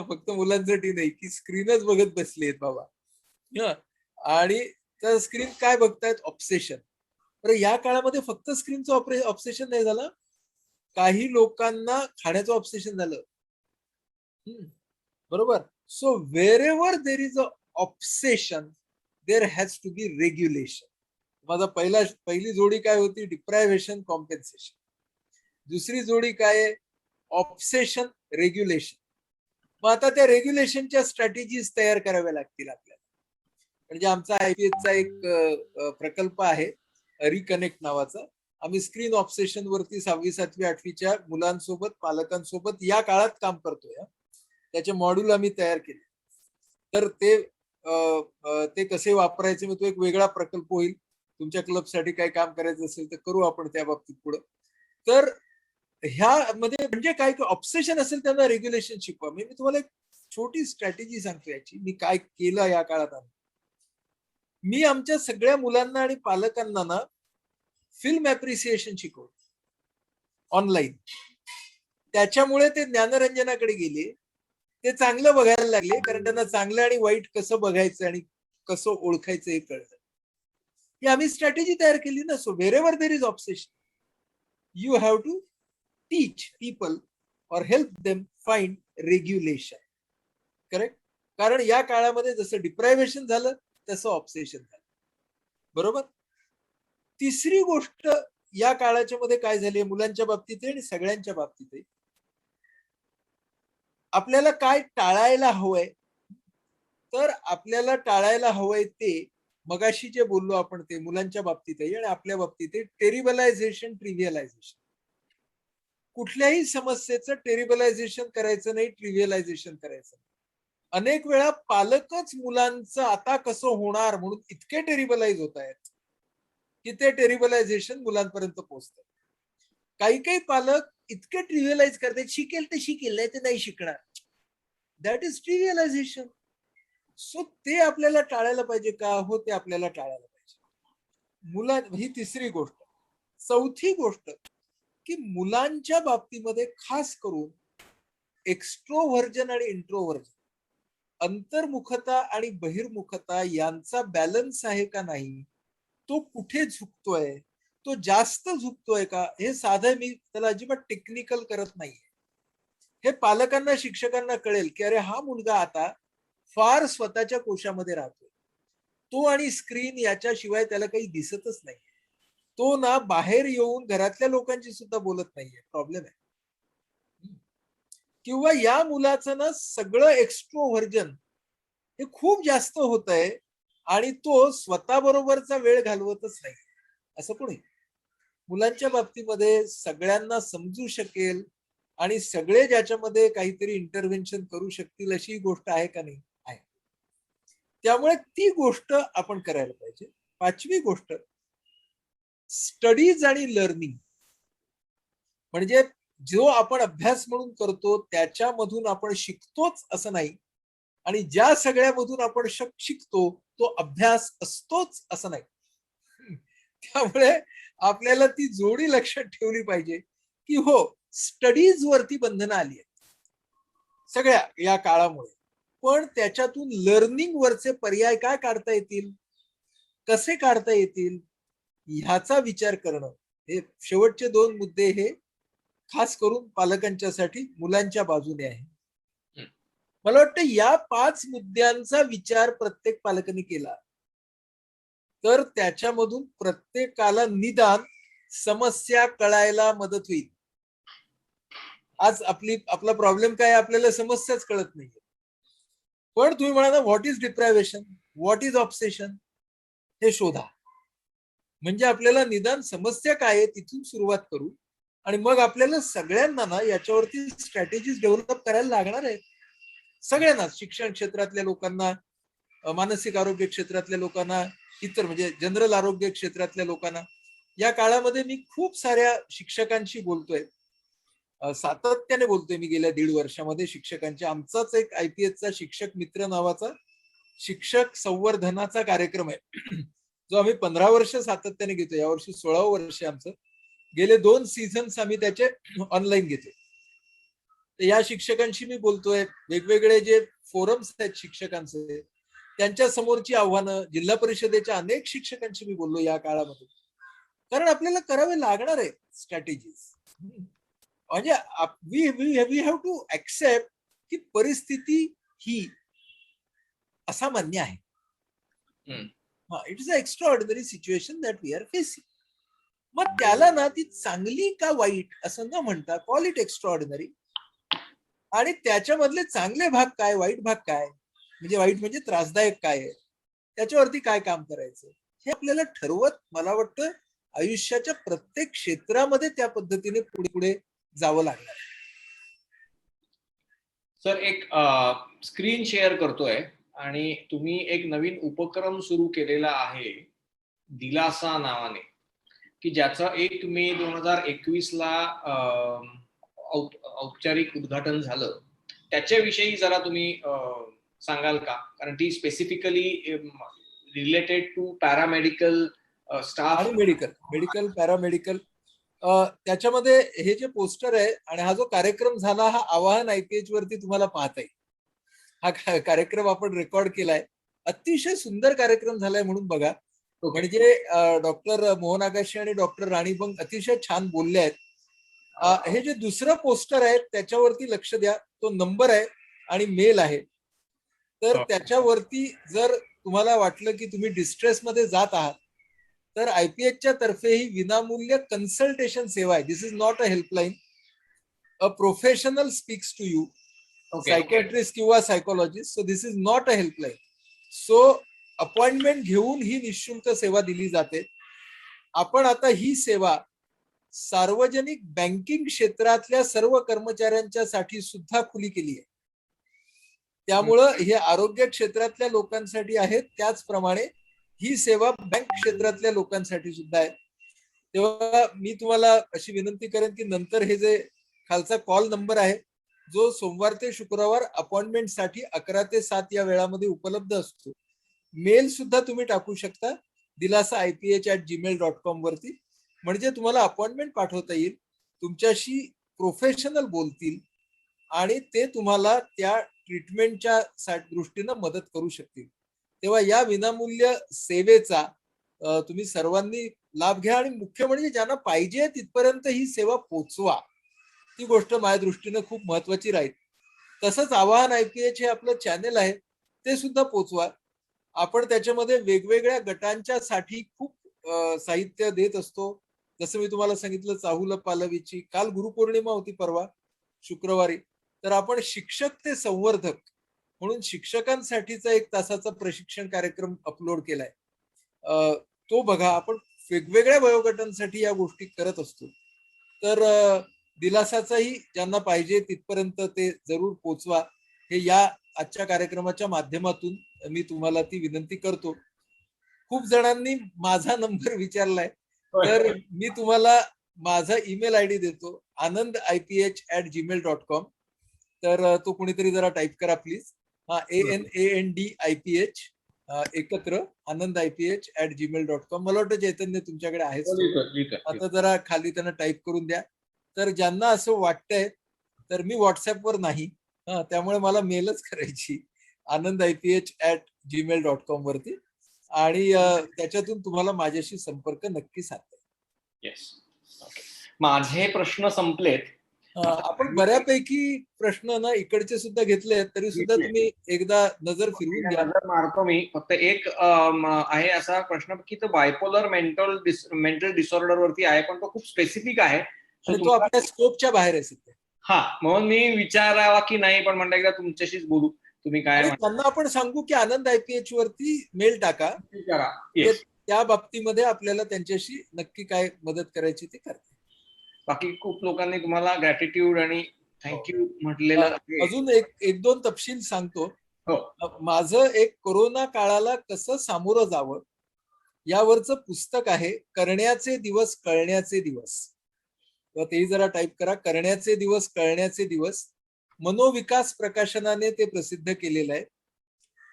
फक्त मुलांसाठी नाही, की स्क्रीनच बघत बसली आहेत बाबा, आणि त्या स्क्रीन काय बघतायत, ऑब्सेशन. तर या काळामध्ये फक्त स्क्रीनचं ऑब्सेशन नाही झालं, काही लोकांना खाण्याचं ऑब्सेशन झालं, बरोबर. So wherever there is a obsession, there has to be regulation. माझा पहिली जोडी काय होती, डिप्रायव्हेशन कॉम्पेन्सेशन. दुसरी जोडी काय आहे, ऑब्सेशन रेग्युलेशन. मग आता त्या रेग्युलेशनच्या स्ट्रॅटेजीज तयार कराव्या लागतील आपल्याला. म्हणजे आमचा आयपीएसचा एक प्रकल्प आहे रिकनेक्ट नावाचा. आम्ही स्क्रीन ऑब्सेशन वरती 6वी 7वी 8वीच्या मुलांसोबत, पालकांसोबत या काळात काम करतोय. त्याचे मॉड्यूल आम्ही तयार केले. तर ते कसे वापरायचे, मग तो एक वेगळा प्रकल्प होईल. तुमच्या क्लबसाठी काही काम करायचं असेल तर करू आपण त्या बाबतीत पुढे. तर ह्यामध्ये म्हणजे काय, ऑब्सेशन असेल त्यांना रेग्युलेशन शिकवा. मी तुम्हाला एक छोटी स्ट्रॅटेजी सांगतो याची, मी काय केलं या काळात. मी आमच्या सगळ्या मुलांना आणि पालकांना ना फिल्म ऍप्रिसिएशन शिकवतो ऑनलाईन. त्याच्यामुळे ते ज्ञानरंजनाकडे गेले, ते चांगलं बघायला लागले, कारण त्यांना चांगलं आणि वाईट कसं बघायचं आणि कसं ओळखायचं हे कळलं. ही आम्ही स्ट्रॅटेजी तयार केली ना. So wherever there is obsession, you have to teach people और help them find regulation. Correct? कारण या काळामध्ये जसं डिप्रायव्हेशन झालं तसं ऑब्सेशन झालं. बरोबर. तिसरी गोष्ट या काळाच्या मध्ये काय झाली मुलांच्या बाबतीत आणि सगळ्यांच्या बाबतीत, आपल्याला काय टाळायला हवंय, तर आपल्याला टाळायला हवंय ते मगाशी जे बोललो आपण ते मुलांच्या बाबतीतही आणि आपल्या बाबतीत टेरिबलायझेशन, ट्रिव्हियलायझेशन. कुठल्याही समस्येचं टेरिबलायझेशन करायचं नाही, ट्रिव्हियलायझेशन करायचं नाही. अनेक वेळा पालकच मुलांचं आता कसं होणार म्हणून इतके टेरिबलाइज होत आहेत की ते टेरिबलायझेशन मुलांपर्यंत पोहोचतं. काही काही पालक इतके ट्रिव्हियलाइज करतात, शिकेल तर शिकेल, नाही तर नाही शिकणार. That is ट्रिव्हियलायझेशन. सो ते आपल्याला टाळायला पाहिजे का? हो, ते आपल्याला टाळायला पाहिजे. ही तिसरी गोष्ट. चौथी गोष्ट की मुलांच्या बाबतीमध्ये खास करून एक्स्ट्रोव्हर्जन आणि इंट्रोव्हर्जन, अंतर्मुखता आणि बहिर्मुखता यांचा बॅलन्स आहे का नाही, तो कुठे झुकतोय, तो जास्त झुकतोय का, हे साधं मी त्याला अजिबात टेक्निकल करत नाहीये. हे पालकांना शिक्षकांना कळेल की अरे हा मुलगा आता फार स्वतःच्या कोशामध्ये राहतोय, तो आणि स्क्रीन याच्याशिवाय त्याला काही दिसतच नाही, तो ना बाहेर येऊन घरातल्या लोकांशी सुद्धा बोलत नाहीये, प्रॉब्लेम आहे. किंवा या मुलाचं ना सगळं एक्स्ट्रोव्हर्जन हे खूप जास्त होत आहे आणि तो स्वतः बरोबरचा वेळ घालवतच नाही. असं कोणी मुलांच्या बाबतीमध्ये सगळ्यांना समजू शकेल आणि सगळे ज्याच्यामध्ये काहीतरी इंटरव्हेन्शन करू शकतील अशी गोष्ट आहे का नाही? आहे. त्यामुळे ती गोष्ट आपण करायला पाहिजे. पाचवी गोष्ट, स्टडीज आणि लर्निंग. म्हणजे जो आपण अभ्यास म्हणून करतो त्याच्यामधून आपण शिकतोच असं नाही, आणि ज्या सगळ्यामधून आपण शिकतो तो अभ्यास असतोच असं नाही. त्यामुळे आपल्याला ती जोडी लक्षात ठेवली पाहिजे की हो, स्टडीज वरती बंधनं आली आहेत सगळ्या या काळामुळे, पण त्याच्यातून लर्निंग वरचे पर्याय काय काढता येतील, कसे काढता येतील, ह्याचा विचार करणं. हे शेवटचे 2 मुद्दे हे खास करून पालकांच्यासाठी मुलांच्या बाजूने आहे. मला वाटतं या 5 मुद्द्यांचा विचार प्रत्येक पालकांनी केला तर त्याच्यामधून प्रत्येकाला निदान समस्या कळायला मदत होईल. आज आपला प्रॉब्लेम काय, आपल्याला समस्याच कळत नाही. पण तुम्ही म्हणाला what is deprivation, what is obsession, हे शोधा. म्हणजे आपल्याला निदान समस्या काय आहे तिथून सुरुवात करू आणि मग आपल्याला सगळ्यांना ना याच्यावरती स्ट्रॅटेजीज डेव्हलप करायला लागणार आहे. सगळ्यांना, शिक्षण क्षेत्रातल्या लोकांना, मानसिक आरोग्य क्षेत्रातल्या लोकांना, इतर म्हणजे जनरल आरोग्य क्षेत्रातल्या लोकांना. या काळामध्ये मी खूप साऱ्या शिक्षकांशी बोलतोय, सातत्याने बोलतोय मी गेल्या 1.5 वर्षामध्ये शिक्षकांचे. आमचाच एक IPSचा शिक्षक मित्र नावाचा शिक्षक संवर्धनाचा कार्यक्रम आहे जो आम्ही 15 वर्ष सातत्याने घेतो. यावर्षी 16वं वर्ष आमचं. गेले 2 सीझन्स आम्ही त्याचे ऑनलाईन घेतो. या शिक्षकांशी मी बोलतोय, वेगवेगळे जे फोरम्स आहेत शिक्षकांचे त्यांच्या समोरची आव्हानं, जिल्हा परिषदेच्या अनेक शिक्षकांशी मी बोललो या काळामध्ये, कारण आपल्याला करावे लागणार आहे स्ट्रॅटेजीज. म्हणजे वी हॅव टू ऍक्सेप्ट की परिस्थिती ही असामान्य आहे. It is a extraordinary situation that we are facing. मग त्याला ना ती चांगली का वाईट असं न म्हणता कॉल इट एक्स्ट्राऑर्डिनरी, आणि त्याच्यामधले चांगले भाग काय, वाईट भाग काय, म्हणजे वाईट म्हणजे त्रासदायक काय आहे, त्याच्यावरती काय काम करायचं हे आपल्याला ठरवत, मला वाटतं आयुष्याच्या प्रत्येक क्षेत्रामध्ये त्या पद्धतीने पुढे पुढे जावं लागणार. सर, एक स्क्रीन शेअर करतोय आणि तुम्ही एक नवीन उपक्रम सुरू केलेला आहे दिलासा नावाने, की ज्याचं 1 मे 2021 ला औपचारिक उद्घाटन झालं. त्याच्याविषयी जरा तुम्ही सांगाल का? कारण ती specifically related to paramedical staff आणि मेडिकल पॅरामेडिकल त्याच्यामध्ये हे जे पोस्टर आहे आणि हा जो कार्यक्रम झाला हा आवाहन IPH वरती तुम्हाला पाहता येईल. हा कार्यक्रम आपण रेकॉर्ड केलाय. अतिशय सुंदर कार्यक्रम झालाय म्हणून बघा. म्हणजे डॉक्टर मोहन आगाशे आणि डॉक्टर राणी बंग अतिशय छान बोलले आहेत. हे जे दुसरं पोस्टर आहे त्याच्यावरती लक्ष द्या. तो नंबर आहे आणि मेल आहे. तर त्याच्यावरती जर तुम्हाला वाटलं की तुम्ही डिस्ट्रेस मध्ये जात आहात तर IPHच्या तर्फे ही विनामूल्य कन्सल्टेशन सेवा आहे. This is not a helpline. A professional speaks to you, psychiatrist किंवा psychologist. So this is not a helpline. So appointment घेऊन ही निशुल्क सेवा दिली जाते. आपण आता ही सेवा सार्वजनिक बँकिंग क्षेत्रातल्या सर्व कर्मचाऱ्यांच्या साठी सुद्धा खुली केली आहे. त्यामुळं हे आरोग्य क्षेत्रातल्या लोकांसाठी आहे, त्याचप्रमाणे ही सेवा बँक क्षेत्रातल्या लोकांसाठी सुद्धा आहे. तेव्हा मी तुम्हाला अशी विनंती करेन की नंतर हे जे खालचा कॉल नंबर आहे जो सोमवार ते शुक्रवार अपॉइंटमेंटसाठी 11 ते 7 या वेळामध्ये उपलब्ध असतो. मेल सुद्धा तुम्ही टाकू शकता dilasa@iph@gmail.com वरती. म्हणजे तुम्हाला अपॉइंटमेंट पाठवता येईल. तुमच्याशी प्रोफेशनल बोलतील आणि ते तुम्हाला त्या ट्रीटमेंटच्या दृष्टीनं मदत करू शकतील. तेव्हा या विनामूल्य सेवेचा तुम्ही सर्वांनी लाभ घ्या आणि मुख्य म्हणजे ज्यांना पाहिजे तिथपर्यंत ही सेवा पोचवा. ती गोष्ट माझ्या दृष्टीनं खूप महत्वाची राहील. तसंच आवाहन IPH हे आपलं चॅनेल आहे ते सुद्धा पोचवा. आपण त्याच्यामध्ये वेगवेगळ्या गटांच्या साठी खूप साहित्य देत असतो. जसं मी तुम्हाला सांगितलं चाहुल पालवीची काल गुरुपौर्णिमा होती परवा शुक्रवारी. तर आपण शिक्षक ते संवर्धक म्हणून शिक्षकांसाठीचा 1 तासाचा प्रशिक्षण कार्यक्रम अपलोड केलाय. तो बघा. आपण वेगवेगळ्या वयोगटांसाठी या गोष्टी करत असतो. तर दिलासाचाही ज्यांना पाहिजे तिथपर्यंत ते जरूर पोचवा. हे या आजच्या कार्यक्रमाच्या माध्यमातून मी तुम्हाला ती विनंती करतो. खूप जणांनी माझा नंबर विचारलाय तर मी तुम्हाला माझा ईमेल ID देतो anandiph@gmail.com. तर तो कुणीतरी जरा टाईप करा प्लीज. ANANDIPH एकत्र anandiph@gmail.com. मला वाटतं चैतन्य तुमच्याकडे आहे. आता जरा खाली त्यांना टाईप करून द्या. तर ज्यांना असं वाटतंय तर मी व्हॉट्सअपवर नाही, त्यामुळे मला मेलच करायची anandiph@gmail.com वरती आणि त्याच्यातून तुम्हाला माझ्याशी संपर्क नक्की साधता येईल. येस. माझे प्रश्न संपलेत. आपण बऱ्यापैकी प्रश्न ना इकडचे सुद्धा घेतले तरी सुद्धा तुम्ही एकदा नजर फिरवून घ्या. नजर मारतो मी. फक्त एक आहे असा प्रश्न की तो बायपोलर मेंटल डिसऑर्डर वरती आहे पण तो खूप स्पेसिफिक आहे. तो आपल्या स्कोपच्या बाहेर आहे सध्या. म्हणून मी विचारावा की नाही पण म्हणता एकदा तुमच्याशीच बोलू. तुम्ही काय त्यांना आपण सांगू की आनंद IPH वरती मेल टाका. त्या बाबतीमध्ये आपल्याला त्यांच्याशी नक्की काय मदत करायची ते करते. बाकी खूप लोकांनी तुम्हाला ग्रॅटिट्यूड आणि थँक्यू म्हटलेलं. अजून एक दोन तपशील सांगतो. माझं एक कोरोना काळाला कसं सामोरं जावं यावरचं पुस्तक आहे करण्याचे दिवस कळण्याचे दिवस. तेही जरा टाईप करा. करण्याचे दिवस कळण्याचे दिवस. मनोविकास प्रकाशनाने ते प्रसिद्ध केलेलं आहे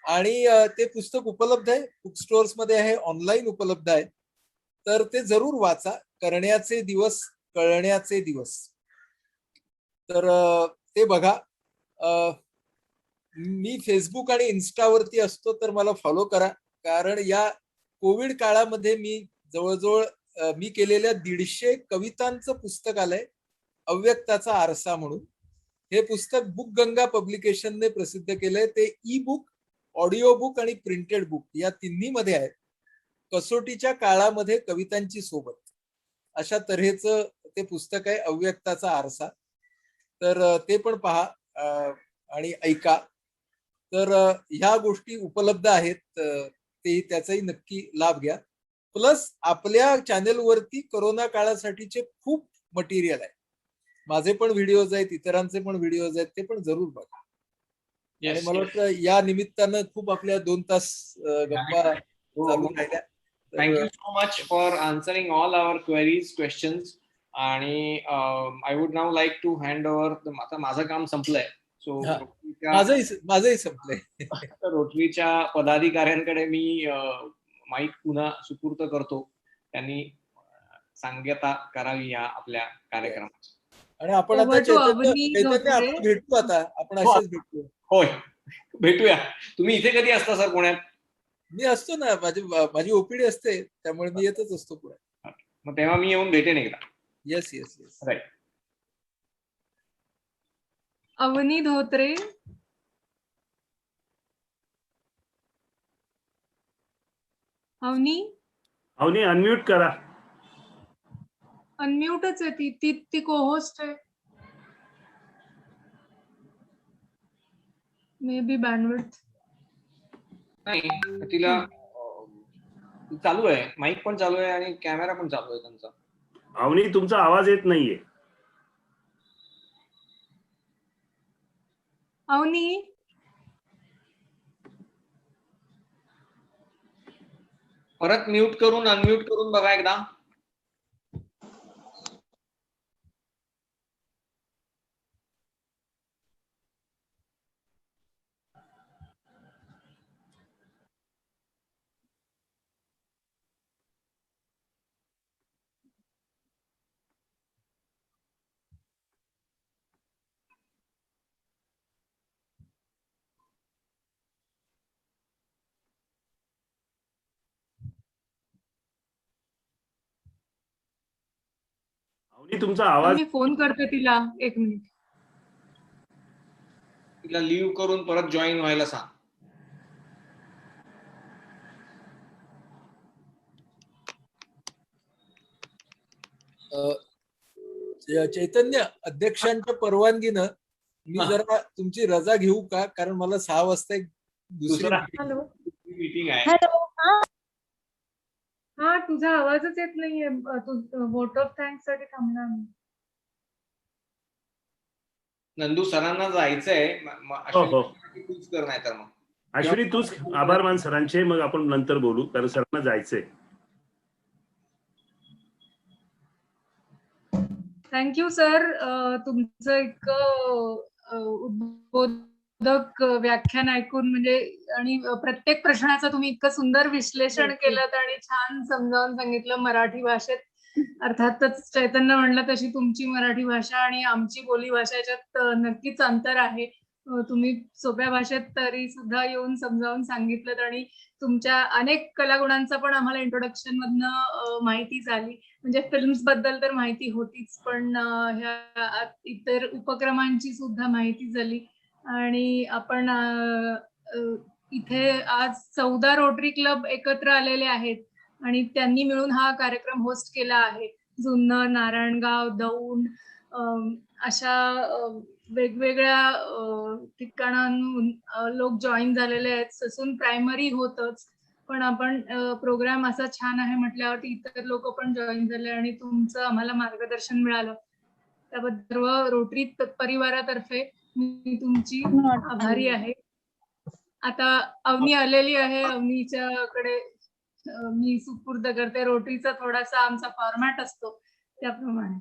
आणि ते पुस्तक उपलब्ध आहे बुक स्टोअर्स मध्ये आहे, ऑनलाईन उपलब्ध आहे. तर ते जरूर वाचा. करण्याचे दिवस कळण्याचे दिवस. तर ते बघा. मी फेसबुक आणि इन्स्टावरती असतो तर मला फॉलो करा. कारण या कोविड काळामध्ये मी जवळजवळ मी केलेल्या 150 कवितांचं पुस्तक आलंय अव्यक्ताचा आरसा म्हणून. हे पुस्तक बुक गंगा पब्लिकेशनने प्रसिद्ध केलंय. ते ई बुक, ऑडिओ बुक आणि प्रिंटेड बुक या तिन्ही मध्ये आहे. कसोटीच्या काळामध्ये कवितांची सोबत अशा तऱ्हेचं ते पुस्तक आहे अव्यक्ताचा आरसा. तर ते पण पहा आणि ऐका. तर ह्या गोष्टी उपलब्ध आहेत. ते त्याचाही नक्की लाभ घ्या. प्लस आपल्या चॅनेलवरती कोरोना काळासाठीचे खूप मटेरियल आहे. माझे पण व्हिडिओज आहेत, इतरांचे पण व्हिडिओज आहेत, ते पण जरूर बघा. आणि मला वाटतं या निमित्तानं खूप आपल्या 2 तास गप्पा चालू राहिल्या. Thank you so much for answering all our queries questions. आणि I would now like to hand over. आता माझं काम संपलंय. सो माझंही संपलंय. रोटरीच्या पदाधिकाऱ्यांकडे मी माईक पुन्हा सुपूर्द करतो. त्यांनी सांगता करावी या आपल्या कार्यक्रमाची. आणि आपण आता Over to चैतन्य अवनी चैतन्य आपण धोत्रे. भेटू आता, आपण असेच भेटू. होय, भेटूया. तुम्ही इथे कधी असता सर पुण्यात? मी असतो ना, माझी ओपीडी असते, त्यामुळे मी येतच असतो पुण्यात. मग तेव्हा मी येऊन भेटेन एकदा. Yes yes yes. Right. Avani Dhotre. Avani Avani unmute करा. अनम्यूटच आहे ती को-होस्ट आहे. मे बी बँडविड्थ नाही, तिला चालू आहे, माईक पण चालू आहे आणि कॅमेरा पण चालू आहे त्यांचा. अवनी तुमचा आवाज येत नाहीये. अवनी परत म्यूट करून अनम्यूट करून बघा एकदा. अवनी तुमचा आवाज. मी फोन करते तिला, 1 मिनिट. तिला लिव्ह करून परत जॉईन व्हायला सांग. चैतन्य, अध्यक्षांच्या परवानगीनं मी जरा तुमची रजा घेऊ का? कारण मला 6 वाजता एक दुसरी हॅलो. मीटिंग आहे. हॅलो. हा, तुझा आवाजच येत नाहीये. तू वोट ऑफ थँक्स साठी थांबला. नंदू सरांना जायचंय. तूच कर, नाही तर मग अश्विनी तूच आभार मान सरांचे, मग आपण नंतर बोलू, कारण सरांना जायचंय. Thank you sir. तुमचं इतकं उद्बोधक व्याख्यान ऐकून, म्हणजे आणि प्रत्येक प्रश्नाचं तुम्ही इतकं सुंदर विश्लेषण केलं आणि छान समजावून सांगितलं मराठी भाषेत. अर्थातच चैतन्य म्हणलं तशी तुमची मराठी भाषा आणि आमची बोली भाषा याच्यात नक्कीच अंतर आहे. तुम्ही सोप्या भाषेत तरी सुद्धा येऊन समजावून सांगितलं आणि तुमच्या अनेक कलागुणांचा पण आम्हाला इंट्रोडक्शन मधनं माहिती झाली. म्हणजे फिल्म्स बद्दल तर माहिती होतीच, पण ह्या इतर उपक्रमांची सुद्धा माहिती झाली. आणि आपण इथे आज 14 रोटरी क्लब एकत्र आलेले आहेत आणि त्यांनी मिळून हा कार्यक्रम होस्ट केला आहे. जुन्नर, नारायणगाव, दौंड अशा वेगवेगळ्या ठिकाणांहून लोक जॉईन झालेले आहेत. ससून प्रायमरी होतच, पण आपण प्रोग्राम असा छान आहे म्हटल्यावरती इतर लोक पण जॉईन झाले आणि तुमचं आम्हाला मार्गदर्शन मिळालं. त्याबद्दल सर्व रोटरी परिवारातर्फे मी तुमची आभारी आहे. आता अवनी आलेली आहे. अवनीच्याकडे मी सुपूर्द करते. रोटरीचा थोडासा आमचा फॉर्मॅट असतो त्याप्रमाणे.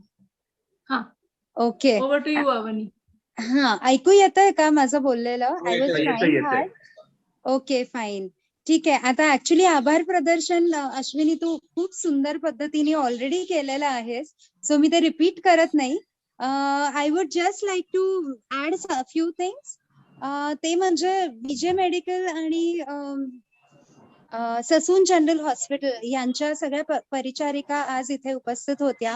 हा, okay. Over to you Avani. हा, ऐकू येतंय का माझं बोललेलं? आय वॉज येतंय, ट्राईंग येतंय. हार्ड. Okay, fine. ठीक आहे. आता ऍक्च्युली आभार प्रदर्शन अश्विनी तू खूप सुंदर पद्धतीने ऑलरेडी केलेलं आहेस, सो मी ते रिपीट करत नाही. I would just like to add few things. ते म्हणजे विजय मेडिकल आणि ससून जनरल हॉस्पिटल यांच्या सगळ्या परिचारिका आज इथे उपस्थित होत्या.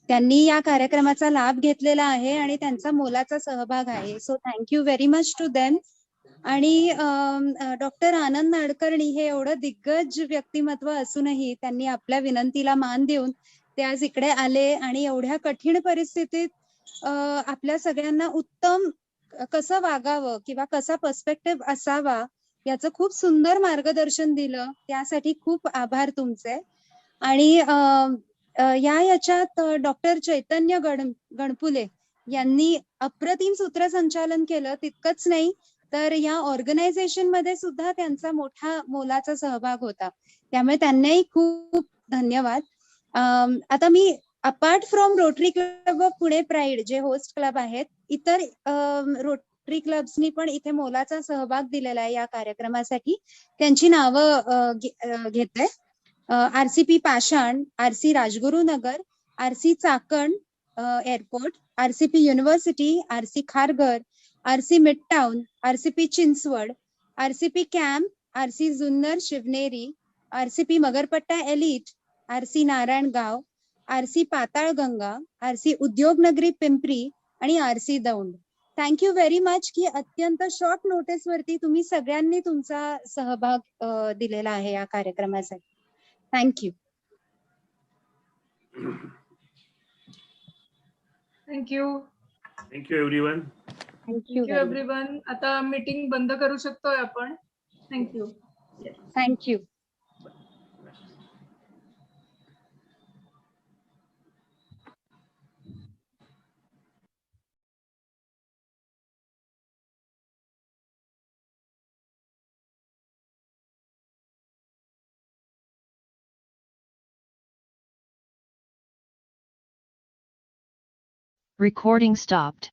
त्यांनी या कार्यक्रमाचा लाभ घेतलेला आहे आणि त्यांचा मोलाचा सहभाग आहे. So thank you very much to them. आणि डॉक्टर आनंद नाडकर्णी हे एवढं दिग्गज व्यक्तिमत्व असूनही त्यांनी आपल्या विनंतीला मान देऊन ते आज इकडे आले आणि एवढ्या कठीण परिस्थितीत आपल्या सगळ्यांना उत्तम कसं वागावं किंवा कसा पर्स्पेक्टिव्ह असावा याचं खूप सुंदर मार्गदर्शन दिलं. त्यासाठी खूप आभार तुमचे. आणि याच्यात डॉक्टर चैतन्य गणपुले यांनी अप्रतिम सूत्रसंचालन केलं. तितकंच नाही तर या ऑर्गनायझेशन मध्ये सुद्धा त्यांचा मोठा मोलाचा सहभाग होता. त्यामुळे त्यांनाही खूप धन्यवाद. आता मी apart from rotary club of Pune pride जे होस्ट क्लब आहेत, इतर रोटरी क्लब्सनी पण इथे मोलाचा सहभाग दिलेला आहे या कार्यक्रमासाठी. त्यांची नावं घेते. RCP पाषाण, RC Rajgurunagar, RC Chakan airport, RCP university, RC Kharghar, RC मिडटाऊन, RCP Chinchwad, RCP camp, RC Junnar Shivneri, RCP Magarpatta elite, RC Narayangaon, RC Patalganga, RC Udyognagari Pimpri आणि RC Daund. Thank you very much की अत्यंत शॉर्ट नोटीस वरती तुम्ही सगळ्यांनी तुमचा सहभाग दिलेला आहे या कार्यक्रमासाठी. Thank you. Thank you. Thank you everyone. Thank you everyone. आता मीटिंग बंद करू शकतोय आपण. थँक्यू. थँक्यू. Recording stopped.